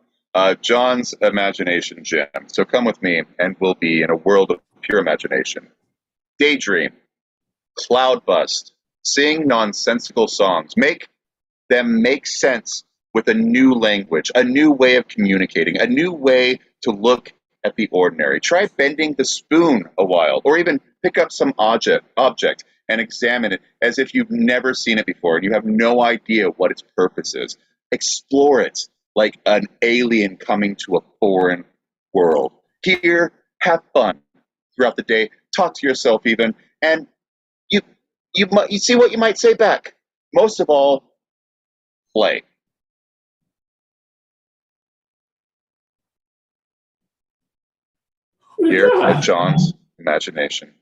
John's Imagination Gym. So come with me, and we'll be in a world of pure imagination. Daydream, cloudbust, sing nonsensical songs. Make them make sense with a new language, a new way of communicating, a new way to look at the ordinary. Try bending the spoon a while, or even pick up some object and examine it as if you've never seen it before and you have no idea what its purpose is. Explore it like an alien coming to a foreign world. Here, have fun throughout the day. Talk to yourself even, and you see what you might say back. Most of all, play. Here at John's Imagination.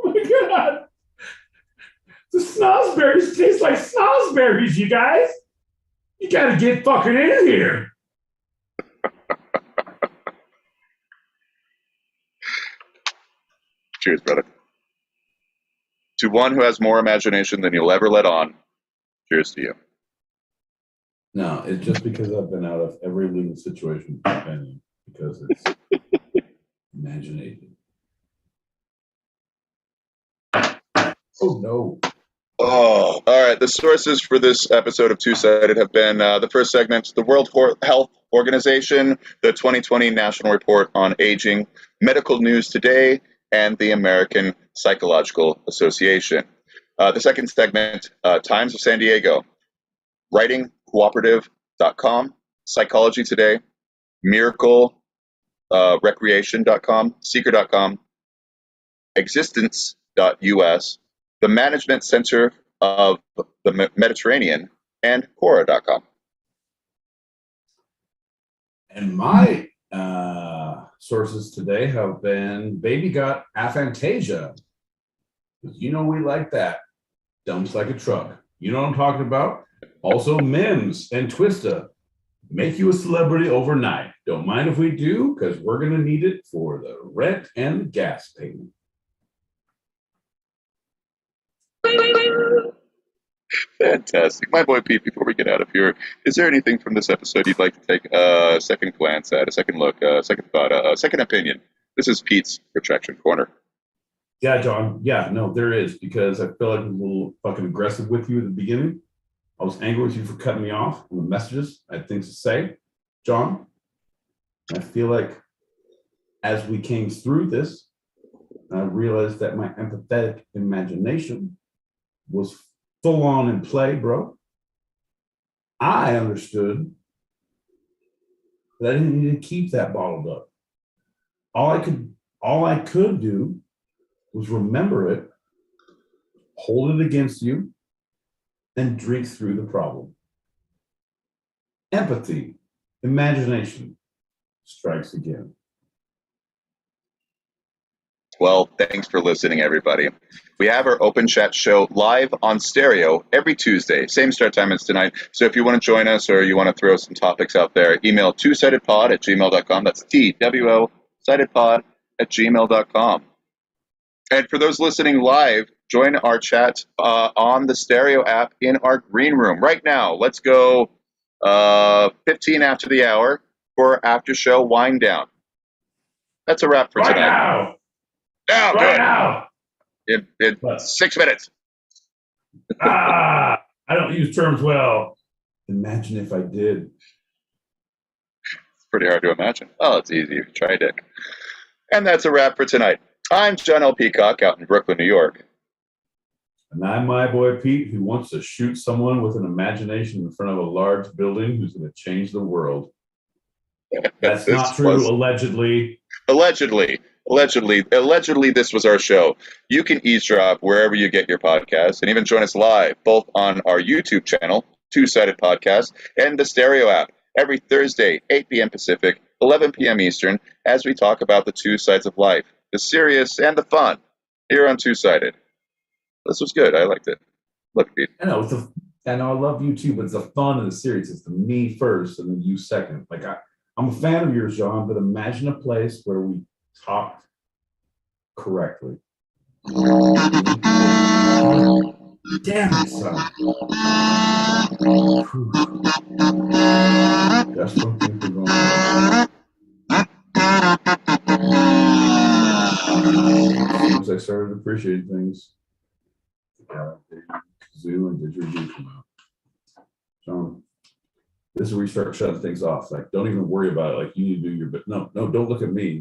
Oh my God. The snozberries taste like snozberries, you guys. You gotta get fucking in here. Cheers, brother. To one who has more imagination than you'll ever let on. Cheers to you. No, it's just because I've been out of every legal situation I've been in, because it's imagination. Oh no. Oh, all right. The sources for this episode of Two-Sided have been the first segment, the World Health Organization, the 2020 National Report on Aging, Medical News Today, and the American Psychological Association. The second segment, Times of San Diego, writingcooperative.com, Psychology Today, Miracle Recreation.com, Seeker.com, Existence.us, the Management Center of the Mediterranean, and Quora.com. And my sources today have been Baby Got Aphantasia. You know we like that. Dumps like a truck. You know what I'm talking about? Also Mims and Twista. make you a celebrity overnight. Don't mind if we do, because we're going to need it for the rent and gas payment. Fantastic. My boy Pete, before we get out of here, is there anything from this episode you'd like to take a second glance at, a second look, a second thought, a second opinion? This is Pete's Retraction Corner. Yeah, John. Yeah, no, there is, because I feel like I was a little fucking aggressive with you at the beginning. I was angry with you for cutting me off on the messages. I had things to say. John, I feel like as we came through this, I realized that my empathetic imagination was full on in play, bro. I understood that I didn't need to keep that bottled up. All I could do was remember it, hold it against you, and drink through the problem. Empathy, imagination strikes again. Well, thanks for listening, everybody. We have our open chat show live on stereo every Tuesday, same start time as tonight. So if you want to join us or you want to throw some topics out there, email twosidedpod@gmail.com. That's TWO sidedpod@gmail.com. And for those listening live, join our chat on the stereo app in our green room right now. Let's go 15 after the hour for our after show wind down. That's a wrap for Right tonight. now! Now, Right good. now! In What? 6 minutes. I don't use terms well. Imagine if I did. It's pretty hard to imagine. Oh, it's easy. You can try, Dick. And that's a wrap for tonight. I'm John L. Peacock out in Brooklyn, New York. And I'm my boy Pete, who wants to shoot someone with an imagination in front of a large building who's going to change the world. That's not true, allegedly. Allegedly, this was our show. You can eavesdrop wherever you get your podcasts and even join us live, both on our YouTube channel, Two Sided Podcast, and the Stereo app every Thursday, 8 p.m. Pacific, 11 p.m. Eastern, as we talk about the two sides of life, the serious and the fun, here on Two Sided. This was good. I liked it. Look, Pete. I know, I love you too, but it's the fun of the series. It's the me first and then you second. Like, I'm a fan of yours, John, but imagine a place where we talked correctly. Damn it, son. Just don't think we're going to. As I started appreciating things, Zoo and Didgeridoo come out. John, this is where we start shutting things off. Like, don't even worry about it. Like, you need to do your, but no, don't look at me.